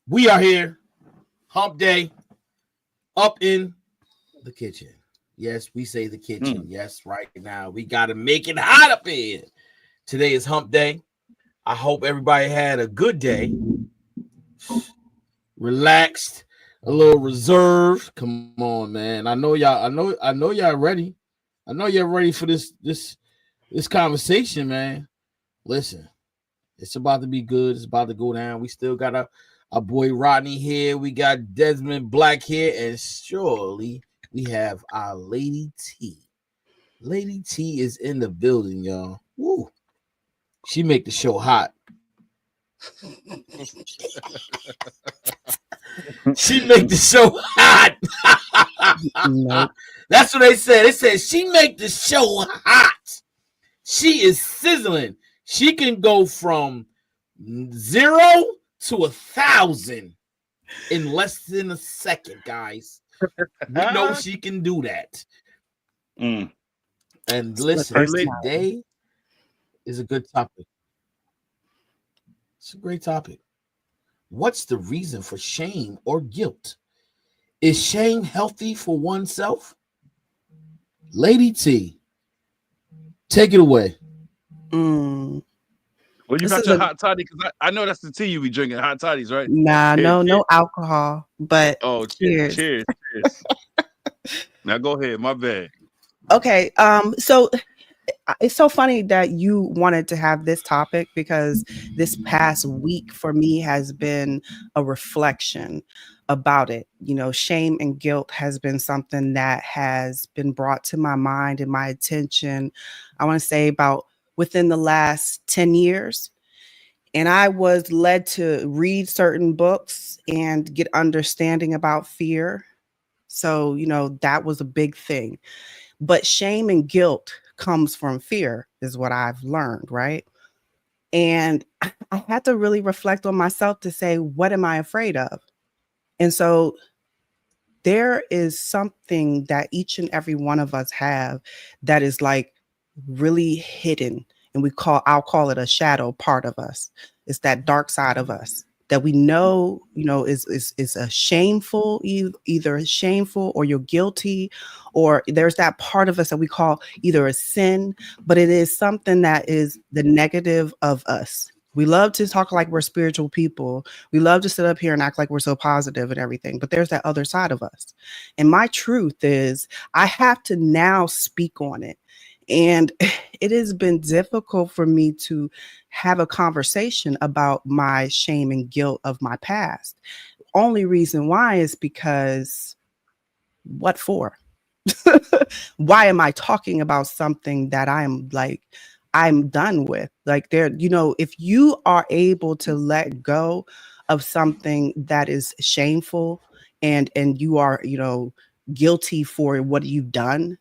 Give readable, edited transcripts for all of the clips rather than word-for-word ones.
We are here, hump day, up in the kitchen. Yes, we say the kitchen. Yes, right now we got to make it hot up here. Today is hump day. I hope everybody had a good day, relaxed, a little reserved. Come on, man. I know y'all ready. I know you're ready for this conversation, man. Listen, it's about to be good. It's about to go down. We still got our boy Rodney here. We got Desmond Black here, and surely we have our Lady T. Lady T is in the building, y'all. Woo. She make the show hot. She make the show hot. Nope. That's what they said. They said she make the show hot. She is sizzling. She can go from 0 to 1,000 in less than a second, guys. We know she can do that. And listen, today is a good topic. It's a great topic. What's the reason for shame or guilt? Is shame healthy for oneself? Lady T, take it away. Well, you got your hot toddy because I know that's the tea you be drinking, hot toddies, right? Nah, no alcohol. But cheers. Now go ahead, my bad. Okay, so it's so funny that you wanted to have this topic because this past week for me has been a reflection about it. You know, shame and guilt has been something that has been brought to my mind and my attention. I want to say about within the last 10 years. And I was led to read certain books and get understanding about fear. So, you know, that was a big thing. But shame and guilt comes from fear, is what I've learned, right? And I had to really reflect on myself to say, what am I afraid of? And so there is something that each and every one of us have that is like really hidden. And I'll call it a shadow part of us. It's that dark side of us that we know, you know, is a shameful, either shameful or you're guilty, or there's that part of us that we call either a sin, but it is something that is the negative of us. We love to talk like we're spiritual people. We love to sit up here and act like we're so positive and everything, but there's that other side of us. And my truth is I have to now speak on it. And it has been difficult for me to have a conversation about my shame and guilt of my past. Only reason why is because what for? Why am I talking about something that I'm done with? Like if you are able to let go of something that is shameful and you are, guilty for what you've done,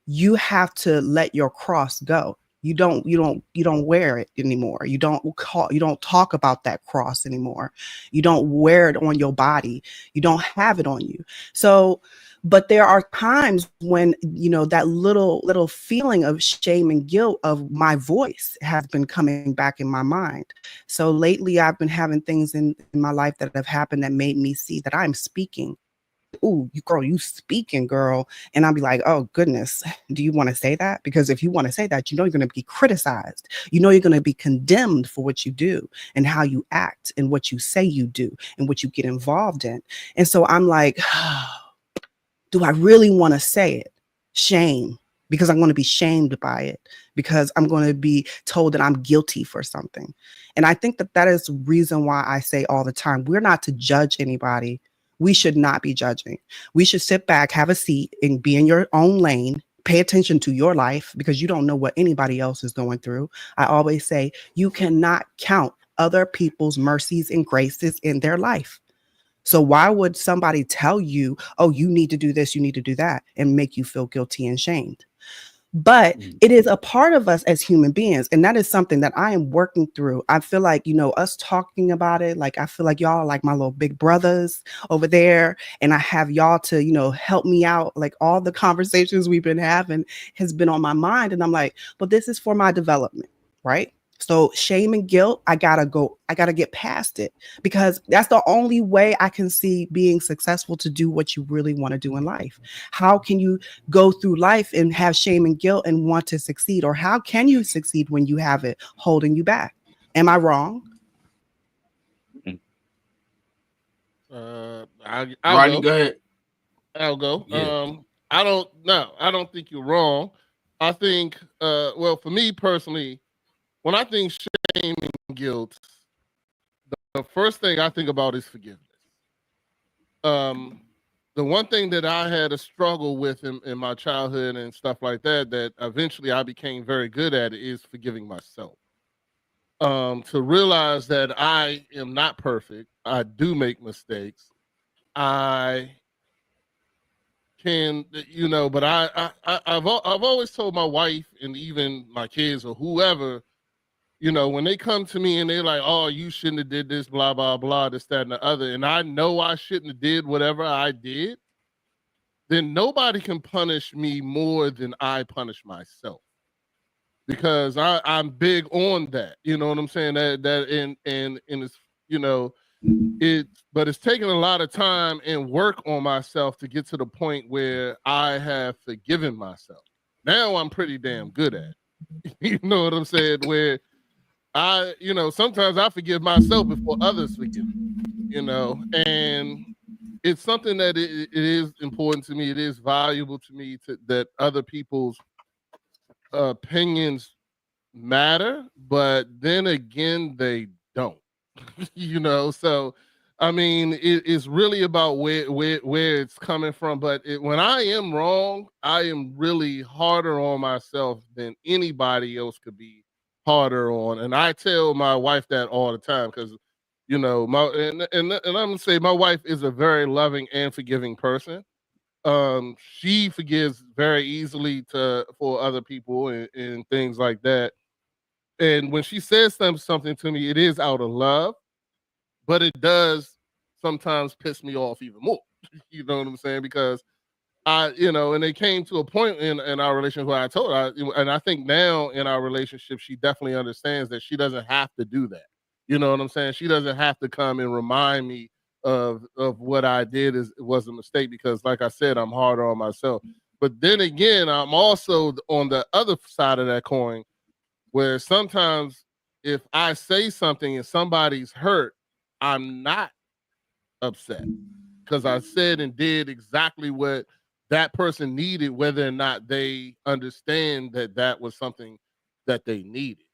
you have to let your cross go. You don't wear it anymore. You don't talk about that cross anymore. You don't wear it on your body. You don't have it on you. So, but there are times when, that little feeling of shame and guilt of my voice has been coming back in my mind. So lately I've been having things in my life that have happened that made me see that I'm speaking. Ooh, you speaking, girl. And I'll be like, oh goodness, do you want to say that? Because if you want to say that, you're going to be criticized. You're going to be condemned for what you do and how you act and what you say you do and what you get involved in. And so I'm like, do I really want to say it? Shame, because I'm going to be shamed by it, because I'm going to be told that I'm guilty for something. And I think that is the reason why I say all the time, we're not to judge anybody. We should not be judging. We should sit back, have a seat, and be in your own lane. Pay attention to your life because you don't know what anybody else is going through. I always say you cannot count other people's mercies and graces in their life. So why would somebody tell you, oh, you need to do this, you need to do that, and make you feel guilty and shamed? But it is a part of us as human beings. And that is something that I am working through. I feel like, us talking about it, like, I feel like y'all are like my little big brothers over there. And I have y'all to, help me out. Like all the conversations we've been having has been on my mind. And I'm like, but this is for my development, right? So shame and guilt, I gotta get past it, because that's the only way I can see being successful to do what you really want to do in life. How can you go through life and have shame and guilt and want to succeed? Or how can you succeed when you have it holding you back? Am I wrong? I'll Rodney, go. go ahead. I'll go. Yeah. I don't no, I don't think you're wrong. I think well, for me personally, when I think shame and guilt, the first thing I think about is forgiveness. Um the one thing that I had a struggle with in my childhood and stuff like that, that eventually I became very good at, is forgiving myself. To realize that I am not perfect. I do make mistakes. I can, but I've always told my wife and even my kids or whoever, when they come to me and they're like, oh, you shouldn't have did this, blah blah blah, this, that, and the other, and I know I shouldn't have did whatever I did, then nobody can punish me more than I punish myself, because I'm big on that. You know what I'm saying? That and it's, you know but it's taken a lot of time and work on myself to get to the point where I have forgiven myself. Now I'm pretty damn good at it. You know what I'm saying? Where sometimes I forgive myself before others forgive me, and it's something that it is important to me. It is valuable to me that other people's opinions matter, but then again, they don't. So I mean, it's really about where it's coming from. But when I am wrong, I am really harder on myself than anybody else could be harder on. And I tell my wife that all the time, because I'm gonna say my wife is a very loving and forgiving person. She forgives very easily for other people and things like that. And when she says something to me, it is out of love, but it does sometimes piss me off even more. You know what I'm saying? Because and it came to a point in our relationship where I told her, and I think now in our relationship, she definitely understands that she doesn't have to do that. You know what I'm saying? She doesn't have to come and remind me of what I did was a mistake, because like I said, I'm harder on myself. But then again, I'm also on the other side of that coin, where sometimes if I say something and somebody's hurt, I'm not upset, because I said and did exactly what that person needed, whether or not they understand that that was something that they needed.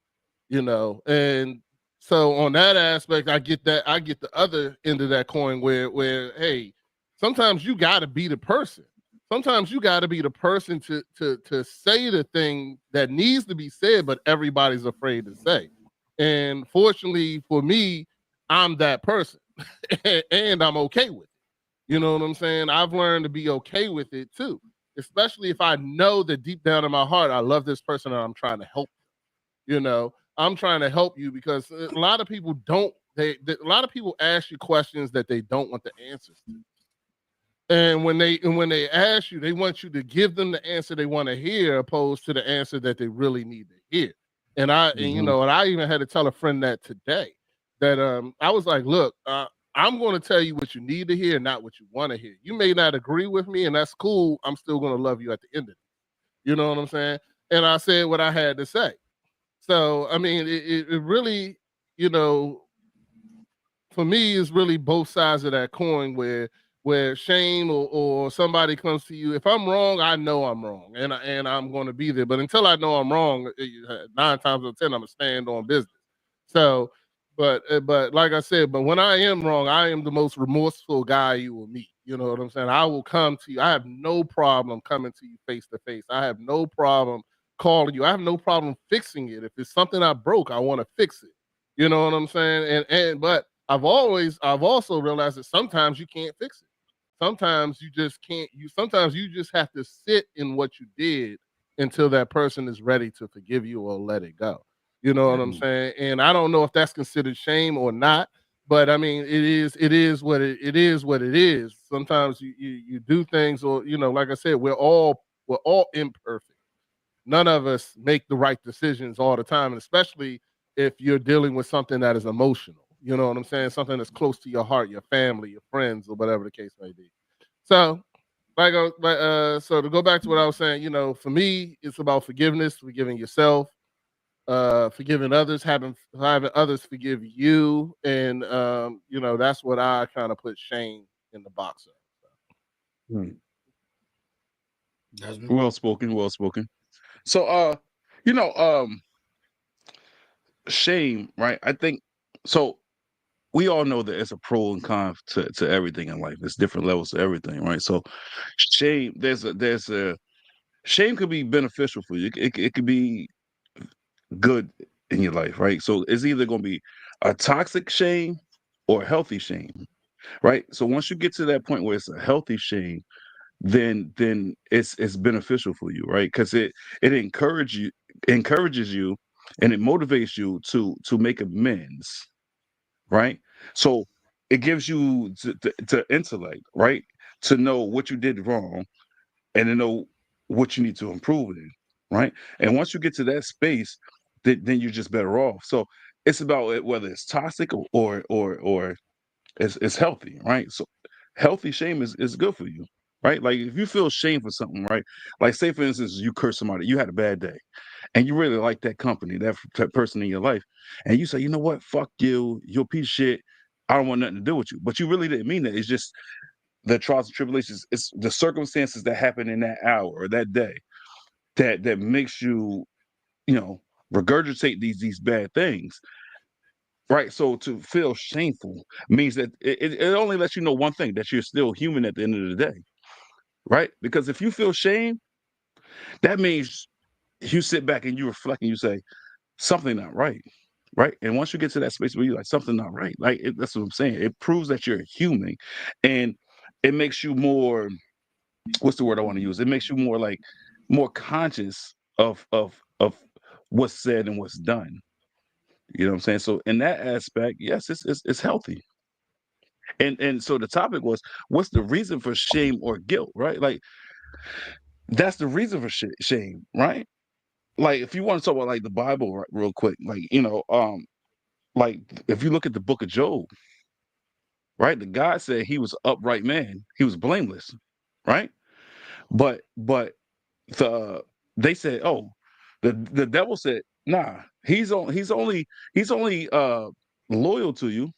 And so on that aspect, I get the other end of that coin, where hey, sometimes you got to be the person. Sometimes you got to be the person to say the thing that needs to be said, but everybody's afraid to say. And fortunately for me, I'm that person, and I'm okay with it. You know what I'm saying? I've learned to be okay with it too, especially if I know that deep down in my heart, I love this person and I'm trying to help. I'm trying to help you, because a lot of people don't. A lot of people ask you questions that they don't want the answers to. And when they ask you, they want you to give them the answer they want to hear, opposed to the answer that they really need to hear. And I even had to tell a friend that today, that I was like, look, I'm going to tell you what you need to hear, not what you want to hear. You may not agree with me, and that's cool. I'm still going to love you at the end of it. You know what I'm saying? And I said what I had to say. So I mean, it really, you know, for me, is really both sides of that coin, where shame or somebody comes to you. If I'm wrong, I know I'm wrong, and I'm going to be there. But until I know I'm wrong, 9 times out of 10, I'm gonna stand on business. So, but like I said, but when I am wrong, I am the most remorseful guy you will meet. You know what I'm saying? I will come to you. I have no problem coming to you face to face. I have no problem calling you. I have no problem fixing it. If it's something I broke, I want to fix it. You know what I'm saying? But I've also realized that sometimes you can't fix it. Sometimes you just can't. Sometimes you just have to sit in what you did until that person is ready to forgive you or let it go. You know what I'm saying? And I don't know if that's considered shame or not, but I mean, it is what it is. Sometimes you do things, or like I said, we're all imperfect. None of us make the right decisions all the time, and especially if you're dealing with something that is emotional. You know what I'm saying? Something that's close to your heart, your family, your friends, or whatever the case may be. So, so to go back to what I was saying, you know, for me, it's about forgiveness, forgiving yourself, forgiving others, having others forgive you, and you know, that's what I kind of put shame in the box of. Well spoken, well spoken. So, you know, shame, right? I think so. We all know that it's a pro and con to everything in life. There's different levels to everything, right? So, shame, there's a shame could be beneficial for you. It could be good in your life, right? So it's either going to be a toxic shame or a healthy shame, right? So once you get to that point where it's a healthy shame, then it's beneficial for you, right? Because it encourages you and it motivates you to make amends, right? So it gives you to intellect, right? To know what you did wrong and to know what you need to improve in, right? And once you get to that space, then you're just better off. So it's about whether it's toxic or it's healthy, right? So healthy shame is good for you, right? Like if you feel shame for something, right? Like say for instance, you curse somebody, you had a bad day, and you really like that company, that person in your life, and you say, you know what, fuck you, you're a piece of shit. I don't want nothing to do with you, but you really didn't mean that. It's just the trials and tribulations, it's the circumstances that happen in that hour or that day that makes you, you know, regurgitate these bad things. Right. So to feel shameful means that it only lets you know one thing, that you're still human at the end of the day. Right. Because if you feel shame, that means you sit back and you reflect and you say, something not right. Right. And once you get to that space where you're like, something not right, like that's what I'm saying. It proves that you're human, and it makes you more, what's the word I want to use? It makes you more like more conscious of what's said and what's done. You know what I'm saying? So in that aspect, yes, it's healthy. And so the topic was, what's the reason for shame or guilt, right? Like that's the reason for shame, right? Like if you want to talk about like the Bible, right, real quick, like like if you look at the book of Job, right? The God said he was upright man, he was blameless, right? But the they said, oh, the devil said, nah, he's only loyal to you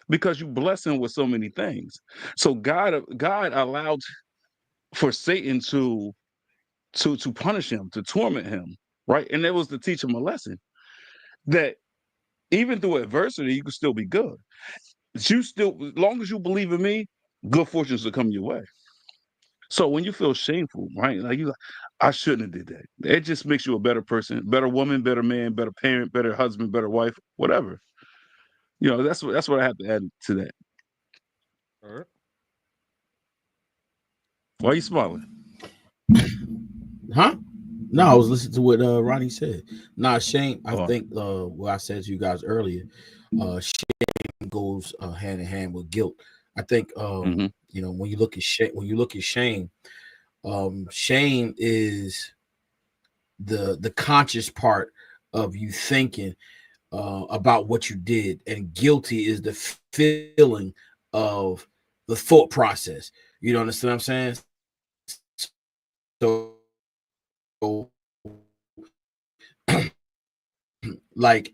because you bless him with so many things. So God allowed for Satan to punish him, to torment him, right? And it was to teach him a lesson that even through adversity, you can still be good. You still, as long as you believe in me, good fortunes will come your way. So when you feel shameful, right? Like you, like, I shouldn't have did that. It just makes you a better person, better woman, better man, better parent, better husband, better wife, whatever. You know, that's what I have to add to that. All right. Why are you smiling? Huh? No, I was listening to what Ronnie said. Nah, shame. I Oh, think what I said to you guys earlier, shame goes hand in hand with guilt. I think hmm you know, when you look at shame, shame is the conscious part of you thinking about what you did, and guilty is the feeling of the thought process. You know, understand what I'm saying? So, like,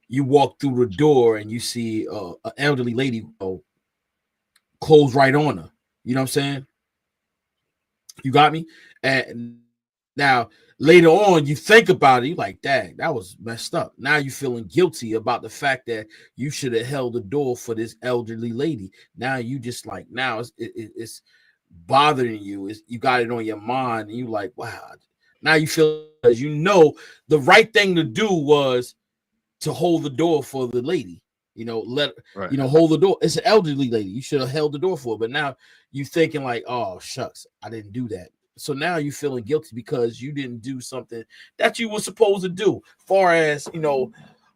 you walk through the door and you see an elderly lady, close right on her. You know what I'm saying? You got me? And now later on, you think about it, you like, dang, that was messed up. Now you feeling guilty about the fact that you should have held the door for this elderly lady. Now you just like, now it's bothering you. You got it on your mind, and you like, wow. Now you feel, as you know, the right thing to do was to hold the door for the lady. You know, right. hold the door. It's an elderly lady. You should have held the door for her. But now you thinking like, oh shucks, I didn't do that. So now you feeling guilty because you didn't do something that you were supposed to do. Far as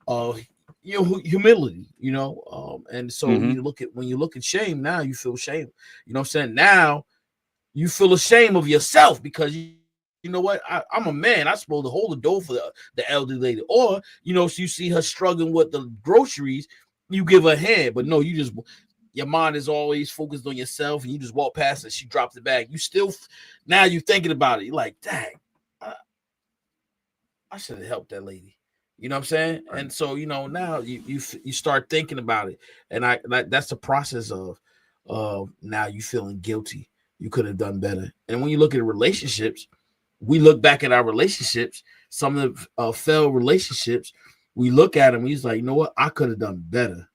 uh, humility. And so hmm when you look at shame, now you feel shame. You know what I'm saying? Now you feel ashamed of yourself because you you know what? I'm a man. I'm supposed to hold the door for the elderly lady. Or, you know, so you see her struggling with the groceries, you give her a hand. But no, you just, your mind is always focused on yourself and you just walk past her. She drops the bag. You still, now you're thinking about it. You're like, dang, I should have helped that lady. You know what I'm saying? Right. And so, you know, now you start thinking about it. And that's the process of now you feeling guilty. You could have done better. And when you look at relationships, we look back at our relationships, some of the failed relationships, we look at them, we just like, you know what, I could have done better.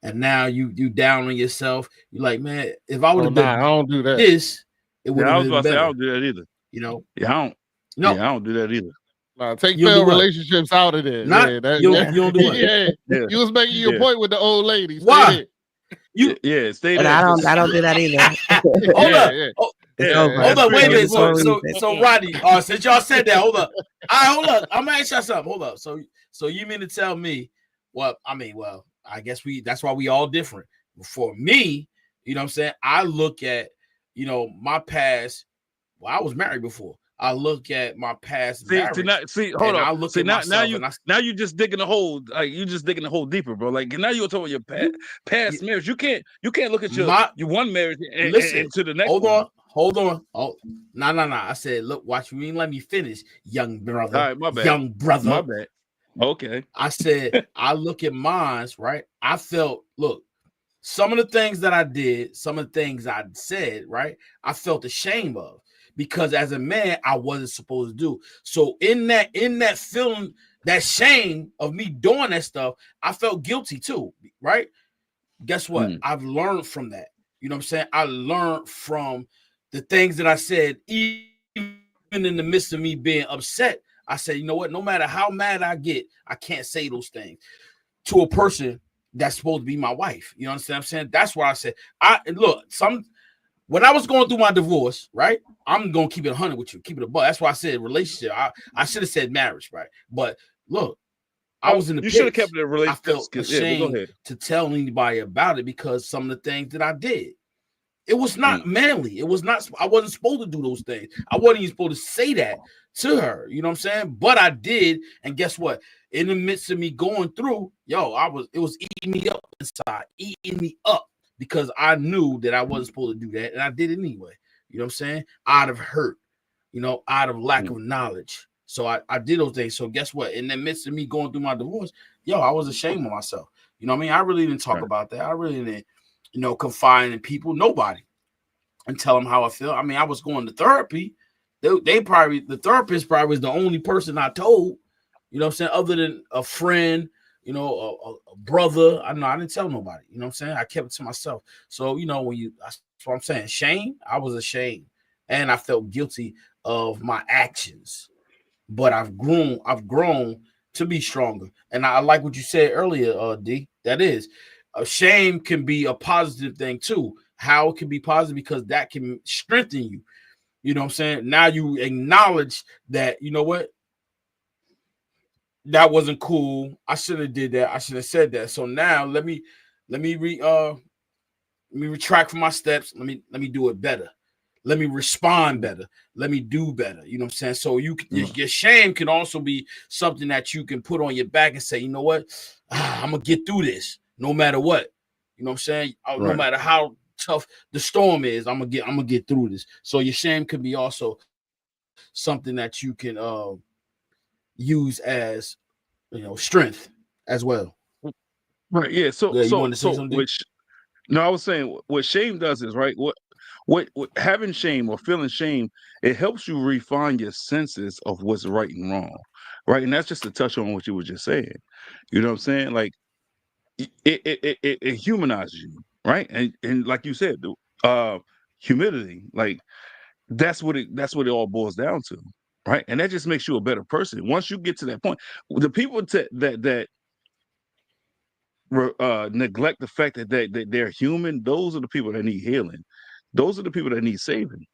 And now you down on yourself. You're like, man, if I would have I done don't do that. this, it would Yeah, I have was been about to say I better. don't do that either. You know, Yeah, I don't. no, Yeah, I don't do that either. Take you'll do failed what? relationships out of there. Not Yeah, you don't do what? yeah. Yeah, You was making your yeah, point with the old lady. Stay Why? there. You yeah. Stay And there. I 'cause- don't do that either. hold Yeah, up. yeah. Oh, It's yeah, over. hold up, wait a minute. It's for a So reason. Rodney, since y'all said that, hold up. All right, hold up. I'm gonna ask y'all something. Hold up. So you mean to tell me, I guess that's why we all different. For me, you know what I'm saying? I look at, you know, my past. Well, I was married before. I look at my past marriage. Hold I on. look See, at now myself now you just digging a hole. Like you just digging a hole deeper, bro. Like now you're talking about your past marriage. You can't look at your one marriage and to the next one. Hold on. Oh, no. I said, look, watch me. Let me finish, young brother. All right, my bad. Young brother. My bad. Okay. I said, I look at mine, right? I felt, look, some of the things that I did, some of the things I said, right? I felt ashamed of because as a man, I wasn't supposed to do. So in that feeling, that shame of me doing that stuff, I felt guilty too, right? Guess what? I've learned from that. You know what I'm saying? I learned from the things that I said, even in the midst of me being upset. I said, you know what? No matter how mad I get, I can't say those things to a person that's supposed to be my wife. You know what I'm saying? That's why I said, when I was going through my divorce, right? I'm gonna keep it 100 with you, keep it a buck. That's why I said relationship. I should have said marriage, right? But look, I was in the You should have pits. kept it a relationship. I felt ashamed to tell anybody about it because some of the things that I did. It was not manly. It was not. I wasn't supposed to do those things. I wasn't even supposed to say that to her. You know what I'm saying? But I did. And guess what? In the midst of me going through, it was eating me up inside, eating me up because I knew that I wasn't supposed to do that, and I did it anyway. You know what I'm saying? Out of hurt, you know, out of lack of knowledge. So I did those things. So guess what? In the midst of me going through my divorce, I was ashamed of myself. You know what I mean? I really didn't talk about that. I really didn't, confide in people, nobody, and tell them how I feel. I mean, I was going to therapy. The therapist probably was the only person I told, you know what I'm saying, other than a friend, a brother. I didn't tell nobody, you know what I'm saying? I kept it to myself. So, that's what I'm saying. Shame, I was ashamed and I felt guilty of my actions, but I've grown to be stronger. And I like what you said earlier, D. That is, shame can be a positive thing too. How it can be positive because that can strengthen you. You know what I'm saying? Now you acknowledge that, you know what? That wasn't cool. I should have did that. I should have said that. So now let me retract from my steps. Let me do it better. Let me respond better. Let me do better. You know what I'm saying? So your shame can also be something that you can put on your back and say, you know what? I'm gonna get through this no matter what. You know what I'm saying? No matter how tough the storm is, I'm gonna get through this. So your shame could be also something that you can use as strength as well. Right. Yeah. So Yeah, you want to say something? No, I was saying what shame does is right. What having shame or feeling shame, it helps you refine your senses of what's right and wrong, right? And that's just to touch on what you were just saying. You know what I'm saying? Like it humanizes you, right? And like you said, humility, like that's what it all boils down to, right? And that just makes you a better person. Once you get to that point, the people that neglect the fact that they're human, those are the people that need healing. Those are the people that need saving,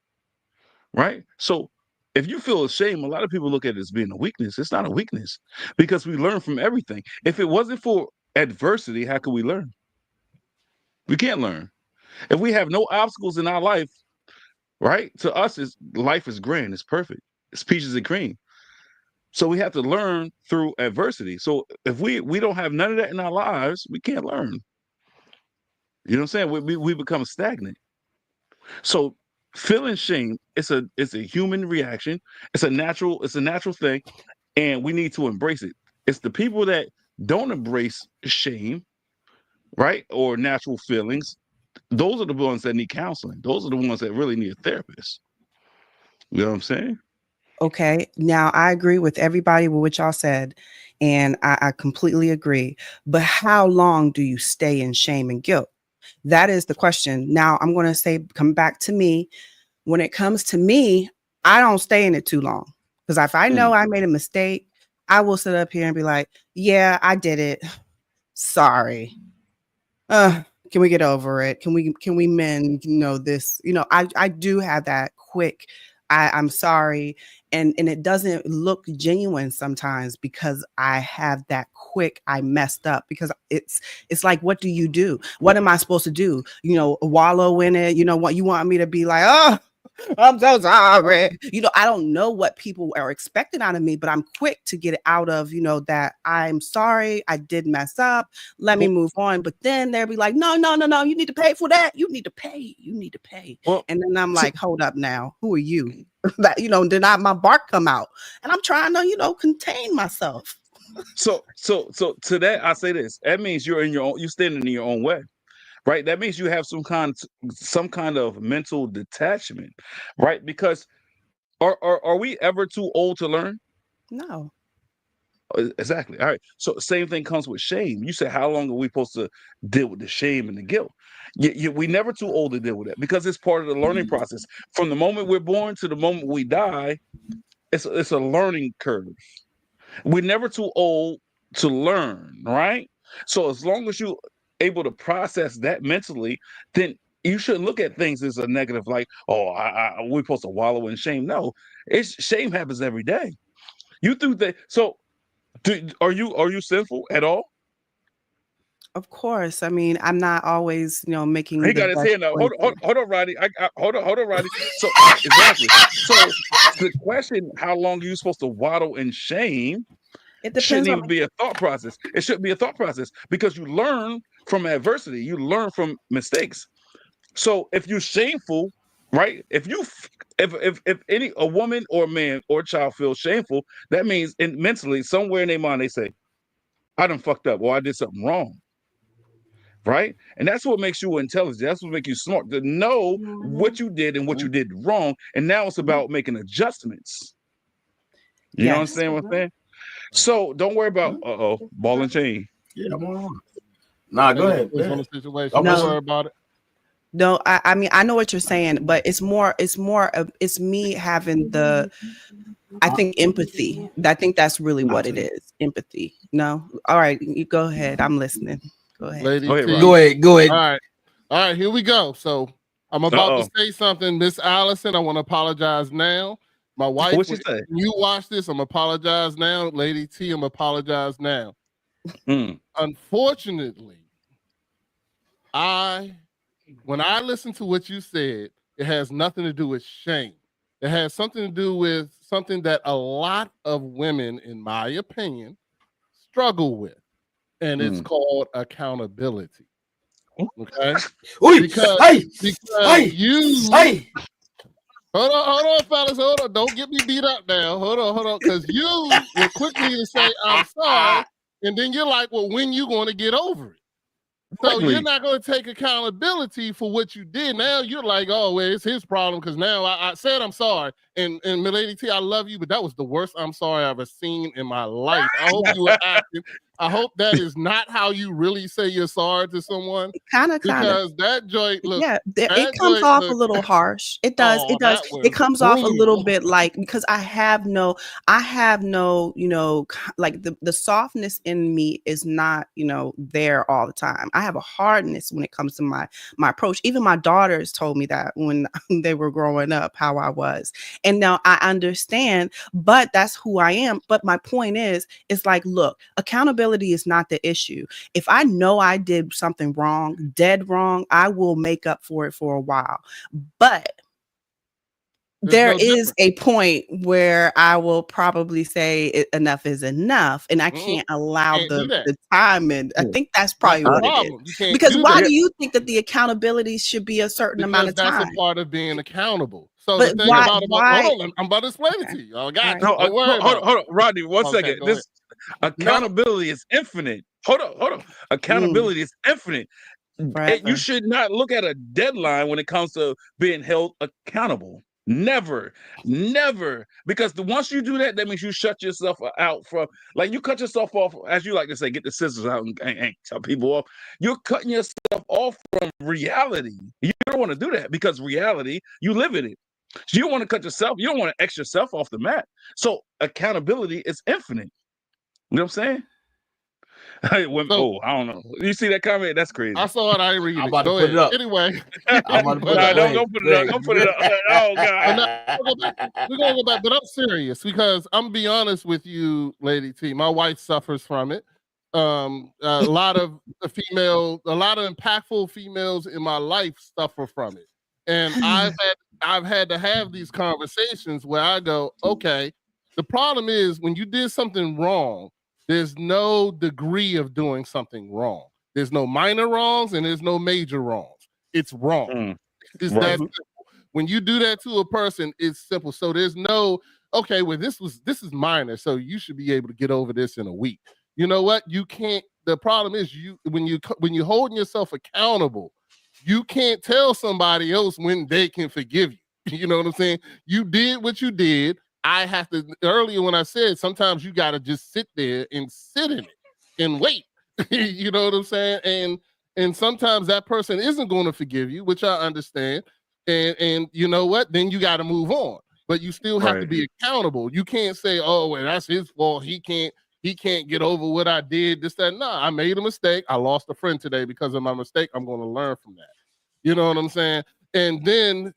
right? So if you feel ashamed, a lot of people look at it as being a weakness. It's not a weakness because we learn from everything. If it wasn't for adversity, how could we learn? We can't learn. If we have no obstacles in our life, right? To us, life is grand. It's perfect. It's peaches and cream. So we have to learn through adversity. So if we don't have none of that in our lives, we can't learn. You know what I'm saying? We become stagnant. So feeling shame, it's a human reaction. It's a natural thing, and we need to embrace it. It's the people that don't embrace shame, right, or natural feelings. Those are the ones that need counseling. Those are the ones that really need a therapist. You know what I'm saying? Okay. Now I agree with everybody with what y'all said, and I completely agree. But how long do you stay in shame and guilt? That is the question. Now I'm going to say, come back to me. When it comes to me, I don't stay in it too long. Because if I know Mm. I made a mistake, I will sit up here and be like, yeah, I did it. Sorry. uh can we get over it? Can we mend, this, I do have that quick, I'm sorry. And it doesn't look genuine sometimes because I have that quick, I messed up. Because it's like, what do you do? What am I supposed to do? Wallow in it? What you want me to be like? Oh, I'm so sorry. I don't know what people are expecting out of me, but I'm quick to get it out of, that I'm sorry, I did mess up. Let me Well, move on. But then they'll be like, no, no, no, no, you need to pay for that. You need to pay. You need to pay. well, And then I'm so like, hold up now. Who are you? That, then my bark come out. And I'm trying to, contain myself. so to that, I say this. That means you're standing in your own way, right? That means you have some kind of mental detachment, right? Because are we ever too old to learn? No, Exactly. All right. So same thing comes with shame. You said, how long are we supposed to deal with the shame and the guilt? We never too old to deal with it because it's part of the learning process. From the moment we're born to the moment we die, it's a learning curve. We're never too old to learn, right? So as long as you able to process that mentally, then you shouldn't look at things as a negative, like, oh, we're supposed to wallow in shame. No, it's shame happens every day. You do that. So are you sinful at all? of course. I mean, I'm not always, He making the got his best hand up. choices. Hold on, Roddy. Hold on, Roddy. So exactly. So the question, how long are you supposed to waddle in shame, It shouldn't depends on. even be a thought process. It shouldn't be a thought process because you learn from adversity. You learn from mistakes. So if you're shameful, right? If any a woman or a man or a child feels shameful, that means mentally somewhere in their mind they say, I done fucked up or I did something wrong. Right? And that's what makes you intelligent. That's what makes you smart to know what Mhm. you did and what you did wrong. And now it's about making adjustments. You know what I'm Yes. saying? What I'm saying? So don't worry about ball and chain. Yeah, I'm on. Nah, go Take it ahead. Go depends on the ahead. situation. I'm Don't No, worry listening. about it. no, I mean, I know what you're saying, but it's more of, it's me having I think empathy. I think that's really Nah, what it take it. is. Empathy. No. All right, you go ahead. I'm listening. Go ahead. Lady Go ahead, T. Go Roddy. ahead. Go All ahead. right. All right, here we go. So I'm Uh about to oh. say something. Miss Allison, I want to apologize now. My wife, What'd she when say? you watch this, I'm apologize now. Lady T, I'm apologize now. Mm, Unfortunately, I when I listen to what you said, it has nothing to do with shame. It has something to do with something that a lot of women, in my opinion, struggle with, and it's mm. called accountability. Oh, Okay, Oi, because hey, because hey, you hey. hold on, fellas, hold on, don't get me beat up now. Hold on, because you were quickly to say I'm sorry, and then you're like, well, when you going to get over it? So you're exactly. not going to take accountability for what you did. Now you're like, oh, well, it's his problem because now I said I'm sorry. And Milady T, I love you, but that was the worst I'm sorry I've ever seen in my life. I hope you were acting. I hope that is not how you really say you're sorry to someone Kind of. because that joint look, Yeah, it that comes joint off a look, little harsh. It does. oh, It does. that It was comes off a little brutal. bit like, because I have no, like the softness in me is not, there all the time. I have a hardness when it comes to my approach. Even my daughters told me that when they were growing up, how I was. And now I understand, but that's who I am. But my point is, it's like, look, accountability is not the issue. If I know I did something wrong, dead wrong, I will make up for it for a while. But there is a point where I will probably say enough is enough, and I can't allow the time. And I think that's probably what it is. Because why do you think that the accountability should be a certain amount of time? That's a part of being accountable. So the thing hold on, I'm about to explain it to you. I got you. Hold on, Rodney, one second. This accountability is infinite. Hold on. Accountability is infinite. You should not look at a deadline when it comes to being held accountable. Never. Because once you do that, that means you shut yourself out from, like, you cut yourself off, as you like to say, get the scissors out and cut people off. You're cutting yourself off from reality. You don't want to do that because reality, you live in it. So you don't want to cut yourself. You don't want to X yourself off the mat. So accountability is infinite. You know what I'm saying? I don't know. You see that comment? That's crazy. I saw it. I read it. I'm about to put it up. Anyway. I'm about to put it up. Don't put it up. Don't put it up. Oh, God. We're going to go back, but I'm serious because I'm be honest with you, Lady T. My wife suffers from it. A lot of impactful females in my life suffer from it. And I've had to have these conversations where I go, okay, the problem is when you did something wrong, there's no degree of doing something wrong. There's no minor wrongs and there's no major wrongs. It's wrong. It's that simple. When you do that to a person, it's simple. So there's no, okay, well, this is minor, so you should be able to get over this in a week. You know what? You can't. The problem is when you're holding yourself accountable, you can't tell somebody else when they can forgive you. You know what I'm saying? You did what you did. I have to, earlier when I said, sometimes you got to just sit there and sit in it and wait. You know what I'm saying? And sometimes that person isn't going to forgive you, which I understand. And you know what? Then you got to move on. But you still have to be accountable. You can't say, oh, well, that's his fault. He can't get over what I did. This, that. Nah, I made a mistake. I lost a friend today because of my mistake. I'm going to learn from that. You know what I'm saying? And then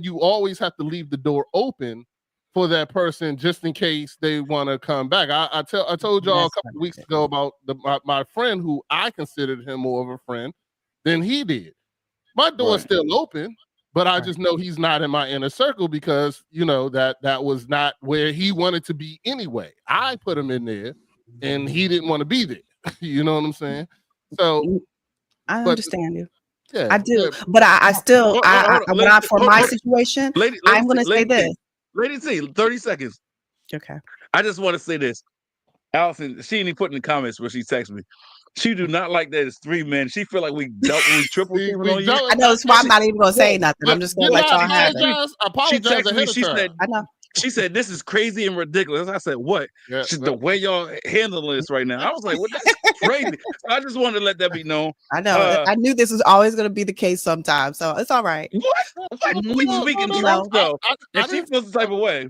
you always have to leave the door open for that person just in case they want to come back. I told y'all a couple of weeks ago about my friend who I considered him more of a friend than he did. My door's still open, but I just know he's not in my inner circle because, you know, that was not where he wanted to be anyway. I put him in there and he didn't want to be there. You know what I'm saying? So I understand you. Yeah, I do. But I still, for my situation, I'm going to say this. Lady T, 30 seconds. Okay. I just want to say this. Allison, she didn't put in the comments where she texted me. She do not like that it's 3 men. She feel like we triple teaming on you. I know, that's why I'm not even going to say nothing. I'm just going to let y'all have it. I apologize ahead of time. She said, this is crazy and ridiculous. I said, what? The way y'all handling this right now. I was like, what? That's crazy. I just wanted to let that be known. I know. I knew this was always going to be the case sometimes. So it's all right. What? We speaking truth, though. And she feels the type of way.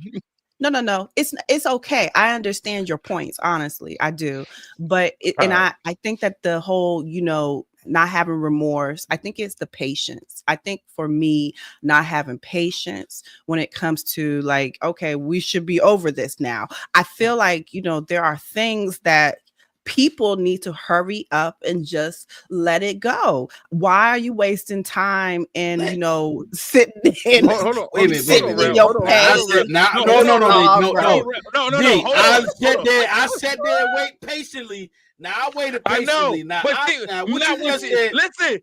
No. It's okay. I understand your points. Honestly, I do. But I think that the whole, you know, not having remorse, I think it's the patience. I think for me, not having patience when it comes to like, okay, we should be over this now. I feel like, you know, there are things that people need to hurry up and just let it go. Why are you wasting time and, you know, sitting in your pain? I sat there and wait patiently. Now I waited patiently. Listen,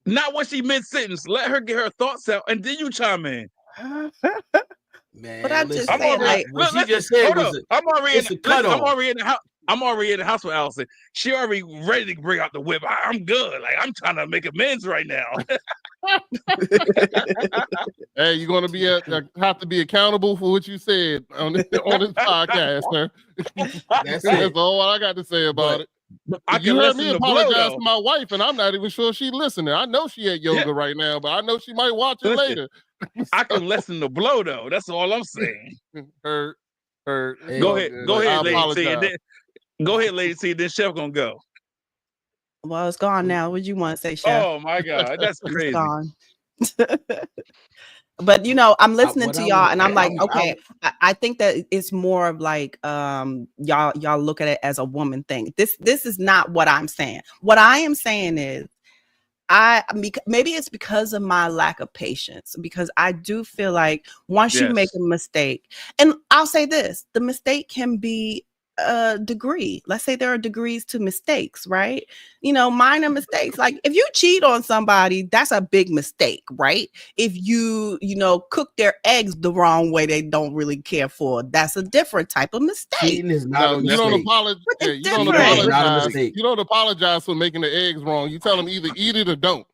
not when she mid-sentence. Let her get her thoughts out, and then you chime in. Man, but I'm just saying, I'm already in the house with Allison. She already ready to bring out the whip. I'm good. Like, I'm trying to make amends right now. Hey, you're going to have to be accountable for what you said on this podcast, sir. That's all I got to say about it. You heard me apologize to my wife, and I'm not even sure she's listening. I know she at yoga right now, but I know she might watch it later. I can lessen the blow, though. That's all I'm saying. Hurt. Go ahead, Lady T. Go ahead, Lady T. Then Chef gonna go. Well, it's gone now. What do you want to say, Chef? Oh my God, that's crazy. Gone. But you know, I'm listening to y'all, and I'm like, okay, I think that it's more of like y'all look at it as a woman thing. This is not what I'm saying. What I am saying is, maybe it's because of my lack of patience, because I do feel like once you make Yes. a mistake, and I'll say this, the mistake can be a degree. Let's say there are degrees to mistakes, right? Minor mistakes. Like if you cheat on somebody, that's a big mistake, right? If you cook their eggs the wrong way they don't really care for, that's a different type of mistake. Cheating is not No, a you don't mistake. apologize. But Yeah, it's you don't Cheating is different. not a apologize. mistake. You don't apologize for making the eggs wrong. You tell them either eat it or don't.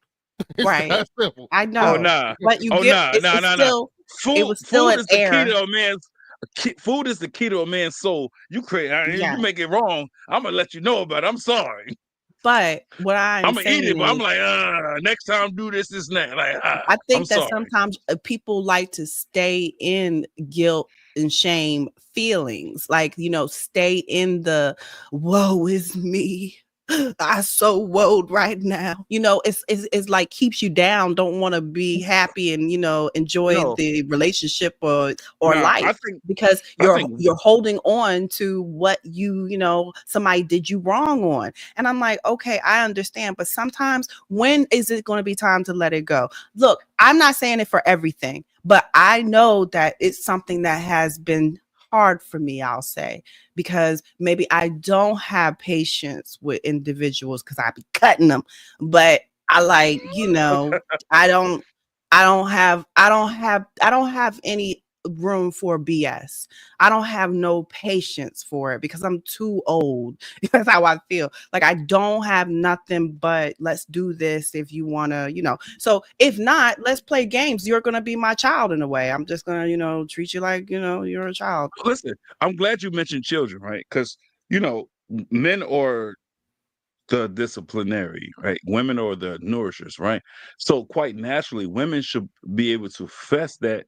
It's Right. that simple. I Oh know. nah. But you Oh get nah. it's, Nah. it's Nah. Nah. still it Food. was still Food an is the key error. to a man's. Food is the key to a man's soul. You Yeah. make it wrong. I'm gonna let you know about it. I'm sorry. But what I'm I'm gonna eat it, saying but I'm is, like, next time do this, and that. Like, I I'm think that sorry. sometimes people like to stay in guilt and shame feelings, like, stay in the woe is me. I so woed right now. It's like keeps you down, don't want to be happy and enjoy No, the relationship or no. life, because I you're think you're holding on to what somebody did you wrong on. And I'm like, okay, I understand, but sometimes when is it going to be time to let it go? Look, I'm not saying it for everything, but I know that it's something that has been hard for me, I'll say, because maybe I don't have patience with individuals because I be cutting them. But I like, I don't have any room for BS. I don't have no patience for it because I'm too old. That's how I feel. Like I don't have nothing but let's do this if you want to. So if not, let's play games. You're going to be my child in a way. I'm just going to, treat you like, you're a child. listen. I'm glad you mentioned children, right? Because men are the disciplinary, right? Women are the nourishers, right? So quite naturally, women should be able to finesse that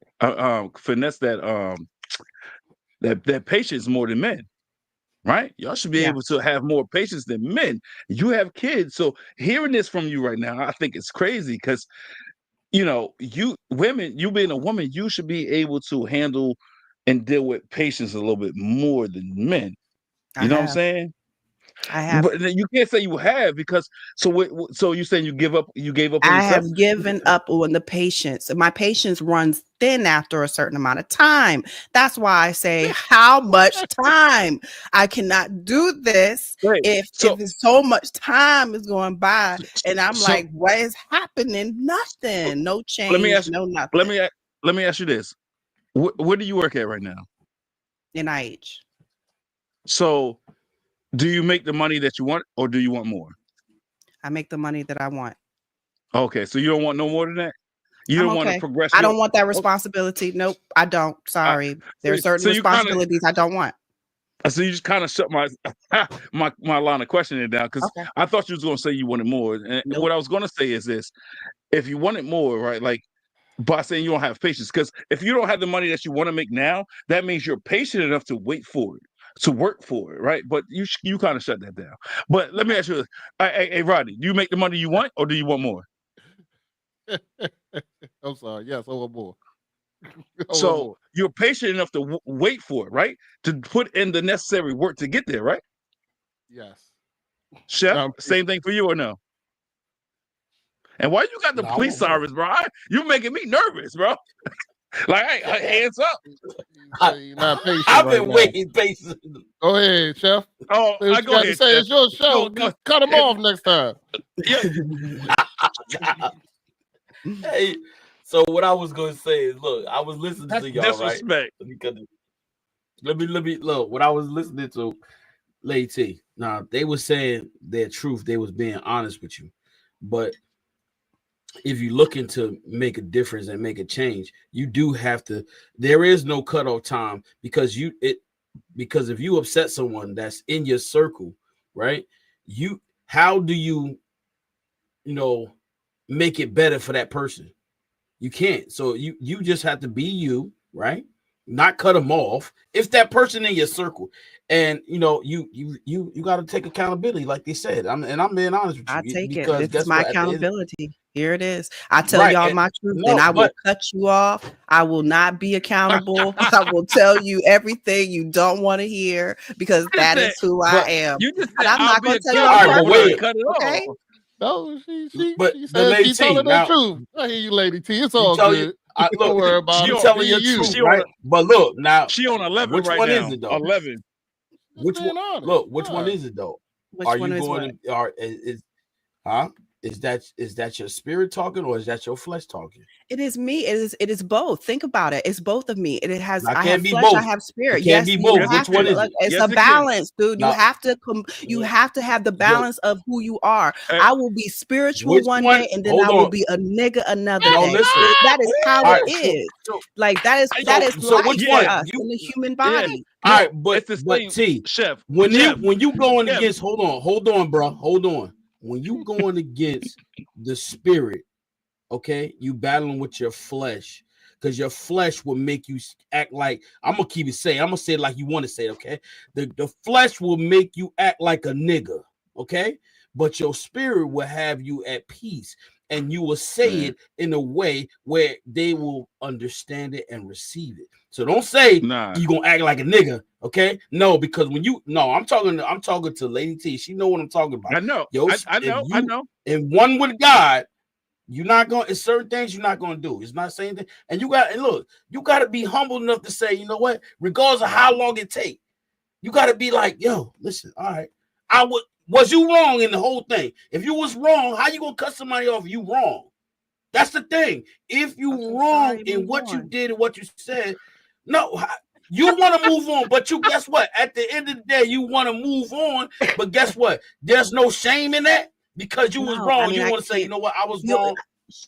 patience more than men, right? Y'all should be Yeah, able to have more patience than men. You have kids, so hearing this from you right now, I think it's crazy because you being a woman, you should be able to handle and deal with patience a little bit more than men. I You know what I'm have. saying? I have. But then you can't say you have because so you saying you gave up on I yourself? have given up on the patience. My patience runs thin after a certain amount of time. That's why I say, how much time? I cannot do this Right. if it's so much time is going by, and I'm So like, what is happening? Nothing. No let me change. ask No let nothing. me a- let me ask you this. Where do you work at right now? NIH. So do you make the money that you want or do you want more? I make the money that I want. Okay, so you don't want no more than that? You I'm don't want to okay. progress I your don't want that oh, responsibility. Nope, I don't. uh, Sorry. There are so, certain so you kind of responsibilities I don't want. so you just kind of shut my my line of questioning down because Okay. I thought you was going to say you wanted more. And what Nope. I was going to say is this: if you wanted more, right, like by saying you don't have patience, because if you don't have the money that you want to make now, that means you're patient enough to wait for it, to work for it, right? But you kind of shut that down. But let me ask you this: hey, Rodney, do you make the money you want, or do you want more? I'm sorry. Yes, I want more. I want So more. you're patient enough to wait for it, right? To put in the necessary work to get there, right? Yes. Chef, Um, same thing for you or no? And why you got the No, I police want more. sirens, bro? You making me nervous, bro. Like, hey, hands up. you I, say you're not patient I've right been now. waiting patiently. Go ahead, Chef. Oh, Say what I you go got to ahead, say. Chef. It's your show. Go. Just cut him off next time. Yeah, Hey, so what I was gonna say is, look, I was listening that's to y'all, right? disrespect. Because let me look. What I was listening to, Lady T. Now they were saying their truth. They was being honest with you, but if you're looking to make a difference and make a change, you do have to. There is no cutoff time because if you upset someone that's in your circle, right? How do you know make it better for that person? You can't. So you just have to be you, right? Not cut them off. If that person in your circle, and you got to take accountability, like they said. I'm being honest with I you take it. because This is guess my what? At the end, accountability. Here it is. I tell right? y'all And my truth, and no, I will but cut you off. I will not be accountable. I will tell you everything you don't want to hear because You just that said, is who I but am. you just And said I'm I'll not be going to tell you on all right, but accountable, but not purpose. wait. cut it Okay. off. No, But she the said Lady she T, telling the now truth. I hear you, Lady T. It's you all tell you, good. Don't look, worry about She you it. on telling Me the and you. truth, she on right? But look, now, she on 11 which right one is now. it though? 11. Just Which one? being honest. Look, which one Yeah. is it though? Which Are you one is going what? to? Huh? Is that your spirit talking or is that your flesh talking? It is me. It is both. Think about it. It's both of me. Now, it I have can't be flesh, I both. have It spirit. can't Yes, be you both. Yes, it Which have one to can. is it? it's Yes, a it can. balance, dude. Now, You have to have the look, balance of who you are. Hey, I will be spiritual which one one? day and then Hold I will on. be a nigga another No, day. listen. That is how All it right. is. So, Like that so, is so which life for yeah, one? us You in the human yeah. body. all right? No, But it's the but same. T, Chef, when Chef, you going Chef. against, hold on, bro, hold on. When you going against the spirit, okay, you battling with your flesh because your flesh will make you act like, I'm gonna keep it saying, I'm gonna say it like you want to say it, okay? The flesh will make you act like a nigga, okay? But your spirit will have you at peace, and you will say Man, it in a way where they will understand it and receive it. So don't say nah, you gonna act like a nigga, okay? No, because when you no, I'm talking to Lady T. She know what I'm talking about. I know, Yo, I if know, I you know. in one with God, you're not going. It's certain things you're not going to do. It's not saying that. And look. You got to be humble enough to say, you know what? Regardless of how long it take, you got to be like, yo, listen. All right, was you wrong in the whole thing? If you was wrong, how you gonna cut somebody off? If you wrong. That's the thing. If I'm you so wrong sorry, in move what you on. did and what you said, no, you want to move on. But you guess what? At the end of the day, you want to move on. But guess what? There's no shame in that because you was No, I wrong. mean You I want to say, you can't. know what? I was You wrong.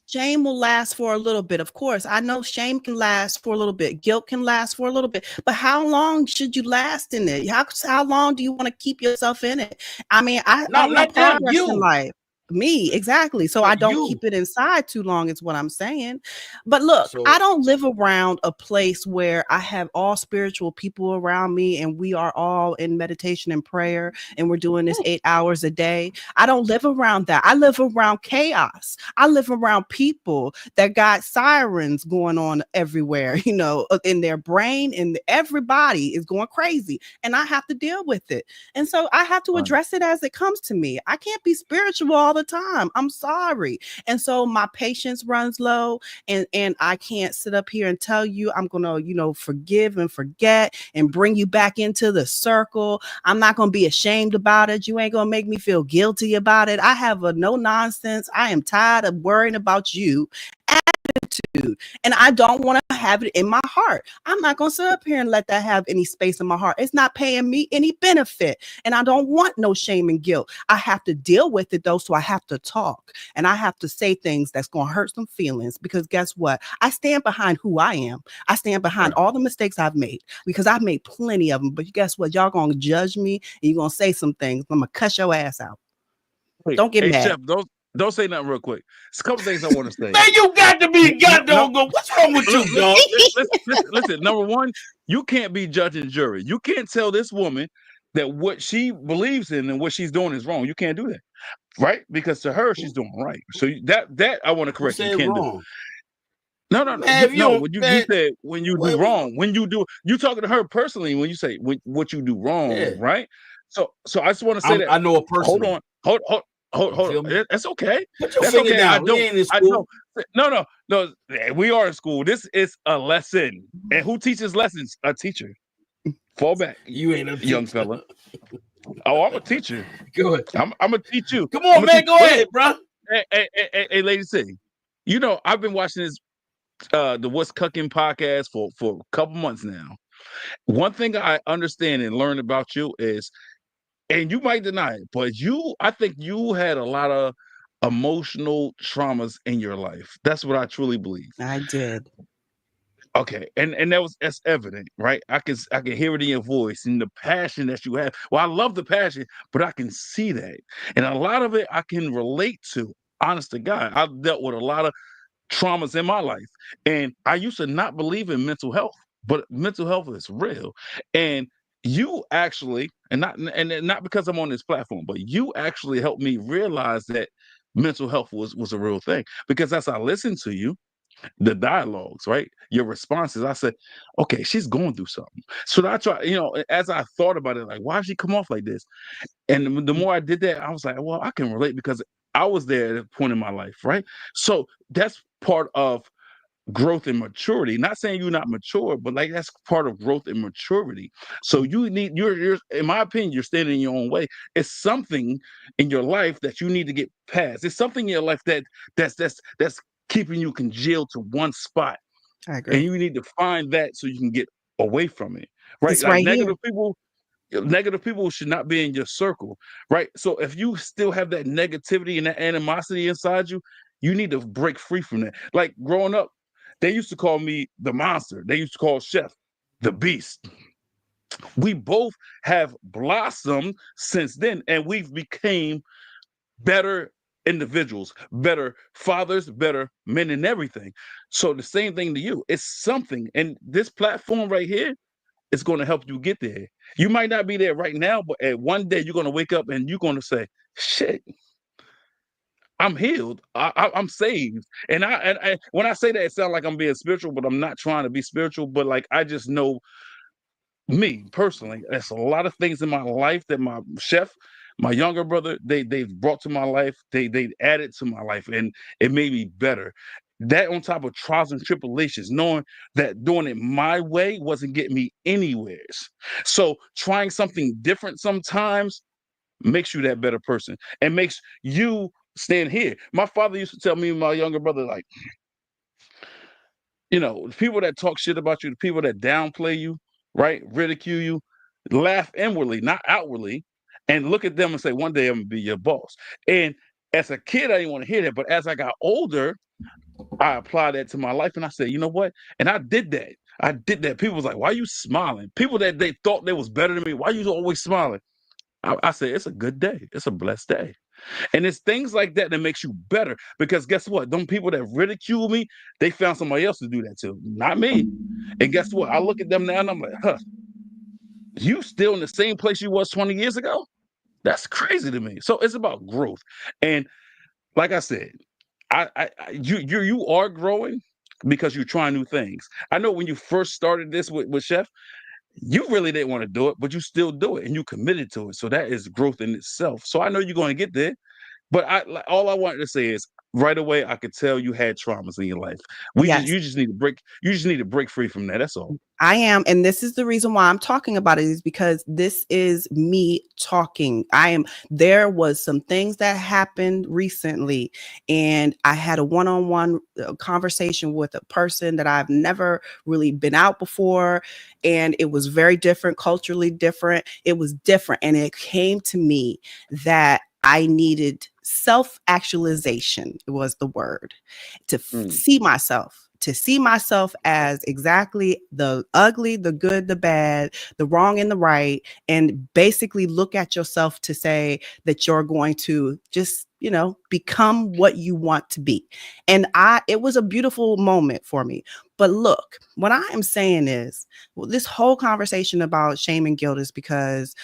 Shame will last for a little bit, of course. I know shame can last for a little bit. Guilt can last for a little bit. But how long should you last in it? How long do you want to keep yourself in it? I mean, I No, want not them. progress in You. life. Me, exactly. So No, I don't you. keep it inside too long, is what I'm saying. But look, I So don't live around a place where I have all spiritual people around me and we are all in meditation and prayer and we're doing this 8 hours a day. I don't live around that. I live around chaos. I live around people that got sirens going on everywhere, in their brain, and everybody is going crazy. And I have to deal with it. And so I have to Right. address it as it comes to me. I can't be spiritual all the time. I'm sorry. And so my patience runs low, and I can't sit up here and tell you I'm going to, forgive and forget and bring you back into the circle. I'm not going to be ashamed about it. You ain't going to make me feel guilty about it. I have a no nonsense. I am tired of worrying about you attitude, and I don't want to have it in my heart. I'm not going to sit up here and let that have any space in my heart. It's not paying me any benefit, and I don't want no shame and guilt. I have to deal with it though, so I have to talk and I have to say things that's going to hurt some feelings, because guess what? I stand behind who I am. I stand behind Right. all the mistakes I've made, because I've made plenty of them. But guess what? Y'all going to judge me and you're going to say some things. I'm going to cuss your ass out. Hey, Don't get hey, mad. Chef, don't say nothing real quick. It's a couple things I want to say. man, you got to be No, goddamn go. What's wrong with you, look, dog? listen. Number one, you can't be judge and jury. You can't tell this woman that what she believes in and what she's doing is wrong. You can't do that, right? Because to her, she's doing right. So that I want to Who correct you. You said can't do. wrong? No, no, no. Man, if you No, don't, when you man, said when you do what's wrong? wrong, when you talking to her personally when you say what you do wrong, Yeah, right? So I just want to say that. I know it Hold personally. on, hold You on. feel me? That's okay. Put your That's finger okay. down. We ain't in I don't. school. No. We are in school. This is a lesson, and who teaches lessons? A teacher. Fall back, You ain't a young teacher. fella. Oh, I'm a teacher. Go ahead. I'm gonna teach you. Come I'm on, gonna teach. man. Go But look, ahead, bro. hey, Lady C. I've been watching this the What's Cooking podcast for a couple months now. One thing I understand and learn about you is, and you might deny it, but I think you had a lot of emotional traumas in your life. That's what I truly believe. I did. Okay, and that's evident, right? I can hear it in your voice and the passion that you have. Well, I love the passion, but I can see that, and a lot of it I can relate to. Honest to God, I've dealt with a lot of traumas in my life. And I used to not believe in mental health, but mental health is real. And you actually, and not because I'm on this platform, but you actually helped me realize that mental health was a real thing. Because as I listened to you, the dialogues, right? Your responses, I said, okay, she's going through something. So I try, as I thought about it, like, why did she come off like this? And the more I did that, I was like, well, I can relate because I was there at a point in my life, right? So that's part of growth and maturity. Not saying you're not mature, but like that's part of growth and maturity. So you need you're in my opinion, you're standing in your own way. It's something in your life that you need to get past. It's something in your life that's keeping you congealed to one spot. I And agree. you need to find that so you can get away from it. Right? It's Like right here. negative people should not be in your circle, right? So if you still have that negativity and that animosity inside you, you need to break free from that. Like growing up, they used to call me the monster. They used to call Chef the beast. We both have blossomed since then, and we've became better individuals, better fathers, better men, and everything. So the same thing to you. It's something, and this platform right here, it's going to help you get there. You might not be there right now, but at one day you're going to wake up and you're going to say, "Shit, I'm healed. I'm saved." And when I say that, it sounds like I'm being spiritual, but I'm not trying to be spiritual. But like I just know me personally, there's a lot of things in my life that my chef, my younger brother, they've brought to my life. They added to my life, and it made me better. That on top of trials and tribulations, knowing that doing it my way wasn't getting me anywheres. So trying something different sometimes makes you that better person and makes you stand here. My father used to tell me and my younger brother, like, the people that talk shit about you, the people that downplay you, right, ridicule you, laugh inwardly, not outwardly, and look at them and say, one day I'm gonna be your boss. And as a kid, I didn't want to hear that, but as I got older, I applied that to my life, and I said, you know what? And I did that. I did that. People was like, "Why are you smiling?" People that they thought they was better than me, "Why are you always smiling?" I said, "It's a good day. It's a blessed day." And it's things like that that makes you better. Because guess what? Them people that ridicule me, they found somebody else to do that to, not me. And guess what? I look at them now and I'm like, huh, you still in the same place you was 20 years ago? That's crazy to me. So it's about growth. And like I said, you are growing because you're trying new things. I know when you first started this with Chef, you really didn't want to do it, but you still do it and you committed to it. So that is growth in itself. So I know you're going to get there. But all I wanted to say is right away I could tell you had traumas in your life. Yes. You just need to break free from that. That's all. I am. And this is the reason why I'm talking about it, is because this is me talking. There was some things that happened recently, and I had a one-on-one conversation with a person that I've never really been out before. And it was very different, culturally different. It was different. And it came to me that I needed self-actualization, was the word, to see myself as exactly the ugly, the good, the bad, the wrong and the right, and basically look at yourself to say that you're going to just, become what you want to be. And it was a beautiful moment for me. But look, what I am saying is, this whole conversation about shame and guilt is because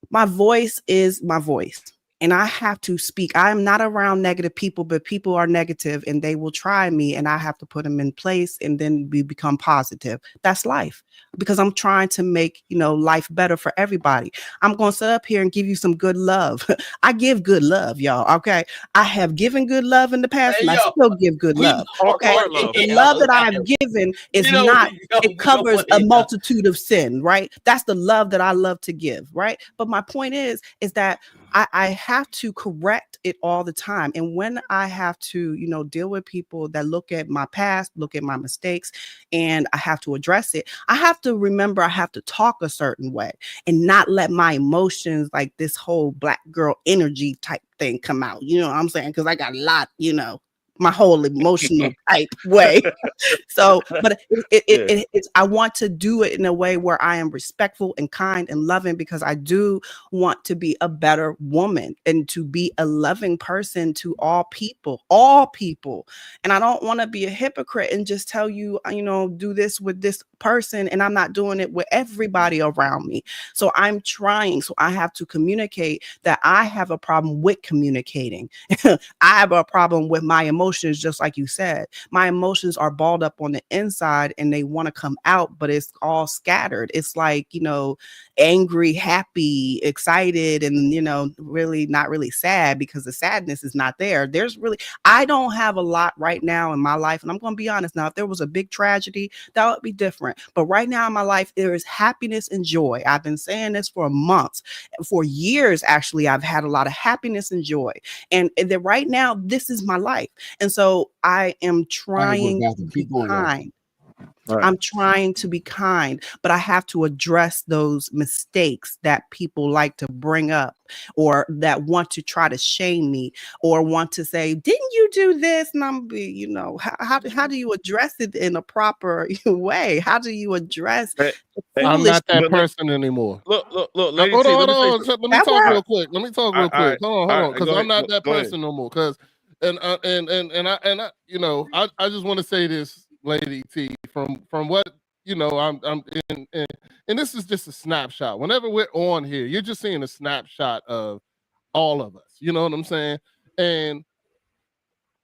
my voice is my voice. And I have to speak. I am not around negative people, but people are negative and they will try me, and I have to put them in place, and then we become positive. That's life, because I'm trying to make, life better for everybody. I'm going to sit up here and give you some good love. I give good love, y'all. Okay. I have given good love in the past, and I still give good love. Okay. Hard love. The love that I have given is it covers a multitude of sin, right? That's the love that I love to give, right? But my point is that I have to correct it all the time. And when I have to, deal with people that look at my past, look at my mistakes, and I have to address it, I have to remember I have to talk a certain way and not let my emotions, like this whole black girl energy type thing, come out. You know what I'm saying? Because I got a lot, my whole emotional type way. So, but it's, I want to do it in a way where I am respectful and kind and loving, because I do want to be a better woman and to be a loving person to all people. And I don't want to be a hypocrite and just tell you, do this with this person, and I'm not doing it with everybody around me. So I'm trying. So I have to communicate that I have a problem with communicating. I have a problem with my emotions emotions, just like you said. My emotions are balled up on the inside and they want to come out, but it's all scattered. It's like, angry, happy, excited, and, really not really sad, because the sadness is not there. I don't have a lot right now in my life. And I'm going to be honest now, if there was a big tragedy, that would be different. But right now in my life, there is happiness and joy. I've been saying this for months, for years, actually. I've had a lot of happiness and joy. And then right now, this is my life. And so I am trying to be kind. Right. I'm trying to be kind, but I have to address those mistakes that people like to bring up, or that want to try to shame me, or want to say, didn't you do this? And I'm, how do you address it in a proper way? How do you address I'm not that person anymore. Look, Lady hold T, on. Let me talk real quick. Hold on, because I'm not that person no more. Because I just want to say this, Lady T, from what I'm and this is just a snapshot. Whenever we're on here, you're just seeing a snapshot of all of us. You know what I'm saying?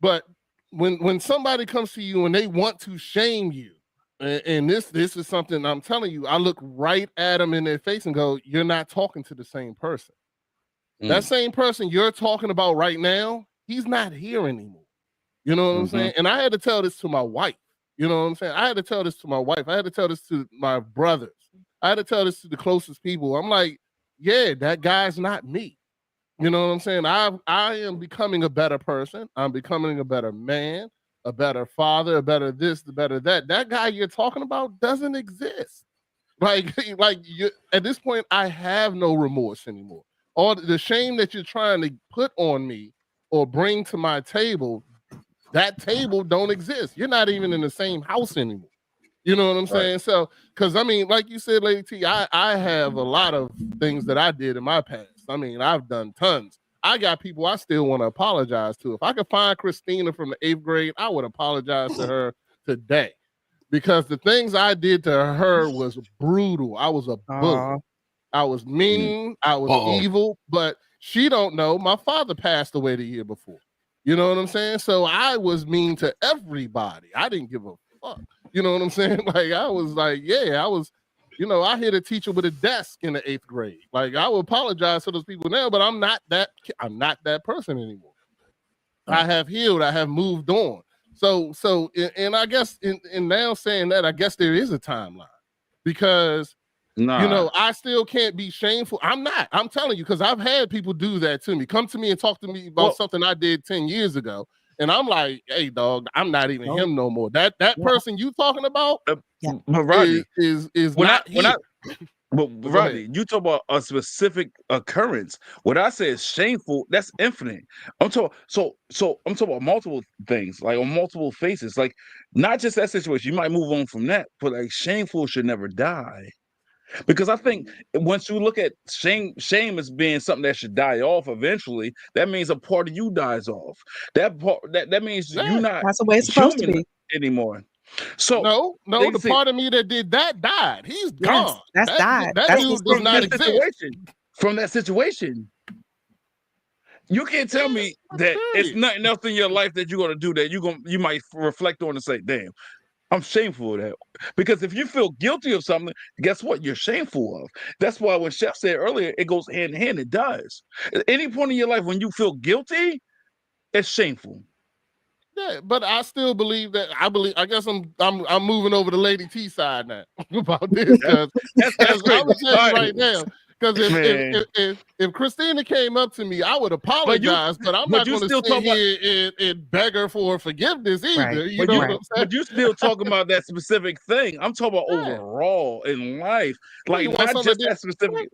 But when somebody comes to you and they want to shame you, and this is something I'm telling you, I look right at them in their face and go, you're not talking to the same person. That same person you're talking about right now, he's not here anymore. You know what I'm saying? And I had to tell this to my wife. You know what I'm saying? I had to tell this to my wife. I had to tell this to my brothers. I had to tell this to the closest people. I'm like, yeah, that guy's not me. You know what I'm saying? I am becoming a better person. I'm becoming a better man, a better father, a better this, a better that. That guy you're talking about doesn't exist. Like at this point, I have no remorse anymore. All the shame that you're trying to put on me or bring to my table, that table don't exist. You're not even in the same house anymore. You know what I'm saying? So, because I mean, like you said, Lady T, I have a lot of things that I did in my past. I mean, I've done tons. I got people I still want to apologize to. If I could find Christina from the 8th grade, I would apologize to her today, because the things I did to her was brutal. I was a bully. I was mean. I was evil. But she don't know my father passed away the year before. You know what I'm saying? So I was mean to everybody. I didn't give a fuck. You know what I'm saying? Like, I was like, yeah, I was, I hit a teacher with a desk in the 8th grade. Like, I will apologize to those people now, but I'm not that person anymore. I have healed. I have moved on. So, and I guess in now saying that, I guess there is a timeline, because I still can't be shameful. I'm not. I'm telling you, because I've had people do that to me. Come to me and talk to me about something I did 10 years ago. And I'm like, hey, dog, I'm not even him no more. That person you talking about is not here. But Rodney, you talk about a specific occurrence. What I say is shameful. That's infinite. I'm talking. So I'm talking about multiple things, like on multiple faces. Like, not just that situation. You might move on from that, but like, shameful should never die. Because I think once you look at shame as being something that should die off eventually, that means a part of you dies off. That means you're not that's the way it's supposed to be anymore. So no, the part of me that did that died. He's gone. That's died. That dude does not exist. From that situation. You can't tell me that it's nothing else in your life that you're gonna do that you might reflect on and say, damn, I'm shameful of that. Because if you feel guilty of something, guess what? You're shameful of. That's why when Chef said earlier, it goes hand in hand. It does. At any point in your life when you feel guilty, it's shameful. Yeah, but I still believe that. I guess I'm moving over to Lady T side now about this, because I'm gonna tell you right now. Because if Christina came up to me, I would apologize, but I'm not going to sit here and beg her for forgiveness either. Right. You know what I'm saying? But you still talking about that specific thing. I'm talking about overall in life, like not just that specific.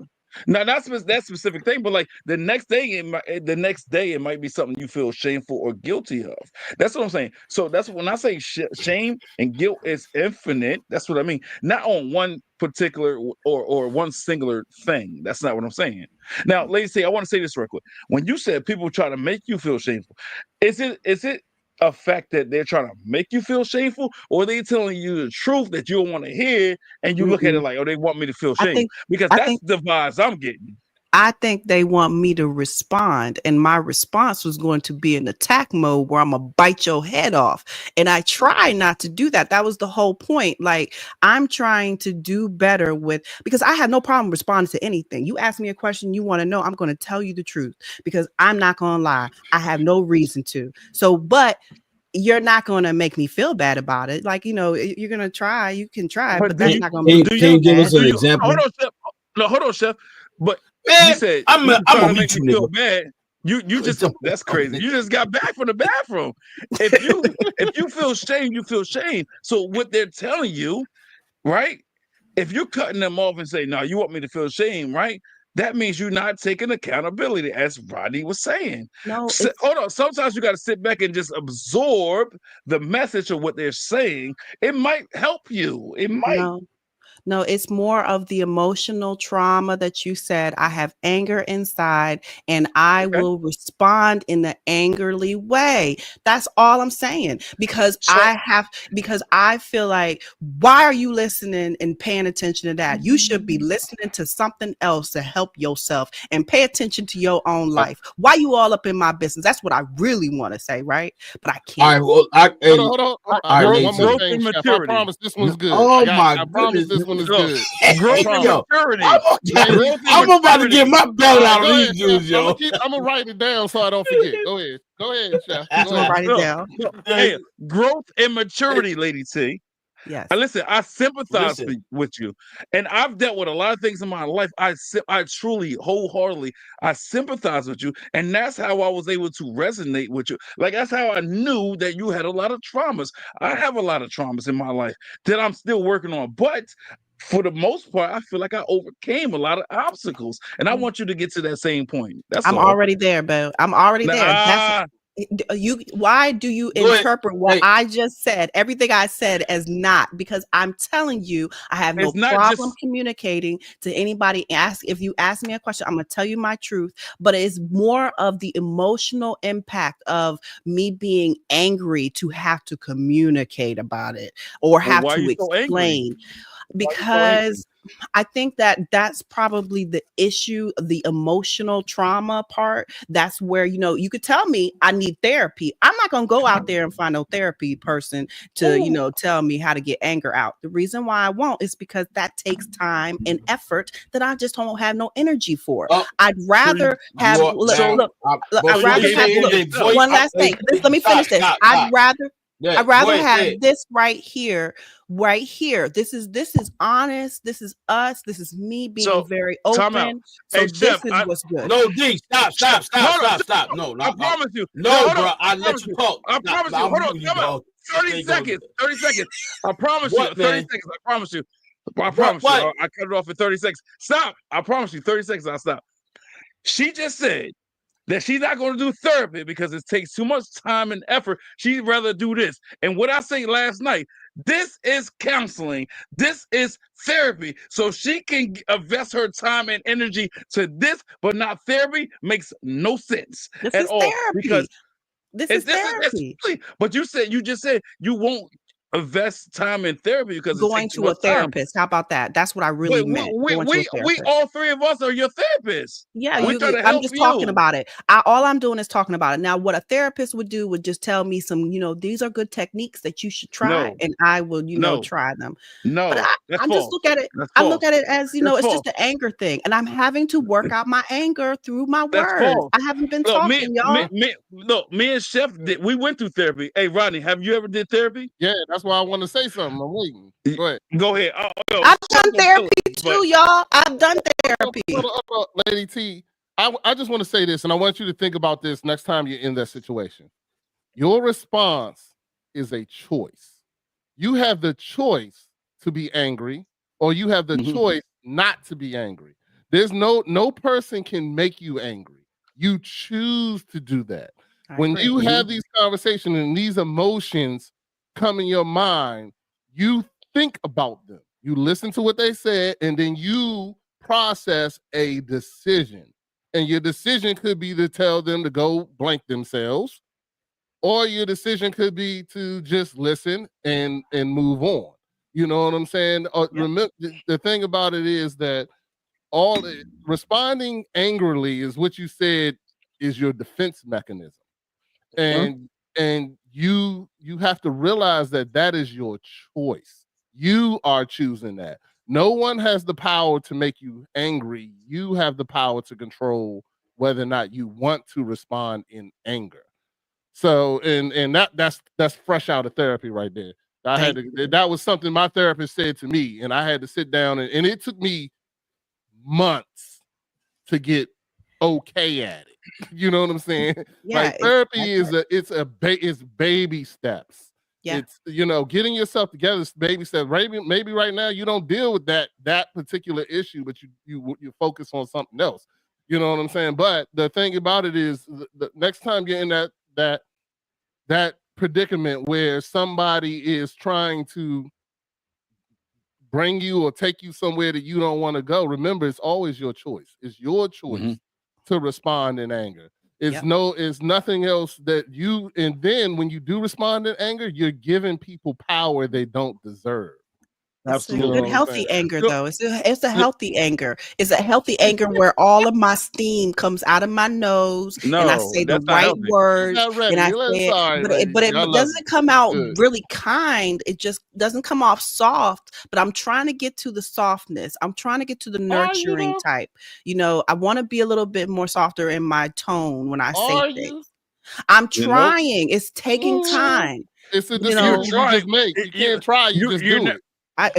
Now that's that specific thing, but like the next day, it might be something you feel shameful or guilty of. That's what I'm saying. So that's when I say shame and guilt is infinite. That's what I mean. Not on one particular or one singular thing. That's not what I'm saying. Now, ladies, I want to say this real quick. When you said people try to make you feel shameful, is it a fact that they're trying to make you feel shameful, or are they telling you the truth that you don't want to hear, and you look at it like, oh, they want me to feel shame? Because that's the vibes I'm getting. I think they want me to respond, and my response was going to be an attack mode where I'm gonna bite your head off. And I try not to do that. That was the whole point. Like, I'm trying to do better with, because I have no problem responding to anything. You ask me a question you want to know, I'm going to tell you the truth because I'm not going to lie. I have no reason to. So, but you're not going to make me feel bad about it. Like, you're going to try, you can try, But but do that's you not going to make me do Can feel you you give bad. us do an you hold example? on, chef? No, hold on, chef. But you Man, said I'm you I'm trying gonna to make mute me you, feel nigga. bad. You just that's crazy. You just got back from the bathroom. If you feel shame, you feel shame. So what they're telling you, right? If you're cutting them off and say, "No, you want me to feel shame," right? That means you're not taking accountability, as Rodney was saying. No, it's Hold on. Sometimes you got to sit back and just absorb the message of what they're saying. It might help you. It might. no. No, it's more of the emotional trauma that you said. I have anger inside and I Okay. will respond in the angrily way. That's all I'm saying. So Because I feel like, why are you listening and paying attention to that? You should be listening to something else to help yourself and pay attention to your own life. Why you all up in my business? That's what I really want to say, right? But I All can't. right, well, Hold on, hold on. all right, One more growth thing, and Chef. I maturity. promise this one's good. oh my I promise goodness, this one is Look, good. I growth and promise. yo, maturity. Hey, Growth and I'm about to get maturity. my all belt right, out of go these ahead, Chef. dudes, yo. I'm gonna write it down so I don't forget. Go ahead, Chef. I'm Go gonna ahead. write it Look, down. look, hey, growth and maturity, Lady T. Yes. Listen, I sympathize Listen, with you, and I've dealt with a lot of things in my life. I truly, wholeheartedly, I sympathize with you, and that's how I was able to resonate with you. Like that's how I knew that you had a lot of traumas. I have a lot of traumas in my life that I'm still working on, but for the most part, I feel like I overcame a lot of obstacles, and I want you to get to that same point. That's I'm all. already there, Bo. I'm already there. That's Nah, you. Why do you go ahead. interpret what Hey, I just said, everything I said, as not? Because I'm telling you, I have no it's not problem just communicating to anybody. If you ask me a question, I'm gonna tell you my truth. But it's more of the emotional impact of me being angry to have to communicate about it or well, have why are to you so angry? explain. Why are you so angry? Because I think that that's probably the issue, the emotional trauma part. That's where, you could tell me I need therapy. I'm not going to go out there and find no therapy person to, Ooh. tell me how to get anger out. The reason why I won't is because that takes time and effort that I just don't have no energy for. oh, I'd So you, rather you have, are look, so now. look, look, so I'd you Before you rather gave have, say look, look, anything, look, one last thing. Let me stop, finish this. stop, I'd stop. rather, Yeah, I'd rather go ahead, say have it. this right here. This is honest. This is us. This is me being so very time out. open. So Hey this chef, is what's good. No, D, stop, chef, stop, stop, hold on, stop, chef, stop. No, I no, promise you. No, no, hold on, bro. I I let promise you you. talk. I Stop. promise No, you. I'm Hold on, moving you, time out. dog. This 30 ain't gonna. seconds. 30 seconds. I promise you. What, 30 man? seconds. I promise you. I What? promise you. What? I cut it off in 30 seconds. Stop. I promise you. 30 seconds. I'll stop. She just said that she's not going to do therapy because it takes too much time and effort. She'd rather do this. And what I say last night, this is counseling. This is therapy. So she can invest her time and energy to this, but not therapy makes no sense This at is all. Because therapy. This is and this is therapy. really, but you just said you won't invest time in therapy because it Going takes too to a much time. therapist. How about that? That's what I really But meant. Going to a we therapist. all three of us are your therapists. Yeah, We try to I'm help just talking you. about it. All I'm doing is talking about it. Now, what a therapist would do would just tell me some, these are good techniques that you should try, No, and I will, no, try them. But no. That's I just false. look at it. That's I look false. at it as, That's it's false. just an anger thing, and I'm having to work out my anger through my That's words. false. I haven't been Look, me, talking, me, y'all. me, look, me and Chef we went through therapy. Hey, Rodney, have you ever did therapy? Yeah, that's why I want to say something. I'm waiting. Go ahead. Go ahead. Oh, I've Chef done gonna kill therapy it, but too, y'all. I've done therapy. Lady T, I just want to say this, and I want you to think about this next time you're in that situation. Your response is a choice. You have the choice to be angry, or you have the Mhm. choice not to be angry. There's no person can make you angry. You choose to do that. I When agree. you have these conversations and these emotions come in your mind, you think about them. You listen to what they said, and then you process a decision. And your decision could be to tell them to go blank themselves, or your decision could be to just listen and move on. You know what I'm saying? Yep. Remember, the thing about it is that responding angrily is what you said is your defense mechanism, Mhm. and you have to realize that that is your choice. You are choosing that. No one has the power to make you angry. You have the power to control whether or not you want to respond in anger. So, and that's fresh out of therapy right there. I had Thank to, that was something my therapist said to me, and I had to sit down, and it took me months to get okay at it. You know what I'm saying? Yeah, Like therapy is it's baby steps. yeah. It's getting yourself together is baby steps. Maybe right now you don't deal with that particular issue, but you focus on something else. You know what I'm saying? But the thing about it is the next time you're in that predicament where somebody is trying to bring you or take you somewhere that you don't want to go, remember it's always your choice. It's your choice to respond in anger. Yep. It's nothing else that you, and then when you do respond in anger, you're giving people power they don't deserve. It's a You know good, Absolutely. what I'm saying? healthy anger, So, though. It's a healthy anger. It's a healthy anger where all of my steam comes out of my nose, and I No, say the that's not right healthy. words, not and ready. I You're say it, sorry, lady. but it I love you. doesn't come out Good. really kind. It just doesn't come off soft. But I'm trying to get to the softness. I'm trying to get to the Are you nurturing though? type. I want to be a little bit more softer in my tone when I say Are things. you? I'm Nope. trying. It's taking Mm, time. it's a You You're know, decision you trying. just make. You You can't try. You you just you're do ne- it.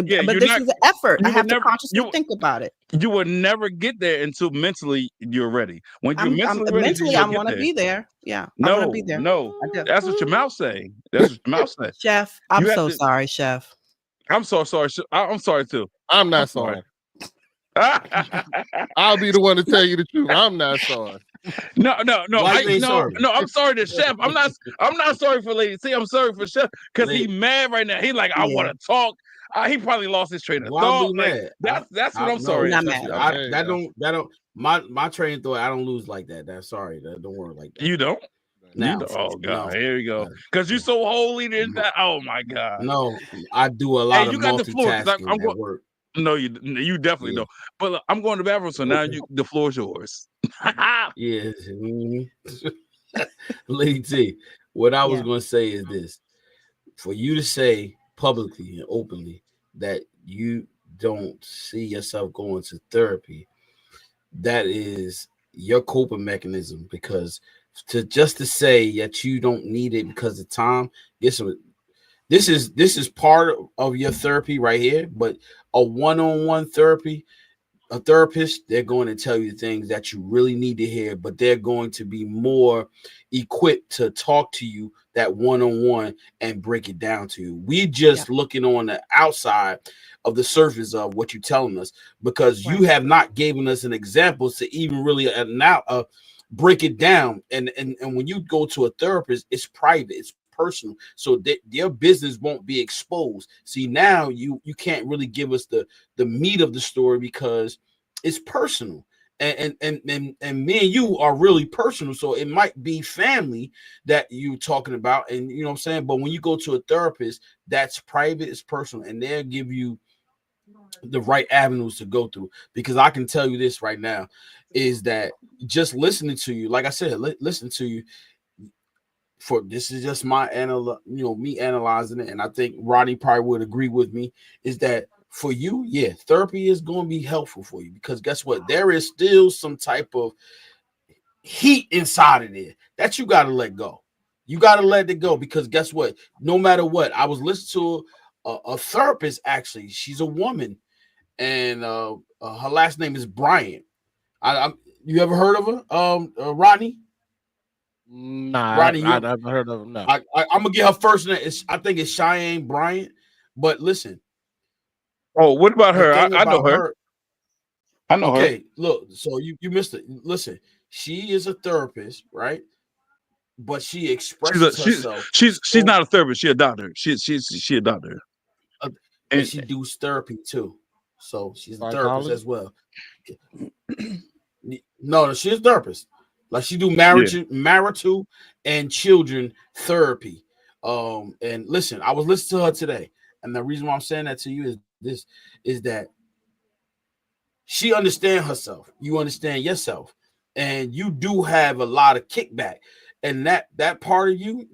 yeah. but You're this not. is an effort. I You would have to never. consciously think about it. You would never get there until mentally you're ready. When you're I'm mentally ready, then mentally I you'll get want to there. be there. Yeah, I want to be No, there. no. I do. That's what your mouth say. That's what your mouth say. Chef, I'm You have so to. sorry, chef. I'm so sorry. I'm sorry too. I'm I'm not sorry. sorry. I'll be the one to tell you the truth. I'm not sorry. No, no, no. Why you ain't sorry? No. I'm sorry to Chef. I'm not. I'm not sorry for Lady T. I'm sorry for Chef because he Lady, mad right now. He like I want Yeah, to talk. He probably lost his train of why I'm thought. be Like mad? that's what I I'm no, sorry. not trust mad. me. Hey, That don't my train of thought. I don't lose like that. That's sorry. That don't work like that. You don't. You Now, don't. Oh God, no, here we go. uh, Because you so holy. no, That. Oh my God. no, I do a Hey, lot of you got the floor because I'm multitasking at going. work. No, you definitely Yeah, don't. But look, I'm going to the bathroom, so now the floor is yours. yeah. Lady T, what I was Yeah, going to say is this: for you to say publicly and openly that you don't see yourself going to therapy, that is your coping mechanism. Because to say that you don't need it because of time, guess what? This is part of your therapy right here. But a one-on-one therapy, a therapist, they're going to tell you things that you really need to hear, but they're going to be more equipped to talk to you that one-on-one and break it down to you. We yeah, just looking on the outside of the surface of what you're telling us, because you right. have not given us an example to even really now break it down. And when you go to a therapist, it's private, it's personal, so that their business won't be exposed. See, now you can't really give us the meat of the story because it's personal. And me and you are really personal, so it might be family that you're talking about, and you know what I'm saying. But when you go to a therapist, that's private, it's personal, and they'll give you the right avenues to go through. Because I can tell you this right now is that just listening to you, like I said, listen to you, for this is just my me analyzing it, and I think Rodney probably would agree with me, is that for you, yeah, therapy is going to be helpful for you, because guess what? There is still some type of heat inside of there that you got to let go. You got to let it go, because guess what? No matter what, I was listening to a therapist. Actually, she's a woman, and her last name is Bryant. I you ever heard of her? Rodney. Nah, Rodney, I you never heard of him. No. I'm gonna get her first name. I think it's Cheyenne Bryant. But listen, Oh, what about the her? thing I know about her. her, I know her. okay, look, so you missed it. Listen, she is a therapist, right? But she She's a expresses herself she's so, not a therapist. She a doctor. She a doctor. uh, and And she does therapy too. So she's a therapist Psychology. as well. No, she's a therapist. Like she do yeah, marital and children therapy. And listen, I was listening to her today, and the reason why I'm saying that to you is this: is that she understand herself. You understand yourself, and you do have a lot of kickback. And that part of you,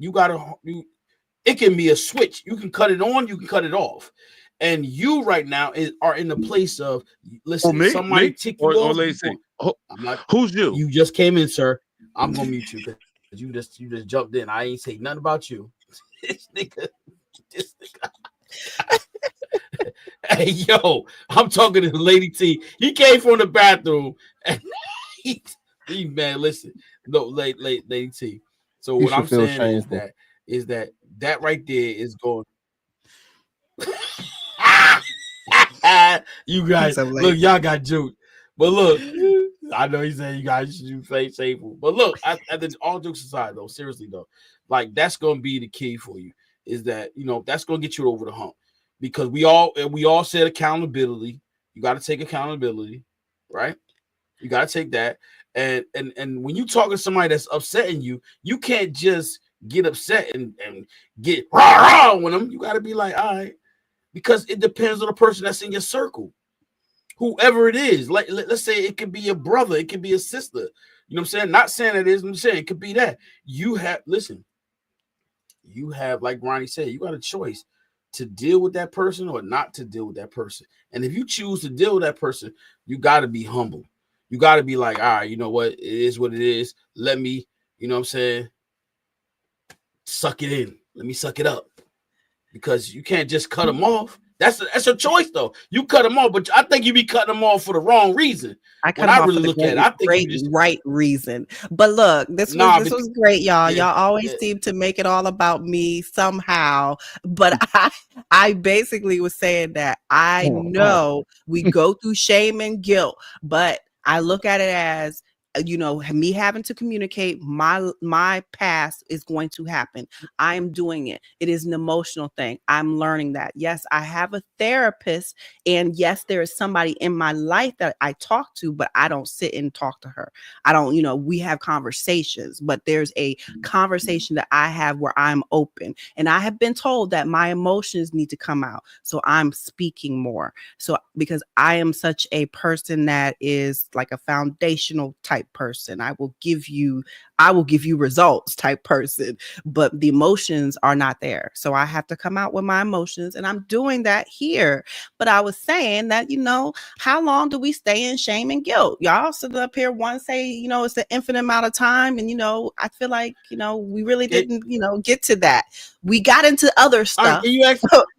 it can be a switch. You can cut it on, you can cut it off. And you right now are in the place of, listen, somebody tick you or off. Lacey. I'm not. Who's you? You just came in, sir. I'm gonna mute you because you just jumped in. I ain't say nothing about you. this nigga. Hey, yo, I'm talking to Lady T. He came from the bathroom and he man, listen, no, Lady T. So what I'm saying is that right there is going. You guys, look, y'all got juked. But look, I know he's saying you guys should do shameful. But look, at the all jokes aside, though, seriously though, like that's gonna be the key for you. Is that that's gonna get you over the hump, because we all said accountability. You got to take accountability, right? You got to take that. And when you talk to somebody that's upsetting you, you can't just get upset and get rah with them. You got to be like, all right, because it depends on the person that's in your circle, whoever it is. Like, let's say it could be a brother, it could be a sister. You know what I'm saying? Not saying it is, I'm saying it could be that. You have, like Ronnie said, you got a choice to deal with that person or not to deal with that person. And if you choose to deal with that person, you got to be humble. You got to be like, all right, you know what? It is what it is. Let me, you know what I'm saying? Suck it in. Let me suck it up. Because you can't just cut them off. That's a choice, though. You cut them off, but I think you be cutting them off for the wrong reason. I really look at it, I think you just right reason. But look, this was great, y'all. Yeah, y'all always seem to make it all about me somehow. But I basically was saying that I know we go through shame and guilt, but I look at it as, me having to communicate my past is going to happen. I am doing it. It is an emotional thing. I'm learning that. Yes, I have a therapist, and yes, there is somebody in my life that I talk to, but I don't sit and talk to her. I don't, we have conversations, but there's a conversation that I have where I'm open, and I have been told that my emotions need to come out. So I'm speaking more. So because I am such a person that is like a foundational type person, I will give you results type person, but the emotions are not there. So I have to come out with my emotions, and I'm doing that here. But I was saying that, how long do we stay in shame and guilt? Y'all sit up here say, it's an infinite amount of time. And, I feel like, we really didn't, get to that. We got into other stuff.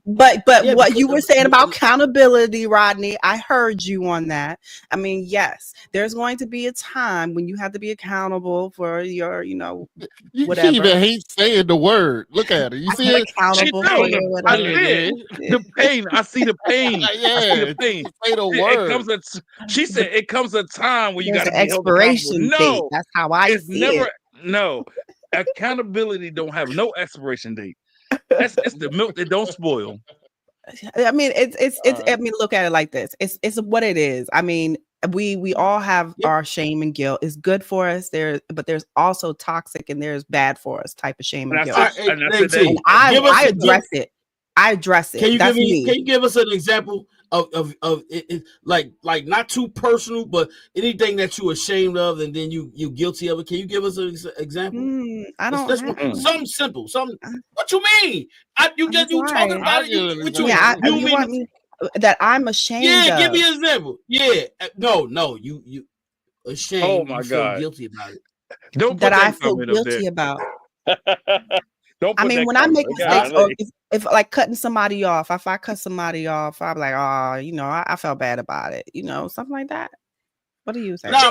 But what you were saying about accountability, Rodney, I heard you on that. I mean, yes, there's going to be a time when you have to be accountable for your, whatever. She even hates saying the word. Look at her. You see it? Accountable for your whatever. The pain. I see the pain. Yeah, I see the pain. Say the word. She said it comes a time when you got to be expiration date. That's how I see it. No, accountability don't have no expiration date. It's the milk that don't spoil. I mean, it's I mean, look at it like this. It's what it is. I mean, we all have our shame and guilt. It's good for us but there's also toxic and there's bad for us type of shame and guilt. And I address it. I address it. Can you give us an example of it, like not too personal, but anything that you're ashamed of and then you guilty of it? Can you give us an example? I don't. Something simple. Something. What you mean? You talking about it? What you mean? You want me that I'm ashamed? Yeah, give me an example. Yeah, no, you ashamed. Oh my God, guilty about it. Don't that I feel guilty about. I mean, when I make mistakes, or if like cutting somebody off, if I cut somebody off, I'm like, oh, I felt bad about it, something like that. What do you say? No, I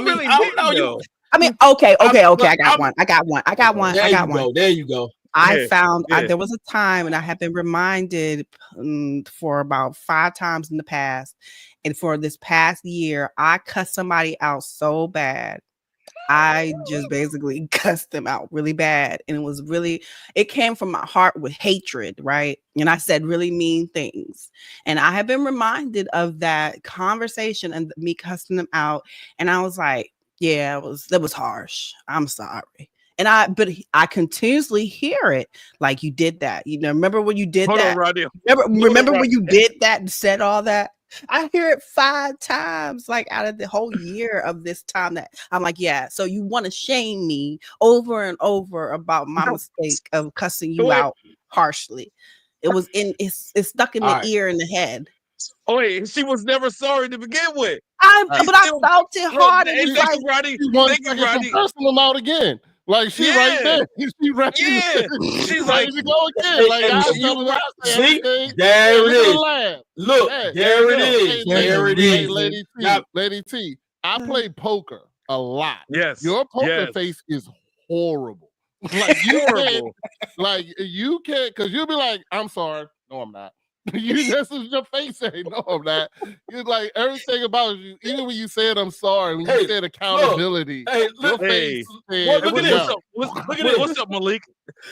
mean, okay. I got one. There you go. I found there was a time, and I have been reminded for about 5 times in the past, and for this past year, I cut somebody out so bad. I just basically cussed them out really bad. And it came from my heart with hatred, right? And I said really mean things. And I have been reminded of that conversation and me cussing them out. And I was like, yeah, that was harsh. I'm sorry. But I continuously hear it. Like, you did that. Remember when you did that? On, remember when you did that and said all that? I hear it 5 times, like out of the whole year of this time that I'm like, yeah. So you want to shame me over and over about my mistake of cussing you Wait. out harshly. It's stuck in All the right. ear and the head. Oh wait, she was never sorry to begin with. But I felt it hard, and Hey, it's thank like, you, Roddy. She 1 Thank you, second from Roddy. cursing them out again. Like she right Yeah. there. She ready. Yeah. She's She's ready like, to go again. Hey, Like hey, I look, tell her, you I say see, everything. there Hey, it look at the is. laugh. Look, Hey, there it go. is. There's There a it Hey, is. Lady T, Now, Lady T. I play poker a lot. Yes. Your poker Yes. face is horrible. Like Horrible. you can't, because you'll be like, I'm sorry. No, I'm not. That's what your face say. No, I'm not. You're like everything about you, even when you said I'm sorry, when you Hey, said accountability, hey, your look, face Hey. well, said look at What's this. no. up? Look at this. What's up, Malik?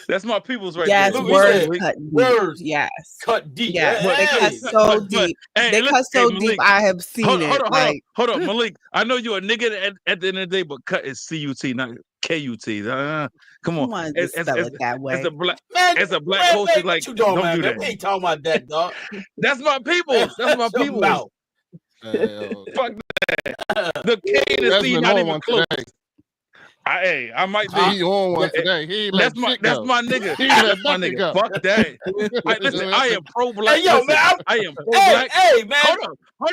That's my people's right yes, there. Look, he What's up, words said, Malik? cut deep. words Yes. cut deep. Yes, But they cut Hey, so deep. hey, They listen, cut so deep. Malik. I have seen Hold it. on, Like, hold on, Malik. I know you're a nigga at the end of the day, but cut is CUT, not KUT. Come on, come on, just spell it that as way. a black man, culture, man, like what you doing, don't man? do Man, that. we ain't talking about that, dog. That's my people's. That's my Shut your people's. mouth. Fuck the K and the C, Desmond not on even one close. today. I might See, be. he on one Yeah, today. He ain't let shit That's go. my nigga. He ain't let That's my nothing nigga. go. Fuck that. Listen, I am pro black. Hey, yo, Listen, man. I am pro Hey, black. hey, man. Hold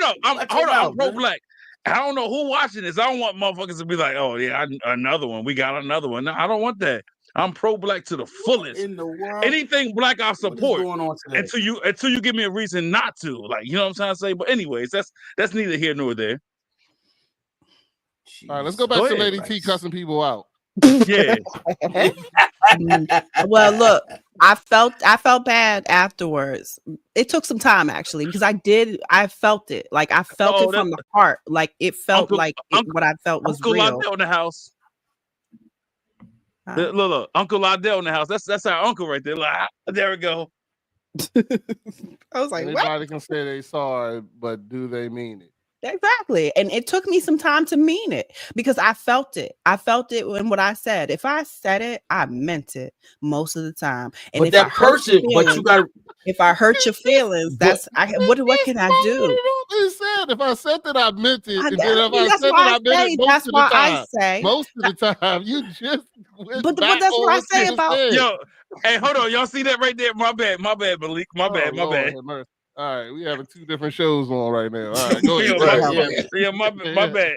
on. Watch your I'm mouth, pro man. black. I don't know who watching this. I don't want motherfuckers to be like, oh yeah, another one. We got another one. No, I don't want that. I'm pro black to the fullest. In the world, Anything black, I what is support going on today? until you give me a reason not to. Like, you know what I'm trying to say? But anyways, that's neither here nor there. All right, let's go Go back to ahead. Lady T cussing people out. Yeah. Well, look, I felt bad afterwards. It took some time actually because I felt it. Like I felt Oh, it from the heart. Like it felt Uncle- like what I felt was Uncle real. Lydell in the house. Huh? Look, Uncle Lydell in the house. That's our uncle right there. Like, there we go. I was like, what? Anybody can say they sorry, but do they mean it? Exactly. And it took me some time to mean it because I felt it. I felt it in what I said. If I said it, I meant it most of the time. And But if that I hurt your person, but you feelings, got if I hurt your feelings, But- what can I do? He said, if I said that, I meant it. And then if I That's said why that, I I meant say. it most That's of the why I time. say. Most of the time, you just went But back that's on what I what say you about. said. Yo, hey, hold on. Y'all see that right there? My bad, Malik. My bad. Lord have mercy. All right, we having 2 different shows on right now. All right, go ahead. My bad.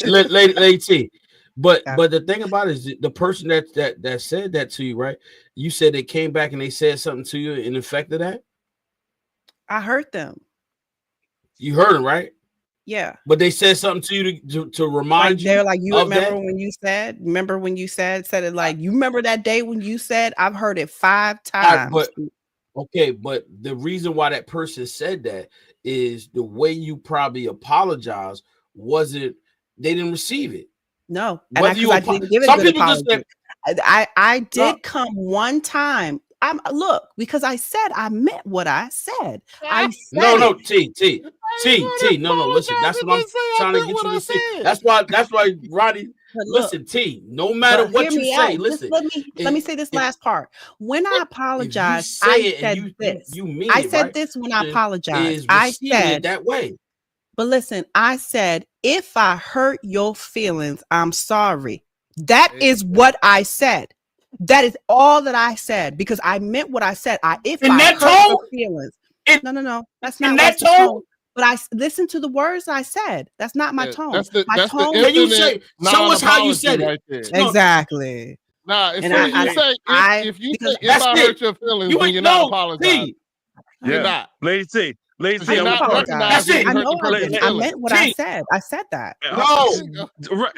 Lady T. But Yeah. the thing about it is the person that said that to you, right? You said they came back and they said something to you in effect of that. I hurt them. You heard them, right? Yeah. But they said something to you to remind Like you. they're like, you of remember that? when you said? Remember when you said it like you remember that day when you said? I've heard it 5 All times. right, but the reason why that person said that is the way you probably apologize wasn't. They didn't receive it. No, and Whether you I didn't give it a some good people just apology. I did come one time. Look, because I said I meant what I said. I said no it. T no listen, that's what I'm trying to get you to see. That's why Roddy, But look, listen, T, no matter but what hear you me say, out. listen, Let me say this last part. When I if you apologized, say I it said and this. you mean I it, said right? this when I Is apologized. I receiving said it that way. But listen, I said, if I hurt your feelings, I'm sorry. That is what I said. That is all that I said because I meant what I said. If In I that hurt tone? your feelings, no, that's In not that the tone? But I listen to the words I said. That's not my tone. My tone. Can you say? Show us how you said it. Right there. No, Exactly. Nah, And if you say if I hurt your feelings, then you're not apologizing. You're not. Lady T, You're not recognizing That's you it. hurt the person's I feelings. meant what I said. I said that. No,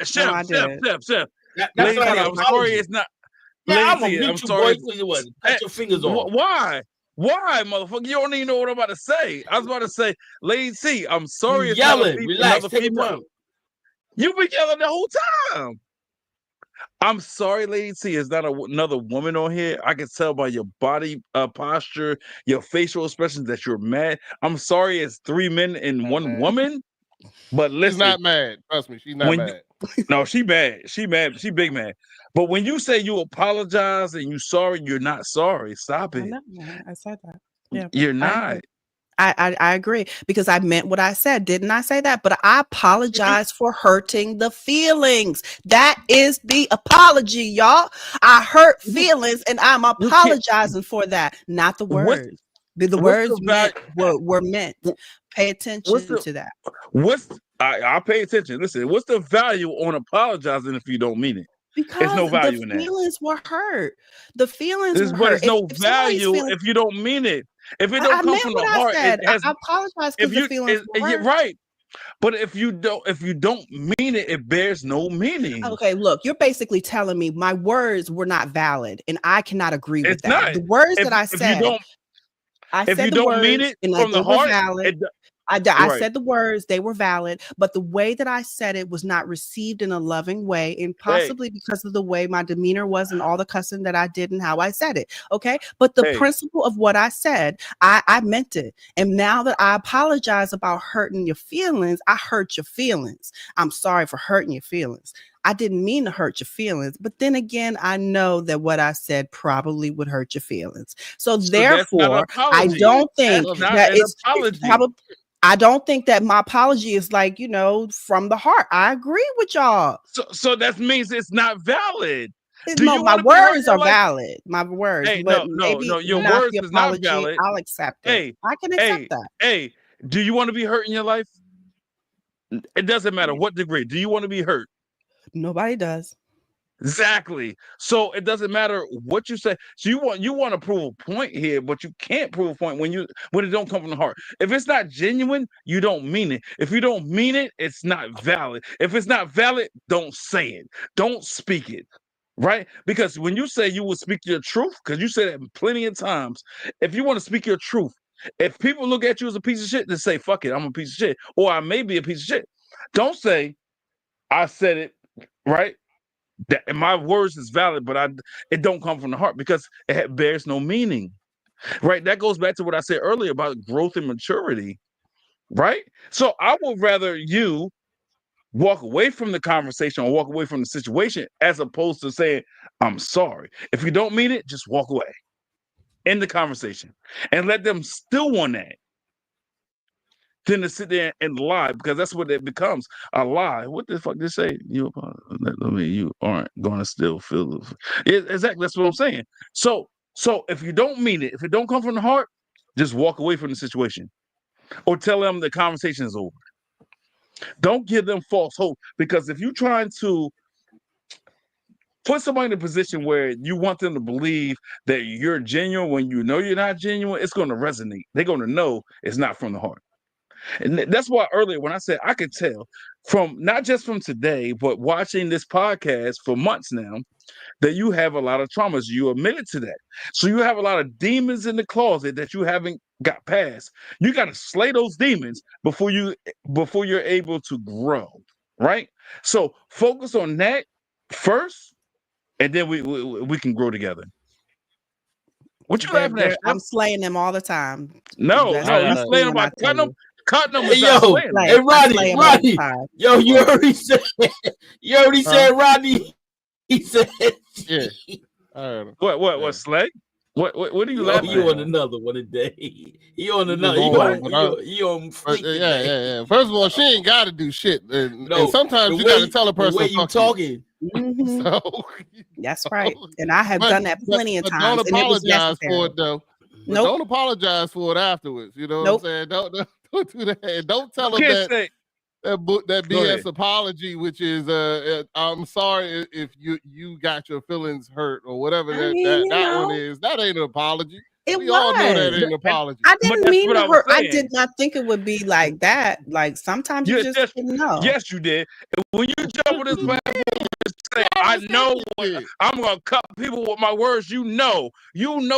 Chef. That's Lady not T, an I'm sorry apology. it's not. Yeah, Lady I'm gonna T, I'm mute you, sorry. boy. What? Cut your fingers off. Why? Why, motherfucker? You don't even know what I'm about to say. I was about to say, Lady T, I'm sorry You it's not yelling. Relax. Take a breath. You've been yelling the whole time. I'm sorry, Lady T. Is not another woman on here. I can tell by your body posture, your facial expressions that you're mad. I'm sorry, it's 3 men and one woman. But listen, she's not mad. Trust me, she's not mad. No, she mad. She mad. She big mad. But when you say you apologize and you sorry, you're not sorry. Stop it. I'm not mad. I said that. Yeah, You're not. I agree, because I meant what I said. Didn't I say that? But I apologize for hurting the feelings. That is the apology, y'all. I hurt feelings and I'm You can't. apologizing for that, not the What's words. The what's words the value? were meant. Pay What's attention the to that. what's I pay attention. Listen, what's the value on apologizing if you don't mean it? It's Because no the value in that. feelings were hurt. The feelings were But hurt. it's no If somebody's value feeling, if you don't mean it. If it I don't come meant from what the I heart, it said. has. I apologize If because the you, feelings were you're hurt. right. But if you don't mean it, it bears no meaning. Okay, look, you're basically telling me my words were not valid, and I cannot agree with It's that. not. The words If that I if you said, don't I if you said the don't mean words it and from they the were heart, valid. it I right. said the words, they were valid, but the way that I said it was not received in a loving way, and Hey, possibly because of the way my demeanor was and all the cussing that I did and how I said it. Okay. But the hey, principle of what I said, I meant it. And now that I apologize about hurting your feelings, I hurt your feelings. I'm sorry for hurting your feelings. I didn't mean to hurt your feelings, but then again, I know that what I said probably would hurt your feelings. So so that's not an therefore, I apology. don't think That's not that an it's apology. probably, I don't think that my apology is like, from the heart. I agree with y'all. So that means it's not valid. Do No, you my want to be hurt in words your are life? valid. My words, Hey, but no. maybe Your not words the is not apology. valid. I'll accept it. Hey, I can accept hey, that. hey. Do you want to be hurt in your life? It doesn't matter what degree. Do you want to be hurt? Nobody does. Exactly. So it doesn't matter what you say. So you want to prove a point here, but you can't prove a point when it don't come from the heart. If it's not genuine, you don't mean it. If you don't mean it, it's not valid. If it's not valid, don't say it. Don't speak it. Right? Because when you say you will speak your truth, because you say that plenty of times, if you want to speak your truth, if people look at you as a piece of shit, then say, fuck it, I'm a piece of shit. Or I may be a piece of shit. Don't say, I said it, right? That my words is valid, but it don't come from the heart because it bears no meaning, right? That goes back to what I said earlier about growth and maturity, right? So I would rather you walk away from the conversation or walk away from the situation as opposed to saying, I'm sorry. If you don't mean it, just walk away in the conversation and let them still on that than to sit there and lie because that's what it becomes, a lie. What the fuck they say? You aren't gonna still feel it. Exactly, that's what I'm saying. So if you don't mean it, if it don't come from the heart, just walk away from the situation or tell them the conversation is over. Don't give them false hope because if you're trying to put somebody in a position where you want them to believe that you're genuine when you know you're not genuine, it's going to resonate. They're going to know it's not from the heart. And that's why earlier when I said I could tell from not just from today, but watching this podcast for months now, that you have a lot of traumas. You admitted to that. So you have a lot of demons in the closet that you haven't got past. You got to slay those demons before you're able to grow, right? So focus on that first, and then we can grow together. What you laughing at, Chef? I'm slaying them all the time. No, That's I no, you got true slaying them when by I tell you. cutting them Hey is not yo, slaying them. hey I slay Rodney, them all the Rodney, time. yo, you what? already said, you already Huh? said Rodney. He said, Yeah, I heard him. What Yeah. slay? What are you yo, laughing you at? on another one today. He on You just another. on one, but He on but fleek yeah, today. yeah, yeah. First of all, she ain't got to do shit, and No, sometimes you got to tell a the way person you "fuck you." talking. Mhm. So, That's right. And I have but done that plenty of but don't times, and it was apologize for necessary. it though. But Nope. don't apologize for it afterwards. You know what I'm Nope. saying? Don't do that. And don't tell You them can't that say. that Go BS ahead. apology, which is I'm sorry if you got your feelings hurt or whatever I mean, that one is. That ain't an apology. it We all know that was. ain't an apology. I But didn't that's mean what to I was hurt. I did saying. not think it would be like that. Like sometimes you Yes, just yes, didn't know. yes, you did. And when you jump on this You platform and say, "I know obviously did. I'm gonna cut people with my words," you know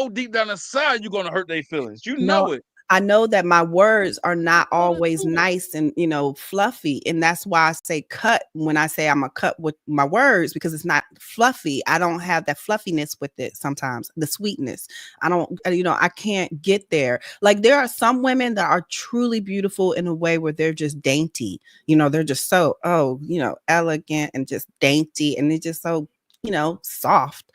deep down inside you're gonna hurt their feelings. You No, know it. I know that my words are not Oh, that's always cool. nice and fluffy, and that's why I say cut when I say I'm a cut with my words, because it's not fluffy. I don't have that fluffiness with it sometimes, the sweetness. I don't, I can't get there. Like there are some women that are truly beautiful in a way where they're just dainty. They're just so elegant and just dainty, and they're just so soft.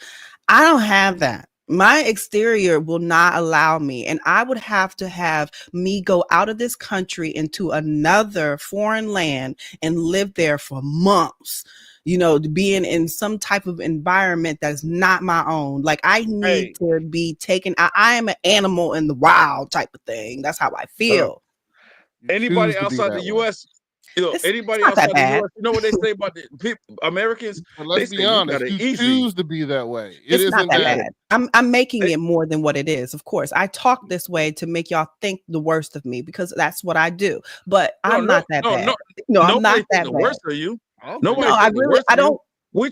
I don't have that. My exterior will not allow me, and I would have to have me go out of this country into another foreign land and live there for months, being in some type of environment that's not my own. Like, I need Hey, to be taken. I am an animal in the wild type of thing. That's how I feel. You anybody choose to be outside the that way. U.S., It's anybody not that outside the bad. U.S., you know what they say about the people, Americans? But They let's say be you got honest, it you easy. choose to be that way. It It's not isn't that Yeah. that. bad. I'm making They- it more than what it is. Of course, I talk this way to make y'all think the worst of me because that's what I do. But no, I'm no, not that no, bad. no. No, I'm not Nobody think that the bad. worst of you. I don't think No, Nobody I think the really, worst I of you. don't.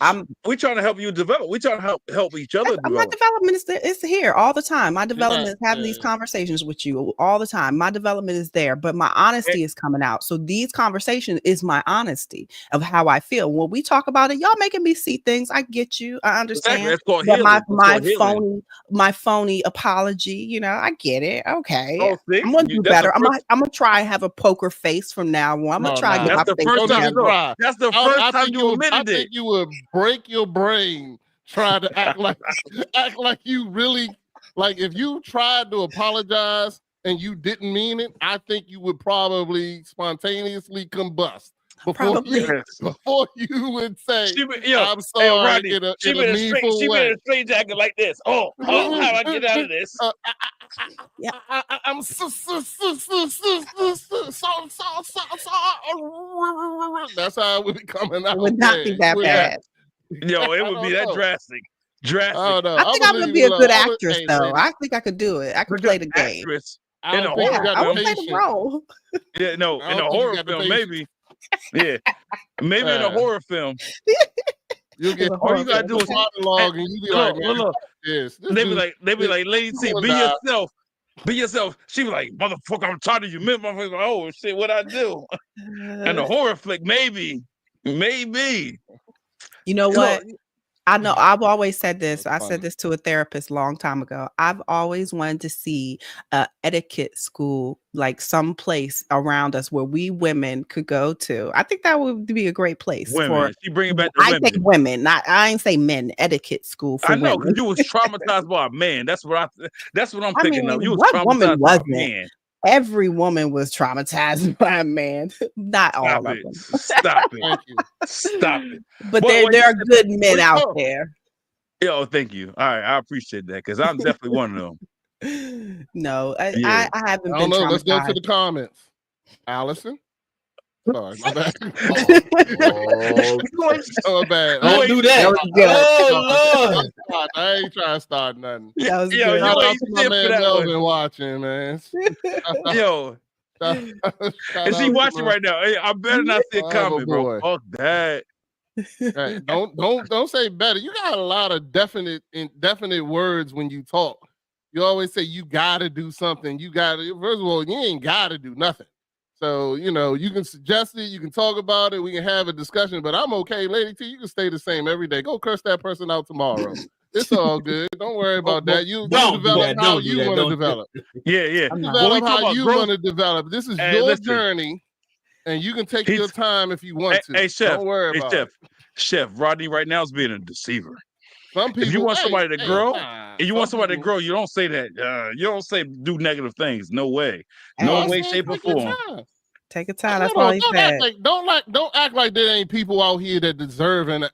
I'm We trying to help you develop. We trying to help each other My develop. development is here all the time. My you're not. development is having these conversations with you all the time. My development is there, but my And honesty is coming out. So these conversations is my honesty of how I feel. When we talk about it, y'all making me see things. I get you. I exactly, understand. that's called But healing. That's called healing. my phony apology, I get it. Okay. Oh, see, I'm gonna do that's the better. I'm first. gonna try and have a poker face from now on. I'm gonna Oh, try to get That's my nah. the face first Don't time. even together. No, try. that's the I first time think you I admitted think it. you would break your brain trying to act like you really like if you tried to apologize and you didn't mean it, I think you would probably spontaneously combust before Probably. you Yes. before you would say, She been, yo, I'm hey, sorry Rodney, in a meaningful way. straight jacket like this. Oh, how I get out of this? Yeah. I'm so that's how it would be coming It out. would not be Man. that bad. Yo, it I would be don't that know. drastic. I Drastic. don't know. I I'm think gonna I would leave be you a good alone. actress, Hey, though. lady, I think I could do it. I could But play the the game. actress I in a don't think you Yeah, horror got I the would film. play the patience. role. Yeah, no, I in a don't think you horror got the film, patience. maybe. Yeah. Maybe in a horror film. You'll It's get a All horror you gotta film. do the is Okay. hey, monologue and you be like, look, man, look, look. this They be dude, like, Lady T, you be and I, yourself. Be yourself. She be like, motherfucker, I'm tired of you. Motherfucker, oh shit, what I do? And Uh, the horror flick, maybe. Maybe. you know Look, what? I know I've always said this. that's I said funny. this to a therapist a long time ago. I've always wanted to see a etiquette school, like some place around us where we women could go to. I think that would be a great place for. women. She bringing back the I say women. women, not I ain't say men. Etiquette school for I know, women. because you was traumatized by a man. That's what I'm I picking up. mean, You was what woman traumatized by a wasn't? man. Every woman was traumatized by a man. Not Stop all of it. them, Stop it. Thank you. Stop it. but Well, there well, you there are said, good men well, out oh, there. yo, thank you. All right, I appreciate that because I'm definitely one of them. No, Yeah. I haven't I been don't know. Let's go to traumatized. the comments. Allison. Sorry, my bad. Oh, My bad. You don't ain't, do That that. was good. Oh Lord. I ain't trying to start nothing. That was yo, good. you Shout out ain't to my shit for man that one. Melvin watching, man. Yo, Shout and she out to watching my, right now. Hey, I better not see a my comment, bro. boy. Fuck that. Hey, don't say better. You got a lot of indefinite words when you talk. You always say you gotta do something. You gotta first of all, you ain't gotta do nothing. So, you can suggest it, you can talk about it, we can have a discussion, but I'm okay, Lady T. You can stay the same every day. Go curse that person out tomorrow. It's all good. Don't worry about that. You Don't do develop that. how Don't do you that. want to Don't. develop. Yeah. I'm When not. we Develop talk how about you growth, want to develop. This is hey, your listen. journey, and you can take He's your time if you hey, want to. hey, chef. Don't worry Hey, about chef. it. Chef, Rodney right now is being a deceiver. Some If you people, want somebody to hey, grow, nah. and you want Some somebody to people, grow, you don't say that. You don't say do negative things. No way. no, No I Hey, way, said shape, or take your form. time. take a time. That's Hold all on, he said. don't act like there ain't people out here that deserve an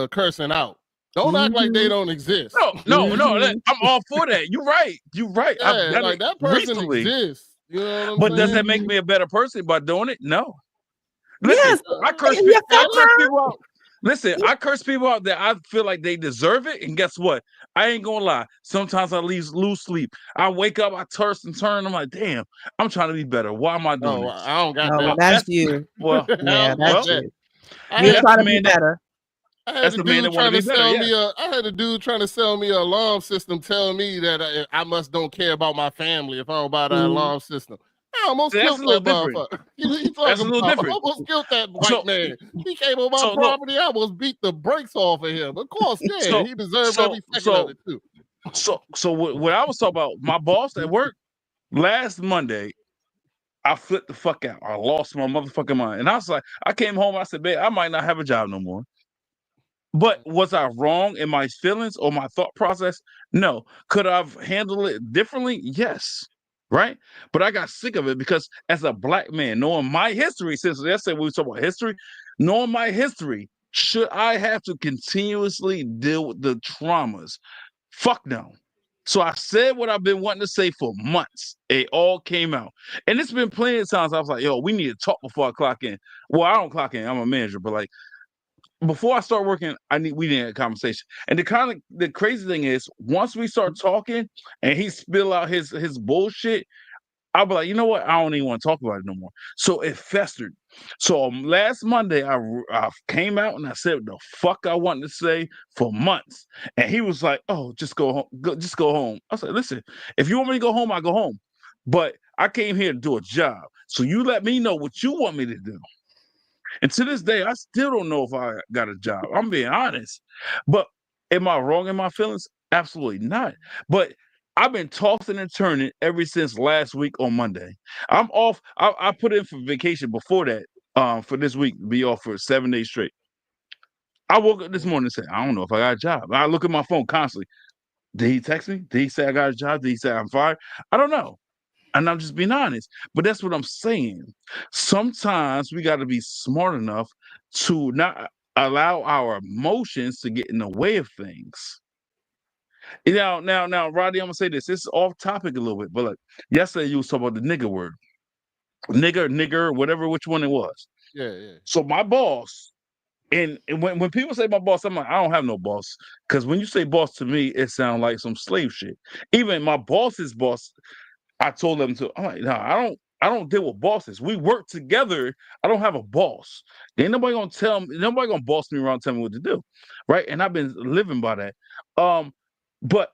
cursing out. Don't act like they Mhm, don't exist. No. mhm. I'm all for that. You're right. You're right. I've Yeah, done like it that person recently. exists. You know what I'm But does saying? that make Mhm. me a better person by doing it? No. Listen, Yes, I curse and people. your I curse filter. people out. Listen, I curse people out that I feel like they deserve it. And guess what? I ain't gonna lie. Sometimes I lose sleep. I wake up, I toss and turn. I'm like, damn, I'm trying to be better. Why am I doing Oh, this? I don't got Oh, well, that. that's That's you. well, I Yeah, don't got that's well, that. you. I You're that's had the trying to be man that better. I had that's a the man that dude want to trying to be better. sell Yeah. me a alarm system, telling me that I must don't care about my family if I don't buy that Mhm. alarm system. I almost That's killed a little that different. motherfucker. You That's a talking little about? I different. almost killed that white So man. He came on my so look, property. I almost beat the brakes off of him. Of course, yeah, so he deserved so every second of so it too. so what I was talking about, my boss at work last Monday, I flipped the fuck out. I lost my motherfucking mind. And I was like, I came home, I said, babe, I might not have a job no more. But was I wrong in my feelings or my thought process? No. Could I've handled it differently? Yes. Right. But I got sick of it because as a black man, knowing my history, since yesterday we were talking about history, knowing my history, should I have to continuously deal with the traumas? Fuck no. So I said what I've been wanting to say for months. It all came out. And it's been plenty of times I was like, yo, we need to talk before I clock in. Well, I don't clock in. I'm a manager, but like before I start working, we need a conversation. And the crazy thing is, once we start talking and he spill out his bullshit, I'll be like, you know what? I don't even want to talk about it no more. So it festered. So last Monday, I came out and I said what the fuck I wanted to say for months. And he was like, oh, just go home. Just go home. I said, listen, if you want me to go home, I go home. But I came here to do a job. So you let me know what you want me to do. And to this day, I still don't know if I got a job. I'm being honest. But am I wrong in my feelings? Absolutely not. But I've been tossing and turning ever since last week on Monday. I'm off. I put in for vacation before that, for this week, be off for 7 days straight. I woke up this morning and said, I don't know if I got a job. I look at my phone constantly. Did he text me? Did he say I got a job? Did he say I'm fired? I don't know. And I'm just being honest. But that's what I'm saying. Sometimes we got to be smart enough to not allow our emotions to get in the way of things. Now, Roddy, I'm gonna say this. This is off topic a little bit, but like yesterday you was talking about the nigger word. Nigger, whatever, which one it was. Yeah, yeah. So my boss, and when people say my boss, I'm like, I don't have no boss. Because when you say boss to me, it sounds like some slave shit. Even my boss's boss, I told them to. I'm like, no, I don't deal with bosses. We work together. I don't have a boss. Ain't nobody gonna tell me. Nobody gonna boss me around, tell me what to do, right? And I've been living by that. But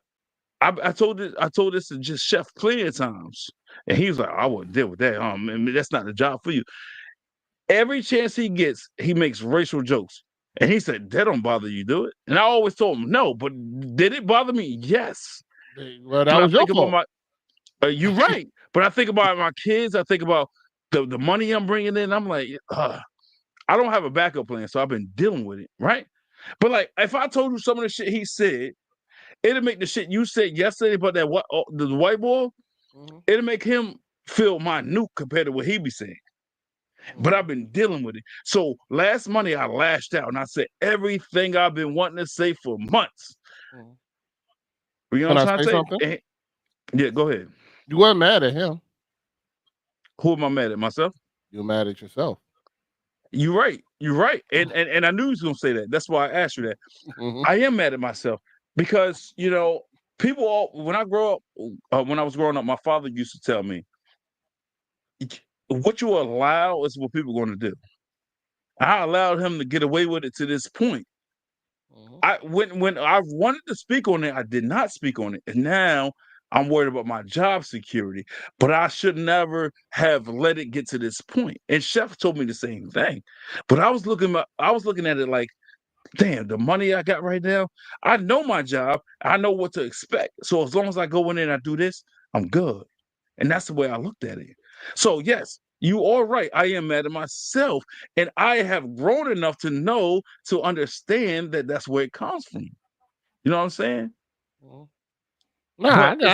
I told this to just Chef plenty of times, and he was like, I wouldn't deal with that. Man, that's not the job for you. Every chance he gets, he makes racial jokes. And he said, that don't bother you, do it? And I always told him, no, but did it bother me? Yes. Well, that But I was your think about fault. you're right. But I think about my kids. I think about the money I'm bringing in. I'm like, I don't have a backup plan, so I've been dealing with it, right? But like, if I told you some of the shit he said, it'll make the shit you said yesterday about that the white boy, it'll make him feel minute compared to what he be saying. But I've been dealing with it. So last Monday, I lashed out and I said everything I've been wanting to say for months. You know Can what I I'm trying say to something? say? Yeah, go ahead. You weren't mad at him. Who am I mad at? Myself? You're mad at yourself. You're right. You're right. And I knew he was gonna say that. That's why I asked you that. I am mad at myself because people when I grow up, when I was growing up, my father used to tell me, what you allow is what people are going to do. I allowed him to get away with it to this point. When I wanted to speak on it, I did not speak on it, and now I'm worried about my job security. But I should never have let it get to this point. And Chef told me the same thing. But I was looking at it like, damn, the money I got right now, I know my job. I know what to expect. So as long as I go in there and I do this, I'm good. And that's the way I looked at it. So yes, you are right. I am mad at myself. And I have grown enough to understand that that's where it comes from. You know what I'm saying? Nah, I But got you.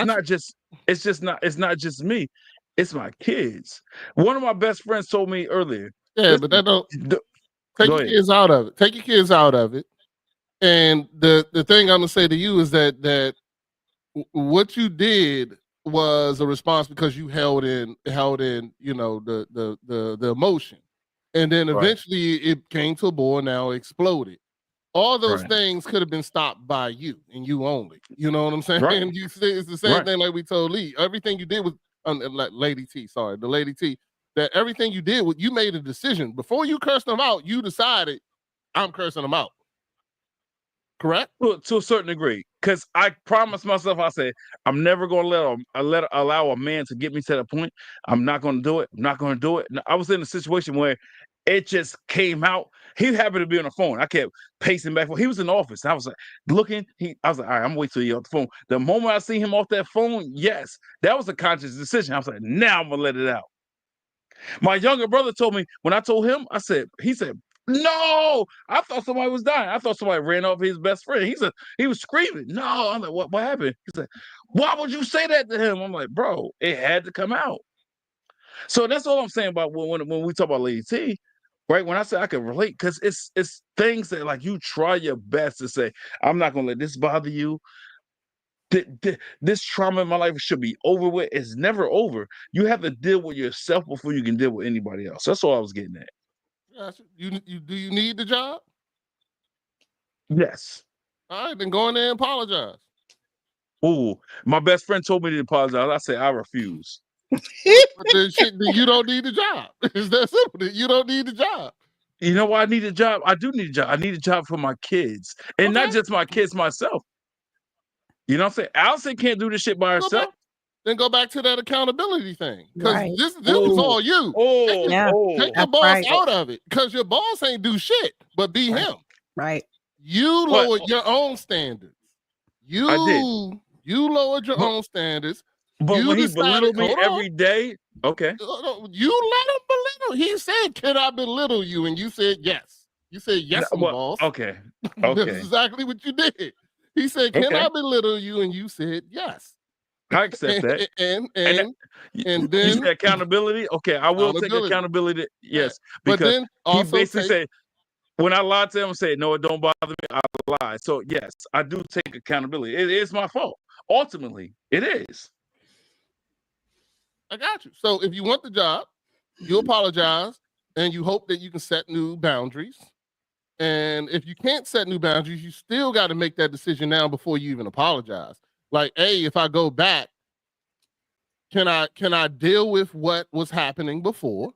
it's not just me. It's my kids. One of my best friends told me earlier. Yeah, but that don't take go your ahead. kids out of it. Take your kids out of it. And the thing I'm gonna say to you is that what you did was a response because you held in the emotion, and then Right. eventually it came to a boil. Now exploded. All those Right. things could have been stopped by you and you only. You know what I'm saying? Right. It's the same Right. thing like we told Lee. Everything you did was like Lady T. Sorry, the Lady T. That everything you did, you made a decision before you cursed them out. You decided I'm cursing them out. Correct? To a certain degree, because I promised myself, I said, I'm never going to allow a man to get me to that point. I'm not going to do it. I'm not going to do it. And I was in a situation where it just came out. He happened to be on the phone. I kept pacing back. He was in the office. I was like looking. I was like, all right, I'm gonna wait till he's off the phone. The moment I see him off that phone, yes, that was a conscious decision. I was like, now I'm gonna let it out. My younger brother told me when I told him, he said, No, I thought somebody was dying. I thought somebody ran off his best friend. He was screaming. No, I'm like, what happened? He said, why would you say that to him? I'm like, bro, it had to come out. So that's all I'm saying about when we talk about Lady T, right? When I say I can relate, because it's things that like you try your best to say, I'm not gonna let this bother you. This trauma in my life should be over with. It's never over. You have to deal with yourself before you can deal with anybody else. That's all I was getting at. Gotcha. You do you need the job? Yes. All right, then go in there and apologize. Ooh, my best friend told me to apologize. I said I refuse. But then you don't need the job. It's that simple. You don't need the job. You know why I need a job? I do need a job. I need a job for my kids. And not just my kids, myself. You know what I'm saying? Allison can't do this shit by herself. Then go back to that accountability thing. Because Right. this was all you. Yeah. Take your boss out of it. Because your boss ain't do shit, but be him. Right. You lowered your own standards. I did. You lowered your own standards. But you when he belittled me every day, okay. You let him belittle. He said, "Can I belittle you?" And you said yes. You said yes, boss. Okay. That's exactly what you did. He said, "Can I belittle you?" And you said yes. I accept that. And then you said accountability. Okay, I will take accountability. Yes, but because then he basically said, when I lied to him, say no, it don't bother me. I lied. So yes, I do take accountability. It is my fault. Ultimately, it is. I got you. So if you want the job, you apologize and you hope that you can set new boundaries. And if you can't set new boundaries, you still got to make that decision now before you even apologize. Like, hey, if I go back, can I deal with what was happening before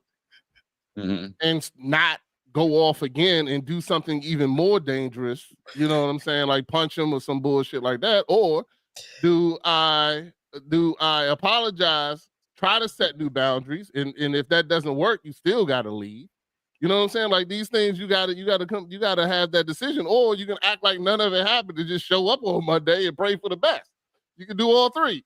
and not go off again and do something even more dangerous? You know what I'm saying? Like punch him or some bullshit like that. Or do I apologize, try to set new boundaries, and if that doesn't work, you still got to leave. You know what I'm saying? Like these things, you gotta have that decision, or you can act like none of it happened and just show up on Monday and pray for the best. You can do all three.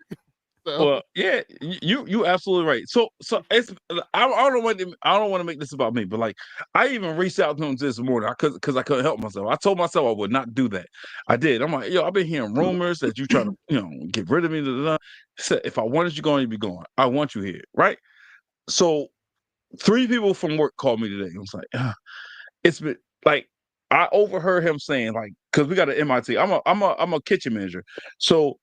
So. Well, yeah, you absolutely right. So it's I don't want to make this about me, but like I even reached out to him this morning because I couldn't help myself. I told myself I would not do that. I did. I'm like, yo, I've been hearing rumors that you try to get rid of me. Said if I wanted you going, you'd be going. I want you here, right? So 3 people from work called me today. I was like, it's been like I overheard him saying like because we got an MIT. I'm a kitchen manager, so.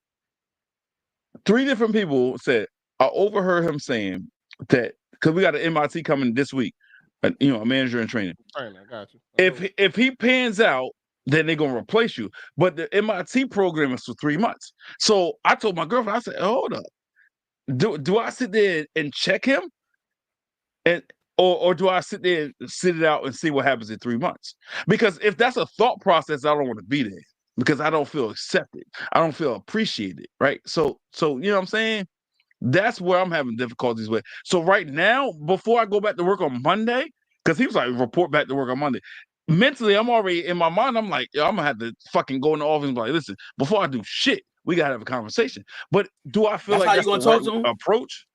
3 different people said I overheard him saying that because we got an MIT coming this week, a manager in training. I got you. If he pans out, then they're gonna replace you. But the MIT program is for 3 months. So I told my girlfriend, I said, hold up, do I sit there and check him, or do I sit there and sit it out and see what happens in 3 months? Because if that's a thought process, I don't want to be there. Because I don't feel accepted. I don't feel appreciated, right? So you know what I'm saying? That's where I'm having difficulties with. So right now, before I go back to work on Monday, because he was like, report back to work on Monday. Mentally, I'm already in my mind, I'm like, yo, I'm gonna have to fucking go in the office and be like, listen, before I do shit, we gotta have a conversation. But do I feel like that's the right approach?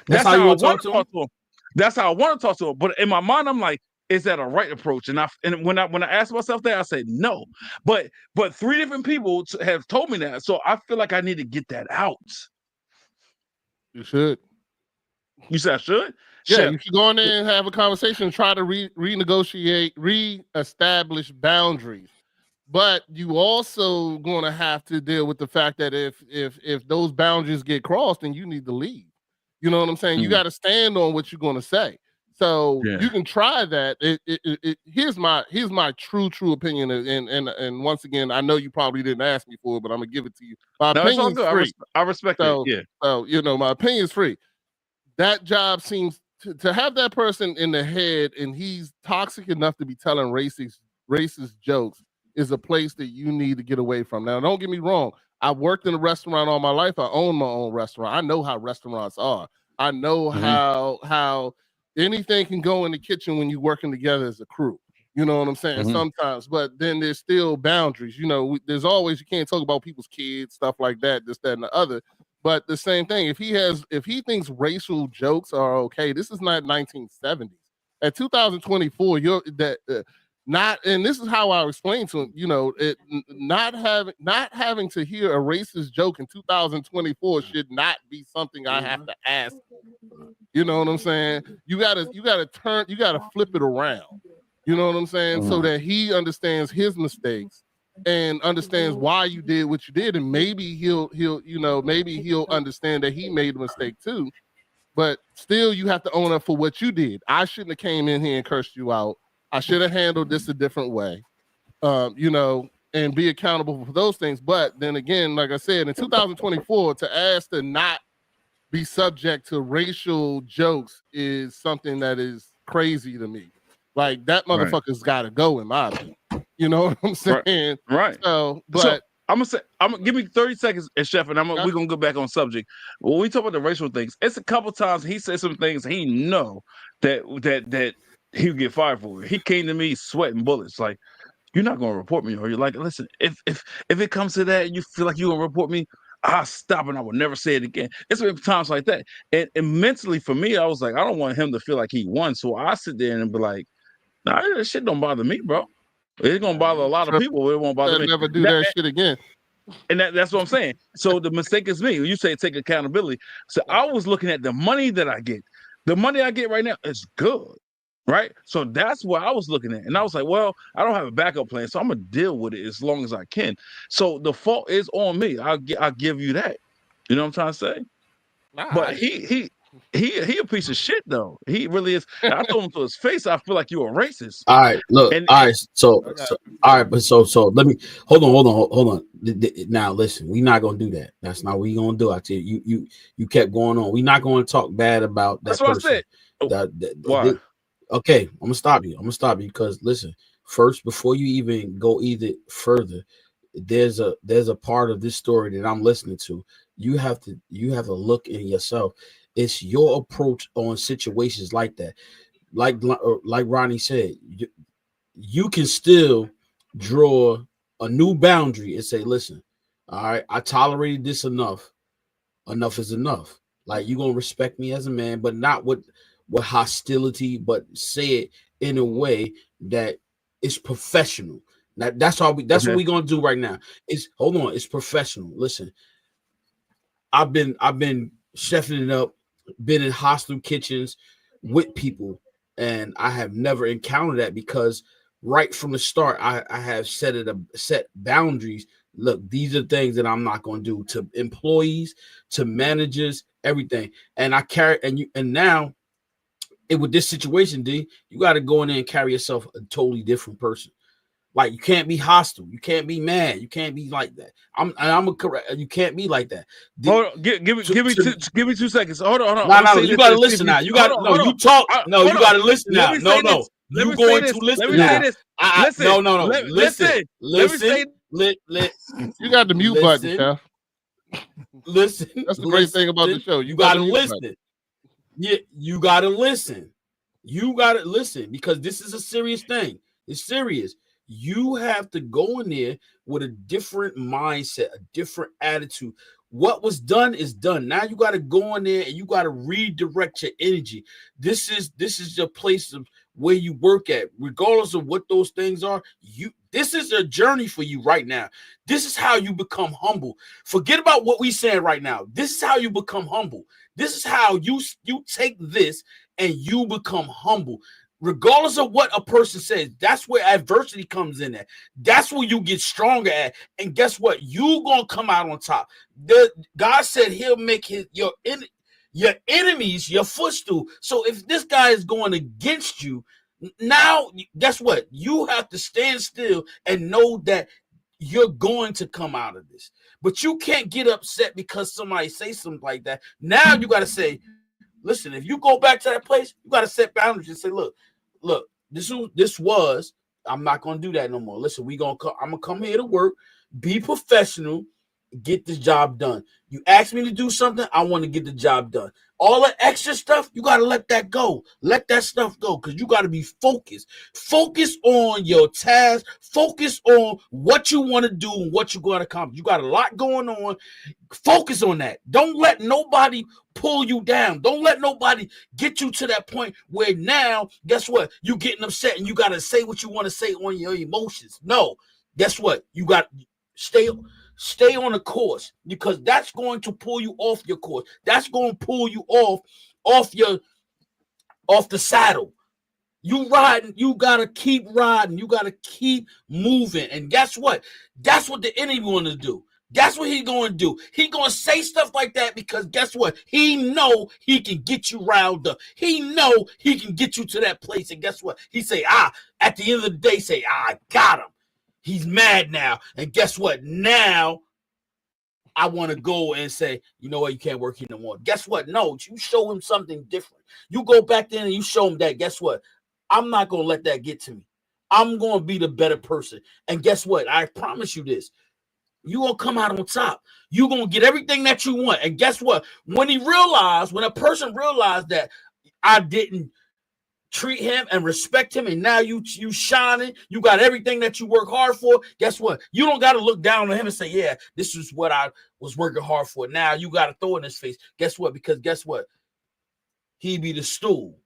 That's how I want to talk to him. That's how I want to talk to him. But in my mind, I'm like, is that a right approach? And when I ask myself that, I say no. But 3 different people have told me that, so I feel like I need to get that out. You should. You said I should? Yeah, you should go in there and have a conversation and try to renegotiate, reestablish boundaries. But you also going to have to deal with the fact that if those boundaries get crossed, then you need to leave. You know what I'm saying? You got to stand on what you're going to say. So you can try that. Here's my true opinion, and once again, I know you probably didn't ask me for it, but I'm gonna give it to you. My opinion is free. I respect it. Yeah. So my opinion is free. That job seems to have that person in the head, and he's toxic enough to be telling racist jokes. Is a place that you need to get away from. Now, don't get me wrong. I worked in a restaurant all my life. I own my own restaurant. I know how restaurants are. I know how anything can go in the kitchen when you're working together as a crew. You know what I'm saying? Sometimes, but then there's still boundaries. There's always, you can't talk about people's kids, stuff like that, this, that, and the other. But the same thing, if he thinks racial jokes are okay, this is not 1970s. At 2024, you're that not, and this is how I explain to him, not having to hear a racist joke in 2024 should not be something I have to ask. You know what I'm saying? You gotta flip it around. You know what I'm saying? So that he understands his mistakes and understands why you did what you did, and maybe he'll understand that he made a mistake too. But still, you have to own up for what you did. I shouldn't have came in here and cursed you out. I should have handled this a different way, and be accountable for those things. But then again, like I said, in 2024, to ask to not be subject to racial jokes is something that is crazy to me. Like, that motherfucker's got to go, in my opinion. You know what I'm saying? Right. So I'm gonna give me 30 seconds, and Chef, and we're gonna go back on subject. When we talk about the racial things, it's a couple times he said some things he know that he'll get fired for. He came to me sweating bullets, like, you're not gonna report me, or you're like, listen, if it comes to that and you feel like you're gonna report me, I'll stop and I will never say it again. It's been times like that. And mentally for me, I was like, I don't want him to feel like he won. So I sit there and be like, nah, that shit don't bother me, bro. It's gonna bother a lot of people, but it won't bother me. Never do that shit again. And that's what I'm saying. So the mistake is me. You say take accountability. So I was looking at the money that I get. The money I get right now is good, right? So that's what I was looking at. And I was like, well, I don't have a backup plan, so I'm gonna deal with it as long as I can. So the fault is on me. I'll give you that. You know what I'm trying to say? But he a piece of shit though. He really is. And I told him to his face, I feel like you're a racist. All right, look. All right, so all right, but so let me hold on. Now listen, we're not gonna do that. That's not what we gonna do. I tell you, you kept going on. We're not gonna talk bad about that. That's person. What I said. Why? Okay, I'm gonna stop you. Because listen, first, before you even go further, there's a part of this story that I'm listening to. You have to look in yourself. It's your approach on situations like that. Like Ronnie said, you can still draw a new boundary and say, listen, all right, I tolerated this enough. Enough is enough. Like, you're gonna respect me as a man, but not with hostility, but say it in a way that is professional. That's what we're gonna do right now. It's professional. Listen, I've been chefing it up, been in hostile kitchens with people, and I have never encountered that because right from the start, I have set boundaries. Look, these are things that I'm not going to do to employees, to managers, everything. And I carry and now with this situation, D, you got to go in there and carry yourself a totally different person. Like, you can't be hostile. You can't be mad. You can't be like that. You can't be like that. Hold on. Give me 2 seconds. Hold on. No. You got to listen now. You got to you talk. No, you got to listen now. No. You going to listen now. No. Listen. You got the mute button, Chef. Listen. That's the great thing about the show. You got to listen. Yeah, you got to listen. You got to listen because this is a serious thing. It's serious. You have to go in there with a different mindset, a different attitude. What was done is done. Now you got to go in there and you got to redirect your energy. This is your place of where you work at, regardless of what those things are. This is a journey for you right now. This is how you become humble. Forget about what we saying right now. This is how you become humble. This is how you take this and you become humble. Regardless of what a person says, that's where adversity comes in at. That's where you get stronger at. And guess what? You're going to come out on top. God said he'll make your enemies your footstool. So if this guy is going against you, now guess what? You have to stand still and know that you're going to come out of this. But you can't get upset because somebody say something like that. Now you got to say, listen, if you go back to that place, you got to set boundaries and say, look, this was, I'm not going to do that no more. Listen, I'm going to come here to work, be professional, get the job done. You ask me to do something, I want to get the job done. All the extra stuff, you got to let that go. Let that stuff go because you got to be focused. Focus on your task. Focus on what you want to do and what you're going to accomplish. You got a lot going on. Focus on that. Don't let nobody pull you down. Don't let nobody get you to that point where now, guess what? You getting upset and you got to say what you want to say on your emotions. No. Guess what? You got stay on the course because that's going to pull you off your course. That's going to pull you off the saddle. You riding, you gotta keep riding, you gotta keep moving. And guess what? That's what the enemy want to do. That's what he's going to do. He going to say stuff like that because guess what? He know he can get you riled up. He know he can get you to that place. And guess what? He say, at the end of the day, say, I got him. He's mad now. And guess what? Now I want to go and say, you know what? You can't work here no more. Guess what? No, you show him something different. You go back there and you show him that. Guess what? I'm not going to let that get to me. I'm going to be the better person. And guess what? I promise you this. You're going to come out on top. You're going to get everything that you want. And guess what? When a person realized that I didn't treat him and respect him, and now you shining, you got everything that you work hard for, guess what? You don't got to look down on him and say, yeah, this is what I was working hard for. Now you got to throw it in his face. Guess what? Because guess what? He be the stool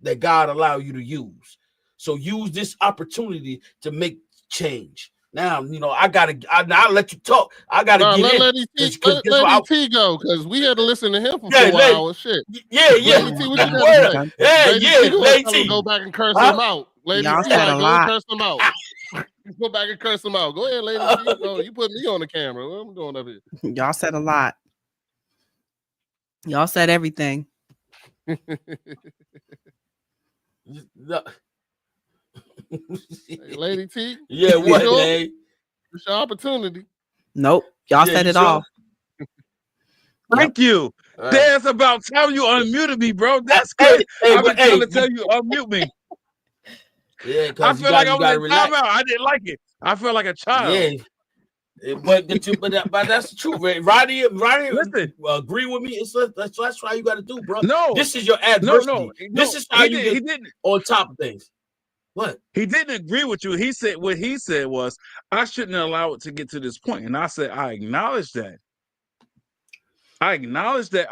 that God allow you to use. So use this opportunity to make change. Now, I'll let you talk. I got to get in. Let E.T. go, because we had to listen to him for 4 hours. Shit. Yeah. Lady T, what you got to say? Lady T. Go back and curse him out. Lady Y'all T, said a lot. curse him out. Go back and curse him out. Go ahead, Lady T. Oh, you put me on the camera. What am I doing up here? Y'all said a lot. Y'all said everything. Hey, Lady T. Yeah, what, man? It's your opportunity. Nope. Y'all said it all. Thank you. There's about time you unmuted me, bro. That's good. I've been trying to tell you unmute me. Yeah, I feel like I was in timeout. I didn't like it. I felt like a child. Yeah, but that's the truth. Roddy, listen, agree with me. That's how you got to do, bro. No, this is your adversity. No, this is how you he didn't on top of things. What? He didn't agree with you. He said what he said was, I shouldn't allow it to get to this point. And I said, I acknowledge that. I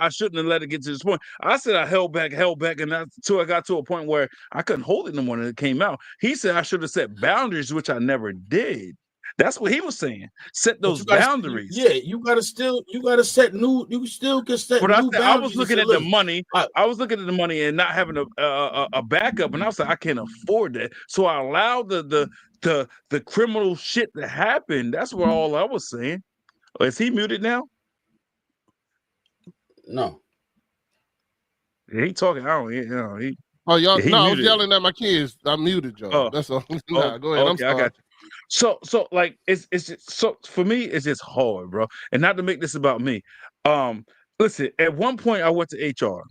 shouldn't have let it get to this point. I said I held back, and until I got to a point where I couldn't hold it no more and it came out. He said I should have set boundaries, which I never did. That's what he was saying. Set those boundaries. You gotta set new. You still can set new boundaries. I was looking at the money. I was looking at the money and not having a backup, and I was like, I can't afford that. So I allowed the criminal shit to happen. That's what all I was saying. Is he muted now? No. He talking. I don't. He. Oh, y'all. No, I was yelling at my kids. I muted y'all. Oh. That's all. Nah, go ahead. Okay, I'm sorry. I got you. So like it's just, so for me it's just hard, bro. And not to make this about me. Listen, at one point I went to HR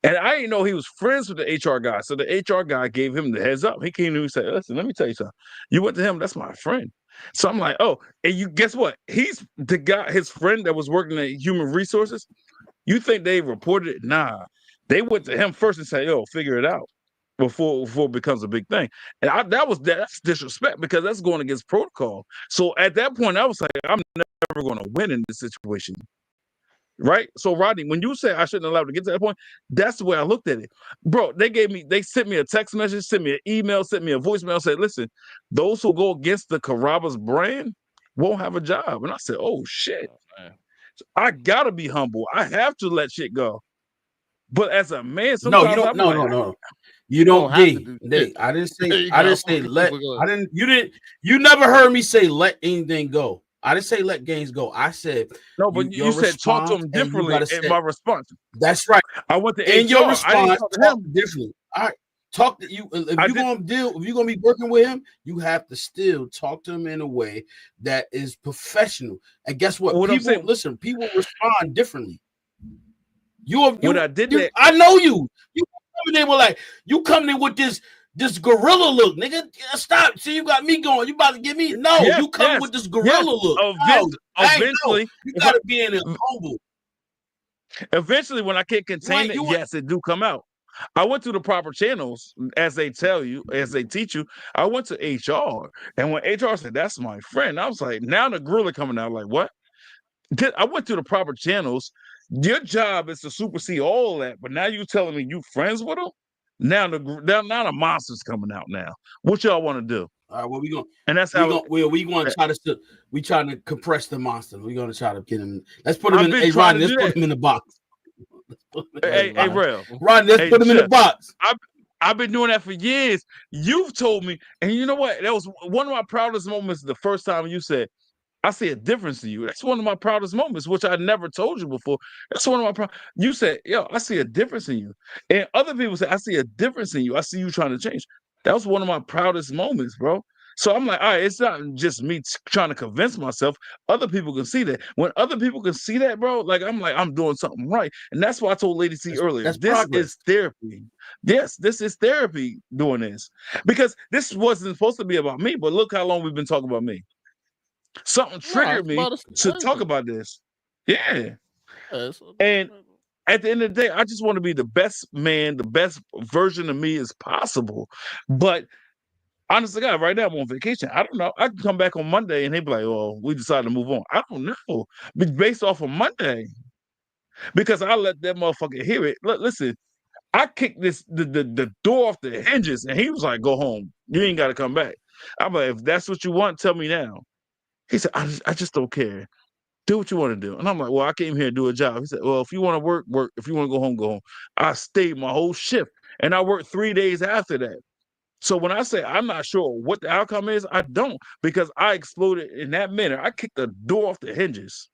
and I didn't know he was friends with the HR guy. So the HR guy gave him the heads up. He came to me and said, listen, let me tell you something. You went to him, that's my friend. So I'm like, oh, and you guess what? He's the guy, his friend that was working at Human Resources. You think they reported it? Nah. They went to him first and said, yo, figure it out. Before it becomes a big thing. And that's disrespect because that's going against protocol. So at that point, I was like, I'm never going to win in this situation. Right? So Rodney, when you say I shouldn't allow to get to that point, that's the way I looked at it. Bro, they sent me a text message, sent me an email, sent me a voicemail, said, listen, those who go against the Carrabba's brand won't have a job. And I said, oh shit. So I gotta be humble. I have to let shit go. But as a man, sometimes no. You don't. I didn't say let. You never heard me say let anything go. I didn't say let games go. I said no, but you said talk to him differently in my response. That's right. I went to in HR. Your response. Talk differently. All right. Talk to you. If you're gonna be working with him, you have to still talk to him in a way that is professional. And guess what? People respond differently. I know you. You coming in with this this gorilla look, nigga. Stop. See, you got me going. You about to get me? No, Yes, you coming yes, with this gorilla yes. look. No, Eventually, you if I, gotta be in it humble. eventually, when I can't contain it, You yes, it do come out. I went through the proper channels, as they tell you, as they teach you. I went to HR, and when HR said, "That's my friend," I was like, "Now the gorilla coming out." Like, what? I went through the proper channels. Your job is to supersede all that, but now you telling me you friends with them? Now the monster's coming out. Now, what y'all want to do? all right, well, And that's we how gonna we gonna try to we trying to compress the monster. We're gonna try to get him. Let's put him I've in. been Hey, trying Rodney, to let's do put that. him in the box. Hey, Real. Rodney, let's Hey, put him in the Chef. box. I've been doing that for years. You've told me, and you know what? That was one of my proudest moments. The first time you said, "I see a difference in you." That's one of my proudest moments, which I never told you before. That's one of my proud. You said, "Yo, I see a difference in you," and other people say, "I see a difference in you. I see you trying to change." That was one of my proudest moments, bro. So I'm like, all right, it's not just me trying to convince myself. Other people can see that. When other people can see that, bro, I'm doing something right, and that's why I told Lady C earlier. That's This progress. is therapy. Yes, this is therapy doing this because this wasn't supposed to be about me. But look how long we've been talking about me. Something No, triggered it's me about a to talk situation. about this. Yeah. Yeah, And at the end of the day, I just want to be the best man, the best version of me as possible. But honestly, God, right now I'm on vacation. I don't know. I can come back on Monday and they'd be like, "Oh, we decided to move on." I don't know. But based off of Monday, because I let that motherfucker hear it. Listen, I kicked the door off the hinges, and he was like, "Go home. You ain't got to come back." I'm like, "If that's what you want, tell me now." He said, I just don't care. Do what you want to do." And I'm like, "Well, I came here to do a job." He said, "Well, if you want to work, work. If you want to go home, go home." I stayed my whole shift, and I worked 3 days after that. So when I say I'm not sure what the outcome is, I don't, because I exploded in that minute. I kicked the door off the hinges.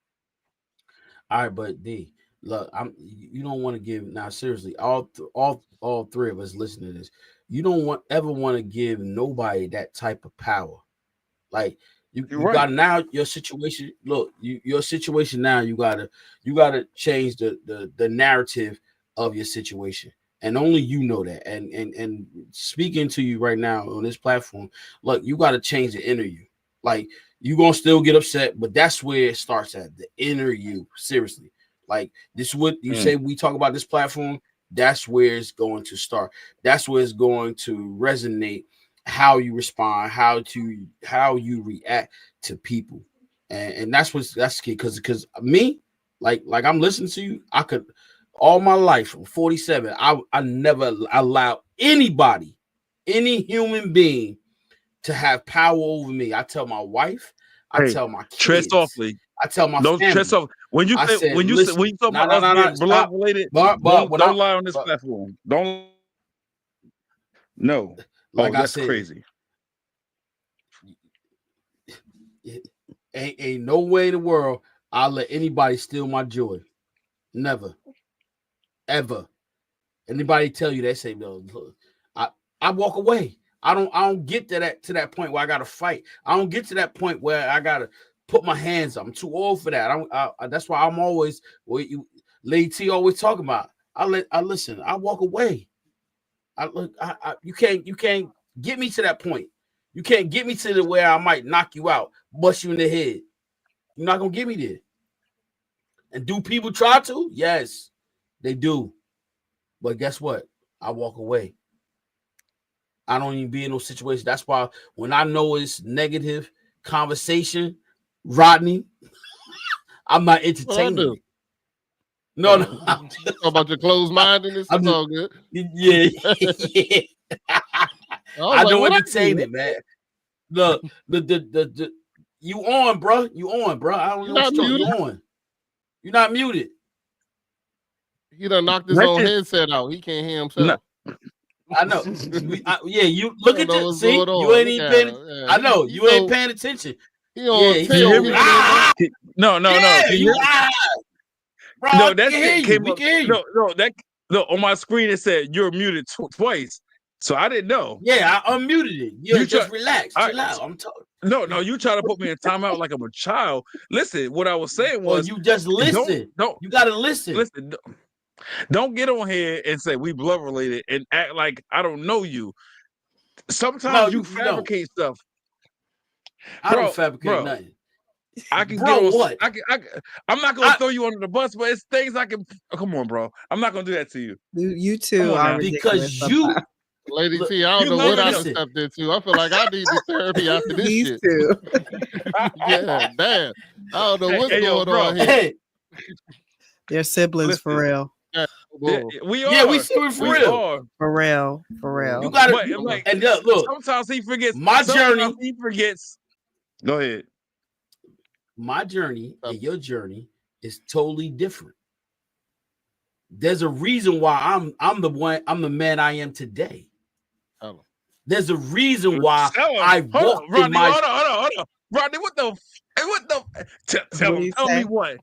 All right, but D, look, you don't want to give now seriously. All three of us listening to this, you don't ever want to give nobody that type of power. Like You're you got right. now your situation. Look, your situation now. You gotta change the narrative of your situation, and only you know that. And speaking to you right now on this platform, look, you got to change the inner you. Like you gonna still get upset, but that's where it starts at the inner you. Seriously, like this is what you say. We talk about this platform. That's where it's going to start. That's where it's going to resonate how you respond, how you react to people, and that's key. Because me, like I'm listening to you, I could all my life from 47, I never allow anybody, any human being, to have power over me. I tell my wife, I Hey, tell my tread kids, softly. I tell my Don't tread family. softly. When you I say said, when listen, you talk no, about no, us no, no, being blood stop. related, But when don't lie on this but platform. Don't. No. like Oh, I that's said, crazy. ain't no way in the world I'll let anybody steal my joy. Never, ever. Anybody tell you they say no, I I walk away. I don't get to that point where I gotta fight. I don't get to that point where I gotta put my hands up. I'm too old for that. That's why I'm always what you Lady T always talking about. I listen. I walk away. You can't get me to that point. You can't get me to the where I might knock you out, bust you in the head. You're not gonna get me there. And do people try to? Yes, they do. But guess what? I walk away. I don't even be in those situations. That's why when I know it's negative conversation, Rodney, I'm not what I entertaining do. it. No, no. Talk about your closed mindedness. I'm It's just, all good. yeah, yeah. I was I like, don't what I entertain do? it, man. Look, the you on, bro. You on, bro. I don't You know what not you're talking. You muted? on. You're not muted. He done knocked his That's own just headset out. He can't hear no, himself. I know. Yeah, you I look don't at know you. what's See, going you on. ain't Look even at paying. him. Yeah, I know he's you ain't so paying attention. he Yeah, on he can you said hear tilt. you me? He don't even know. No, Yeah, can you you hear me? bro. No, I that can hear shit you. came We up. can hear you. No, on my screen it said you're muted twice. So I didn't know. Yeah, I unmuted it. Yeah, You try just relax, I chill out. I'm talking. no, you try to put me in timeout like I'm a child. Listen, what I was saying Well, was you just listen. don't You gotta listen. listen. Don't get on here and say we blood related and act like I don't know you. Sometimes you no. fabricate stuff, I don't bro. fabricate Bro, nothing. I can get Bro, on. what? I'm not gonna throw you under the bus, but it's things I can. Oh, come on, bro. I'm not gonna do that to you. You Come two on are now. ridiculous. Because you Lady look, T, I don't You know love what I it. done listen. stepped into. I feel like I need the therapy after this These shit. two. Yeah, damn. I don't know what's Hey, yo, going bro. on here. Hey, They're siblings for Listen, real. Yeah, yeah, whoa. we yeah, we are. serious for We real. are. For real. For You real. gotta But like, and look, sometimes he forgets. my Sometimes journey, he forgets. Go ahead. my journey and your journey is totally different. There's a reason why I'm the man I am today. Tell 'em. There's a reason why Tell him. I Hold walked on, in Rodney. my Hold on. Rodney, what the? Tell What do him. you Tell me say? what.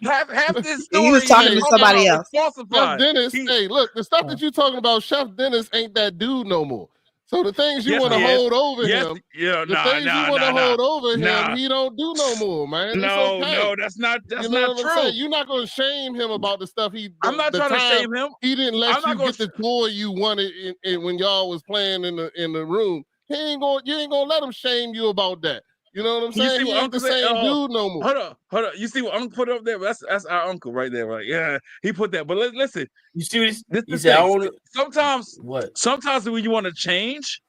Half this He was story talking is to somebody else. Chef falsified. Dennis, He, hey, look, the stuff that you talking about, Chef Dennis ain't that dude no more. So the things you yes, want to he is. hold over Yes, him, yeah, the things you want to hold over him, he don't do no more, man. It's okay. no, that's You not know what I'm true. saying? You're not gonna shame him about the stuff I'm not the trying to time shame him. he didn't I'm let not you gonna. get the toy you wanted when y'all was playing in the room. You ain't gonna let him shame you about that. You know what I'm You saying? see He what ain't the Uncle said? same dude no more. Hold on. You see what Uncle put up there? That's our uncle right there, right? Yeah, he put that. But listen, you see this? this You is said the I thing. want Sometimes, what? when you want to change,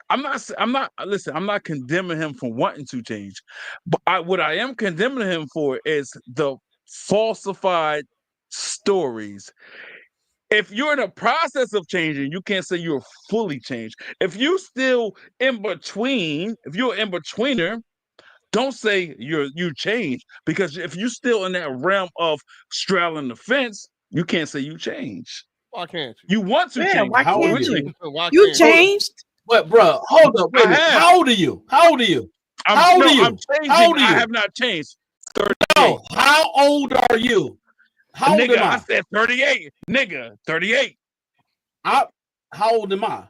I'm not. Listen, I'm not condemning him for wanting to change, but what I am condemning him for is the falsified stories. If you're in a process of changing, you can't say you're fully changed. If you still in between, if you're in betweener, don't say you changed, because if you're still in that realm of straddling the fence, you can't say you changed. Why can't you? You want to Yeah, change. why How old are can't What you you? mean? you? Why You can't you? changed. But bro, hold up, wait I a minute. have. How old are you? How old are you? How old are I'm you? How changing. old are I you? have not changed. No, 38. how old are you? How old Nigga, am I I? said 38. Nigga, 38. I how old am I?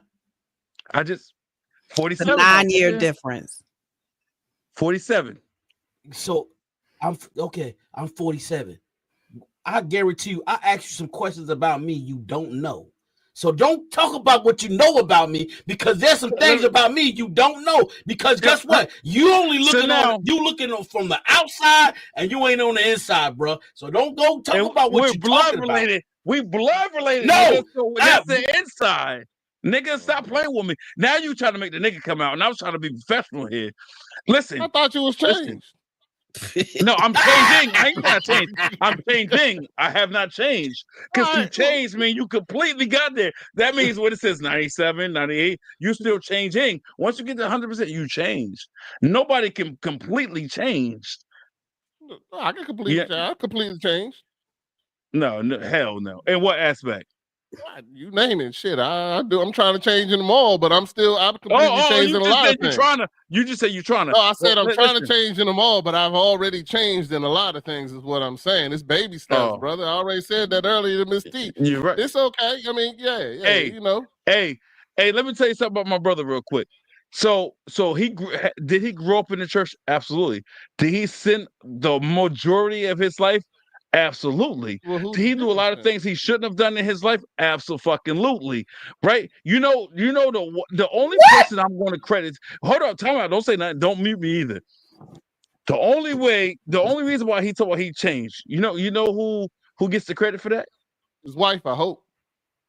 I just It's a 47, 9-year motherfucker. difference. 47. So I'm okay. I'm 47. I guarantee you, I asked you some questions about me you don't know. So don't talk about what you know about me, because there's some things about me you don't know. Because guess what? You only So looking now, from the outside, and you ain't on the inside, bro. So don't go talk about what we're you blood talking about. related. We blood related, nigga. No, So that's the inside. Nigga, stop playing with me. Now you trying to make the nigga come out, and I was trying to be professional here. I Listen, thought you was listen. changed. No, I'm changing. I ain't not changed. I'm changing. I have not changed. Because to Right, well, change means you completely got there. That means when it says 97, 98, you still changing. Once you get to 100%, you change. Nobody can completely change. I can Yeah, completely change. no, hell no. In what aspect? You name it, shit. I do. I'm trying to change in them all, but I'm completely changing You a just lot said of you're things. trying to. You just said you're trying to. No, I said I'm trying to Listen. change in them all, but I've already changed in a lot of things, is what I'm saying. It's baby steps, Oh, brother. I already said that earlier to Miss T. you're right. It's okay. I mean, yeah, Hey, you know. hey, let me tell you something about my brother real quick. So did he grow up in the church? Absolutely. Did he sin the majority of his life? Absolutely. Well, who Did he do a didn't lot of sin? things he shouldn't have done in his life? Absolutely. Right? The only person I'm going to credit. Hold on, time out. Don't say nothing. Don't mute me either. The only reason why he changed. You know who gets the credit for that? His wife, I hope.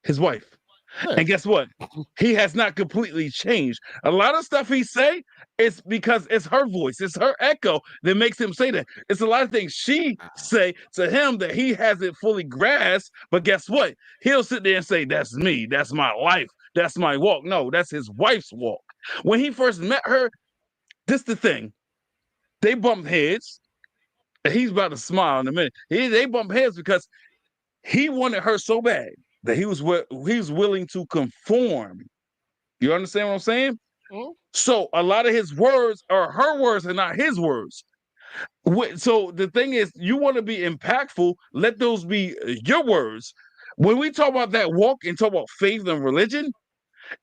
His wife. Yeah. And guess what? He has not completely changed. A lot of stuff he say is because it's her voice, it's her echo that makes him say that. It's a lot of things she say to him that he hasn't fully grasped. But guess what? He'll sit there and say, "That's me. That's my life. That's my walk." No, that's his wife's walk. When he first met her, this the thing. They bumped heads. And he's about to smile in a minute. They bumped heads because he wanted her so bad that he was willing to conform. You understand what I'm saying? Mm-hmm. So a lot of his words are her words and not his words. So the thing is, you want to be impactful, let those be your words. When we talk about that walk and talk about faith and religion,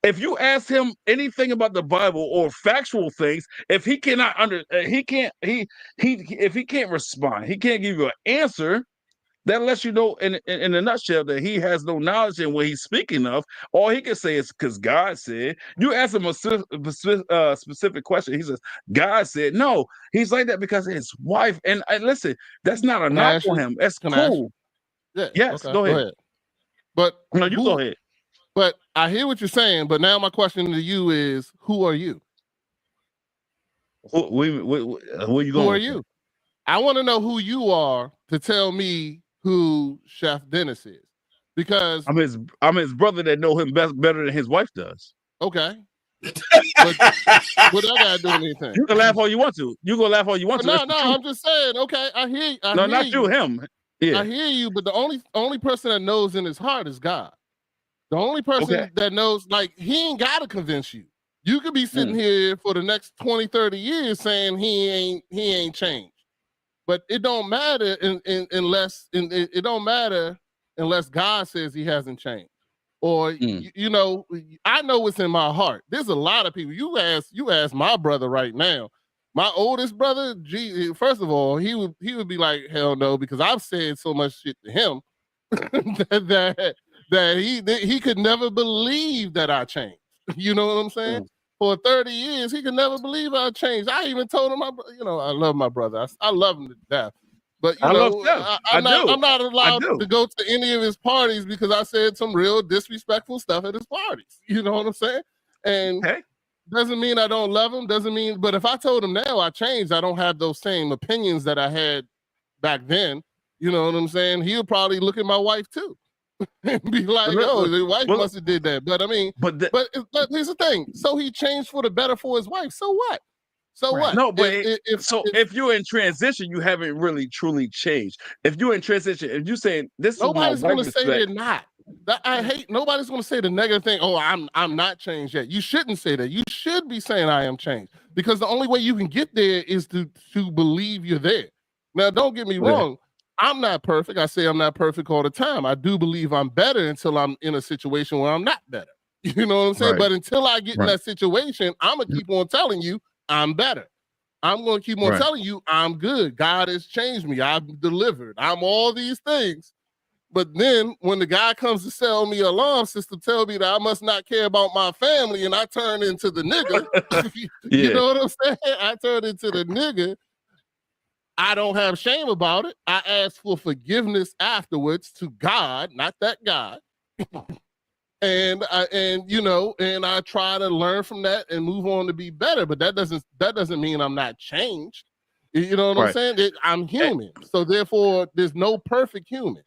if you ask him anything about the Bible or factual things, if he cannot if he can't respond, he can't give you an answer, that lets you know in a nutshell that he has no knowledge in what he's speaking of. All he can say is because God said. You ask him a specific question. He says, God said. No, he's like that because of his wife. And listen, that's not a Can I knock ask on you? him. That's Can I ask you? cool. Yeah. Yes, Okay. go Go ahead. ahead. But No, you go ahead. But I hear what you're saying. But now my question to you is, who are you? Where you Who going are with you? that? I want to know who you are to tell me who Chef Dennis is. Because I'm his brother that know him better than his wife does. okay, but what I gotta do anything? You can laugh all you want to. You gonna laugh all you want to. No, That's the truth. I'm just saying. Okay, I hear. I No, hear not you. you. Him. Yeah. I hear you. But the only person that knows in his heart is God. The only Okay. person that knows, like, he ain't got to convince you. You could be sitting here for the next 20, 30 years saying he ain't changed. But it don't matter unless it don't matter unless God says he hasn't changed. Or you know, I know what's in my heart. There's a lot of people. You ask my brother right now. My oldest brother, first of all, he would be like, hell no, because I've said so much shit to him that he could never believe that I changed. You know what I'm saying? For 30 years, he could never believe I changed. I even told him, I love my brother. I love him to death. But I love Steph. I'm do. not allowed to go to any of his parties because I said some real disrespectful stuff at his parties. You know what I'm saying? And doesn't mean I don't love him. Doesn't mean, but if I told him now I changed, I don't have those same opinions that I had back then. You know what I'm saying? He'll probably look at my wife too and be like, "Oh, the wife must have did that." But I mean, but here's the thing. So he changed for the better for his wife. So what? So what? No, but if you're in transition, you haven't really truly changed. If you're in transition, if you're saying this is my nobody's going to wife's say they're not. I hate. Nobody's going to say the negative thing. Oh, I'm not changed yet. You shouldn't say that. You should be saying I am changed because the only way you can get there is to believe you're there. Now, don't get me wrong. I'm not perfect. I say I'm not perfect all the time. I do believe I'm better until I'm in a situation where I'm not better. You know what I'm saying? But until I get in that situation, I'm going to keep on telling you I'm better. I'm going to keep on telling you I'm good. God has changed me. I've delivered. I'm all these things. But then when the guy comes to sell me an alarm system, tell me that I must not care about my family, and I turn into the nigga. You know what I'm saying? I turn into the nigga. I don't have shame about it. I ask for forgiveness afterwards to God, not that God. and I try to learn from that and move on to be better. But that doesn't mean I'm not changed. You know what I'm saying? I'm human. So therefore, there's no perfect human.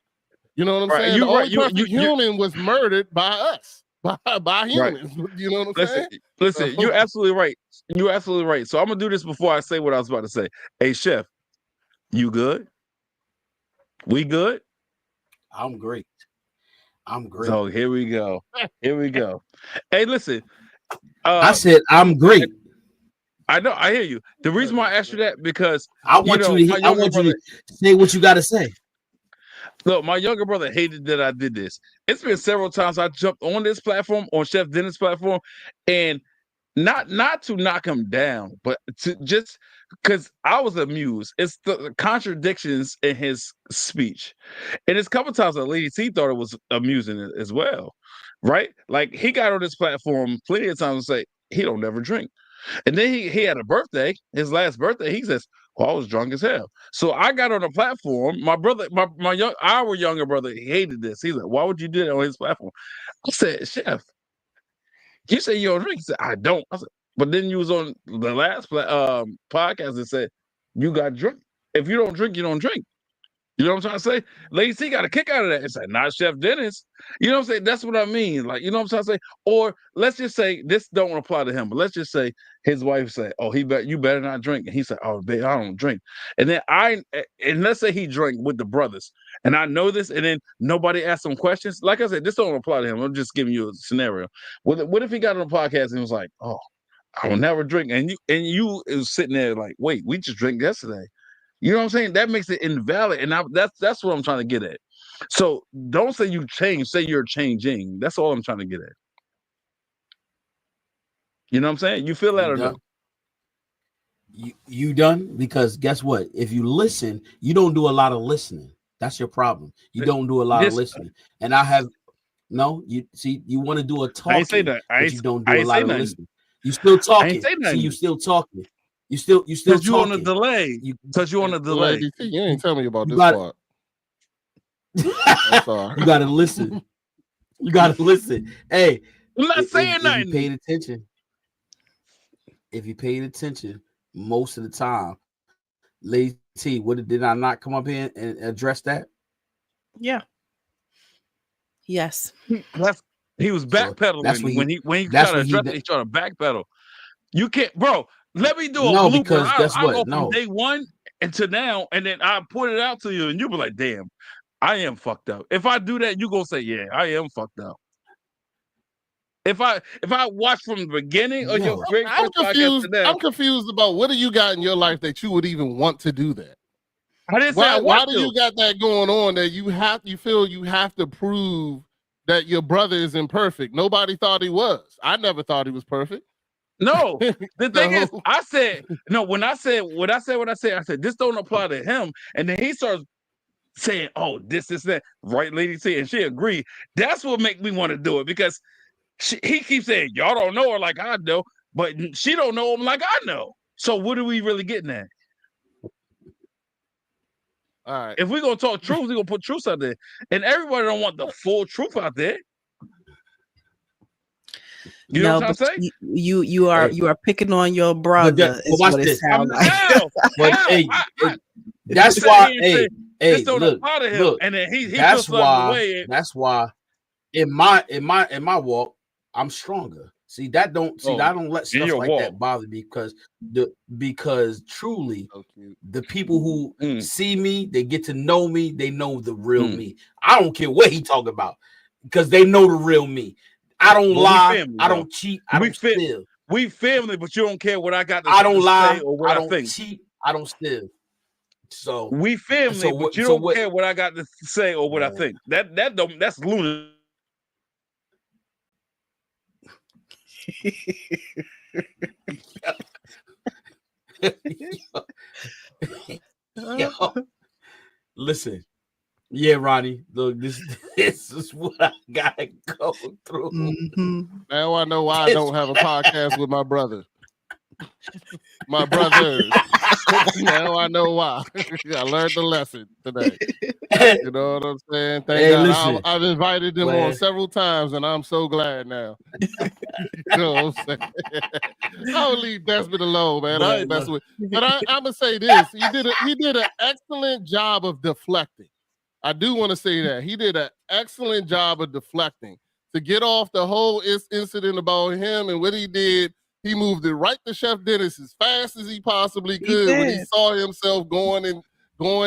You know what I'm saying? The only perfect human was murdered by us, by humans. You know what I'm saying? Listen, you're absolutely right. You're absolutely right. So I'm gonna do this before I say what I was about to say. Hey, Chef. You good? We good? I'm great. So here we go. Here we go. Hey, listen. I said I'm great. I know. I hear you. The reason why I asked you that because I want you to say what you got to say. Look, my younger brother hated that I did this. It's been several times I jumped on this platform, on Chef Dennis' platform, and not to knock him down, but to just because I was amused. It's the contradictions in his speech, and it's a couple times that Lady T thought it was amusing as well, right? Like he got on this platform plenty of times and say he don't never drink, and then he had a birthday, his last birthday. He says, "Well, I was drunk as hell." So I got on the platform. My brother, our younger brother, he hated this. He's like, "Why would you do that on his platform?" I said, "Chef, you say you don't drink." He said, "I don't." I said, "But then you was on the last podcast and said you got drink. If you don't drink, you don't drink." You know what I'm trying to say? Lady C got a kick out of that. It's like, not Chef Dennis. You know what I'm saying? That's what I mean. Like, you know what I'm trying to say? Or let's just say this don't apply to him, but let's just say his wife said, "Oh, you better not drink." And he said, "Oh, babe, I don't drink." And then and let's say he drank with the brothers, and I know this, and then nobody asked him questions. Like I said, this don't apply to him. I'm just giving you a scenario. What if he got on a podcast and was like, "Oh, I will never drink," and you is sitting there like, "Wait, we just drank yesterday." You know what I'm saying? That makes it invalid, and that's what I'm trying to get at. So don't say you change. Say you're changing. That's all I'm trying to get at. You know what I'm saying? You feel that or no? You done? Because guess what? If you listen, you don't do a lot of listening. That's your problem. You don't do a lot of This listening. And I have no, you see, you want to do a I ain't say talking, that. but you don't I do a ain't say lot of nothing. listening. You still I ain't talking. say See, you nothing. still talking. You still Cause you on a talking. delay. You Cause you on a delay. Lady T, you ain't tell me about you this got part. I'm sorry. you gotta listen. You gotta listen. Hey, I'm not saying if you nothing. paid attention most of the time, Lady T, what did I not come up here and address that? Yeah. Yes. He was So that's backpedaling what when he that's tried to what address it. He tried to backpedal. You can't, bro. Let me do a no, blooper. because guess I go what? from No, day one until now, and then I put it out to you, and you be like, "Damn, I am fucked up." If I do that, you gonna say, "Yeah, I am fucked up." If I watch from the beginning of your yo, very I'm first podcast confused. to now, I'm confused about what do you got in your life that you would even want to do that? I didn't say I Why want do to. you got that going on that you feel you have to prove that your brother is imperfect? Nobody thought he was. I never thought he was perfect. No, the thing is, So I said no. When I said I said this don't apply to him, and then he starts saying, "Oh, this is that." Right, Lady T, and she agreed. That's what make me want to do it because he keeps saying, "Y'all don't know her like I know," but she don't know him like I know. So what are we really getting at? all right. If we're gonna talk truth, we're gonna put truth out there, and everybody don't want the full truth out there. You know No, what I'm but saying? you are hey, picking on your but brother is watch what it this. I'm sounds like. how But how hey, I just that's sat why. here and said this don't Look, apply to him, look. and then he feels That's some why. way. That's why in my walk, I'm stronger. See, I don't let In stuff your like walk. that bother me because truly So cute. the people who Mm, see me, they get to know me, they know the real mm. me. I don't care what he talking about because they know the real me. I don't But we lie, family I though. don't cheat, I We don't fit. steal. We family, but you don't care what I got to I don't say lie, or what I I don't think. cheat, I don't steal. So We family, but you so don't what care what I got to say or what I man. think. That's lunacy. Yo, listen. Yeah, Ronnie. Look, this is what I gotta go through. Mm-hmm. Now I know why I don't have a podcast with my brother. My brothers. Now I know why. I learned the lesson today. You know what I'm saying? Thank Hey, God. listen, I've invited them on man. several times, and I'm so glad now. You know what I'm saying? I would leave Desmond alone, man. I Man, ain't no. messing with. But I'm gonna say this: he did an excellent job of deflecting. I do want to say that he did an excellent job of deflecting to get off the whole incident about him and what he did. He moved it right to Chef Dennis as fast as he possibly He could when he did. saw himself going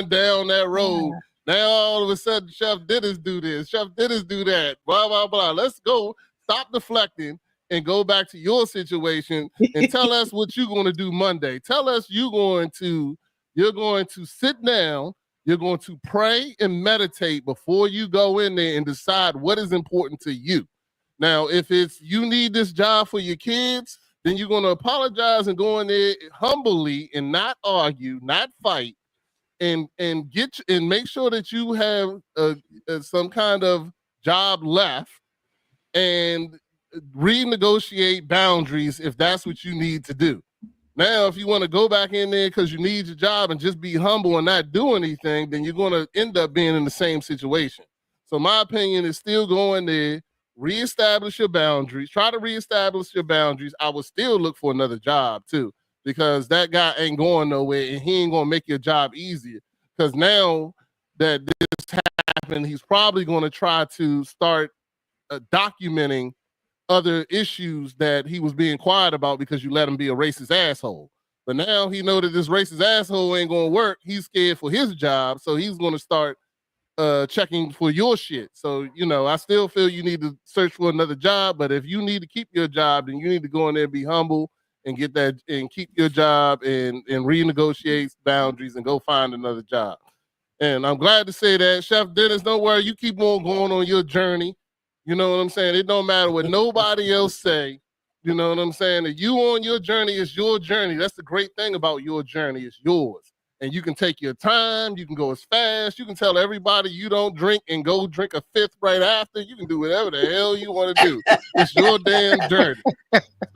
down that road. Yeah. Now all of a sudden, Chef Dennis do this, Chef Dennis do that, blah blah blah. Let's go. Stop deflecting and go back to your situation and tell us what you're going to do Monday. Tell us you're going to sit down. You're going to pray and meditate before you go in there and decide what is important to you. Now, if it's you need this job for your kids, then you're going to apologize and go in there humbly and not argue, not fight, and make sure that you have some kind of job left and renegotiate boundaries if that's what you need to do. Now, if you want to go back in there because you need your job and just be humble and not do anything, then you're going to end up being in the same situation. So my opinion is still go in there, reestablish your boundaries, try to reestablish your boundaries. I would still look for another job too, because that guy ain't going nowhere and he ain't going to make your job easier. Because now that this happened, he's probably going to try to start documenting other issues that he was being quiet about because you let him be a racist asshole. But now he know that this racist asshole ain't gonna work. He's scared for his job, so he's gonna start checking for your shit. So I still feel you need to search for another job. But if you need to keep your job, then you need to go in there and be humble and get that and keep your job and renegotiate boundaries and go find another job. And I'm glad to say that, Chef Dennis, don't worry, you keep on going on your journey. You know what I'm saying? It don't matter what nobody else say. You know what I'm saying? That you on your journey is your journey. That's the great thing about your journey. It's yours. and you can take your time. You can go as fast. You can tell everybody you don't drink and go drink a fifth right after. You can do whatever the hell you want to do. It's your damn journey.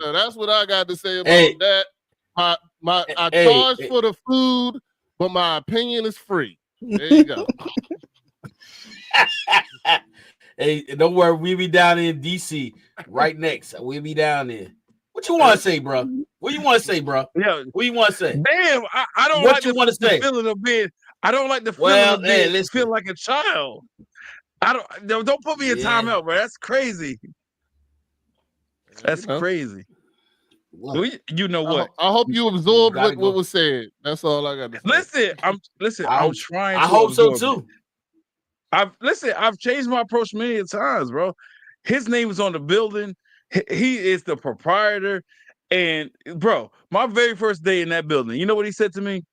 So that's what I got to say about that. I charge for the food, but my opinion is free. There you go. Hey, don't worry, we'll be down in DC right next. We'll be down there. What you want to say, bro? What you want to say, bro? Yeah. What you want to say? Damn, I don't What like you want to the say? feeling of being. I don't like the feeling of being feel like a child. Don't put me in timeout, bro. That's crazy. That's crazy. Well, you know what? I hope you absorbed what was said. That's all I got to say. Listen. I'm trying. I hope so too. I've changed my approach many times, bro. His name is on the building. He is the proprietor. And bro, my very first day in that building, you know what he said to me?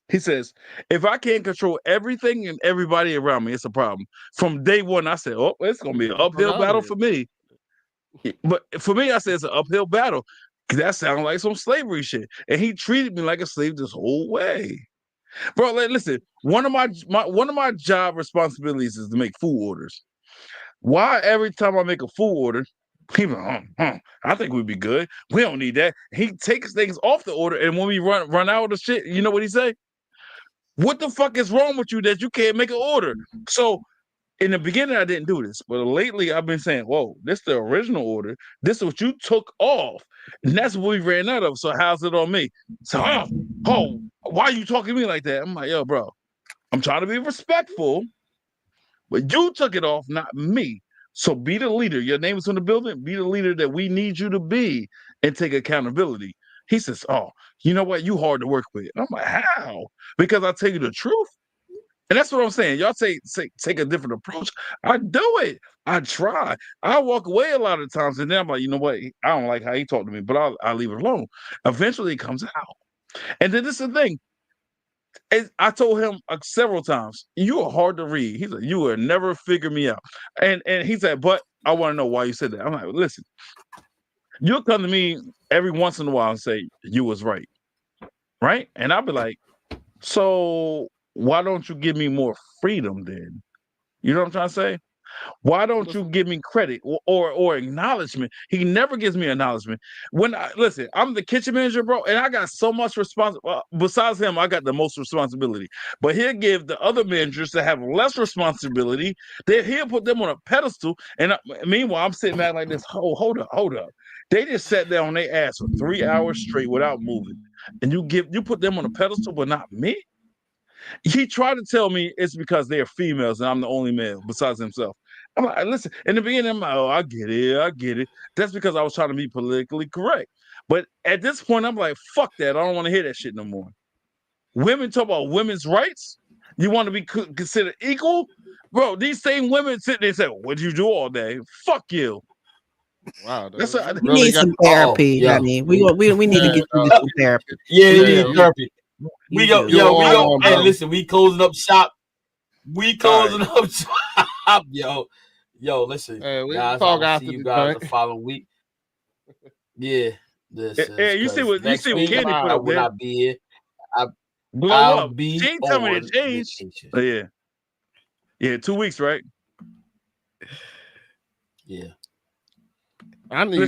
He says, if I can't control everything and everybody around me, it's a problem. From day one, I said, oh, it's going to be an uphill battle for me. But for me, I said it's an uphill battle. That sounds like some slavery shit. And he treated me like a slave this whole way. Bro, listen, one of my job responsibilities is to make food orders. Why every time I make a food order, people, I think we'd be good. We don't need that. He takes things off the order, and when we run out of the shit, you know what he say? What the fuck is wrong with you that you can't make an order? So in the beginning, I didn't do this, but lately I've been saying, whoa, this is the original order. This is what you took off. And that's what we ran out of. So how's it on me? So, why are you talking to me like that? I'm like, yo, bro, I'm trying to be respectful, but you took it off, not me. So be the leader. Your name is on the building. Be the leader that we need you to be and take accountability. He says, oh, you know what? You hard to work with. And I'm like, how? Because I tell you the truth. And that's what I'm saying. Y'all take a different approach. I do it. I try. I walk away a lot of times, and then I'm like, you know what? I don't like how he talked to me, but I'll leave it alone. Eventually, it comes out. And then this is the thing. I told him several times, you are hard to read. He's like, you will never figure me out. And he said, but I want to know why you said that. I'm like, listen, you'll come to me every once in a while and say, you was right. Right? And I'll be like, so why don't you give me more freedom then? You know what I'm trying to say? Why don't you give me credit or acknowledgement? He never gives me acknowledgement. Listen, I'm the kitchen manager, bro, and I got so much responsibility. Besides him, I got the most responsibility. But he'll give the other managers that have less responsibility, he'll put them on a pedestal. And meanwhile, I'm sitting back like this. Hold up. They just sat there on their ass for 3 hours straight without moving. And you put them on a pedestal, but not me? He tried to tell me it's because they're females and I'm the only male besides himself. I'm like, listen, in the beginning, I'm like, oh, I get it. That's because I was trying to be politically correct. But at this point, I'm like, fuck that. I don't want to hear that shit no more. Women talk about women's rights. You want to be considered equal? Bro, these same women sit there and say, what'd you do all day? Fuck you. Wow, we need some therapy, honey. We need to get you some therapy. Yeah, you need therapy. Hey, listen, we closing up shop. We closing up shop, yo. Listen, we guys, talk I'll after see you guys the following week. Yeah, Hey, you see what Candy put I up will there? not be here. I'll be she ain't tell me to change. Yeah, 2 weeks, right? Yeah. I need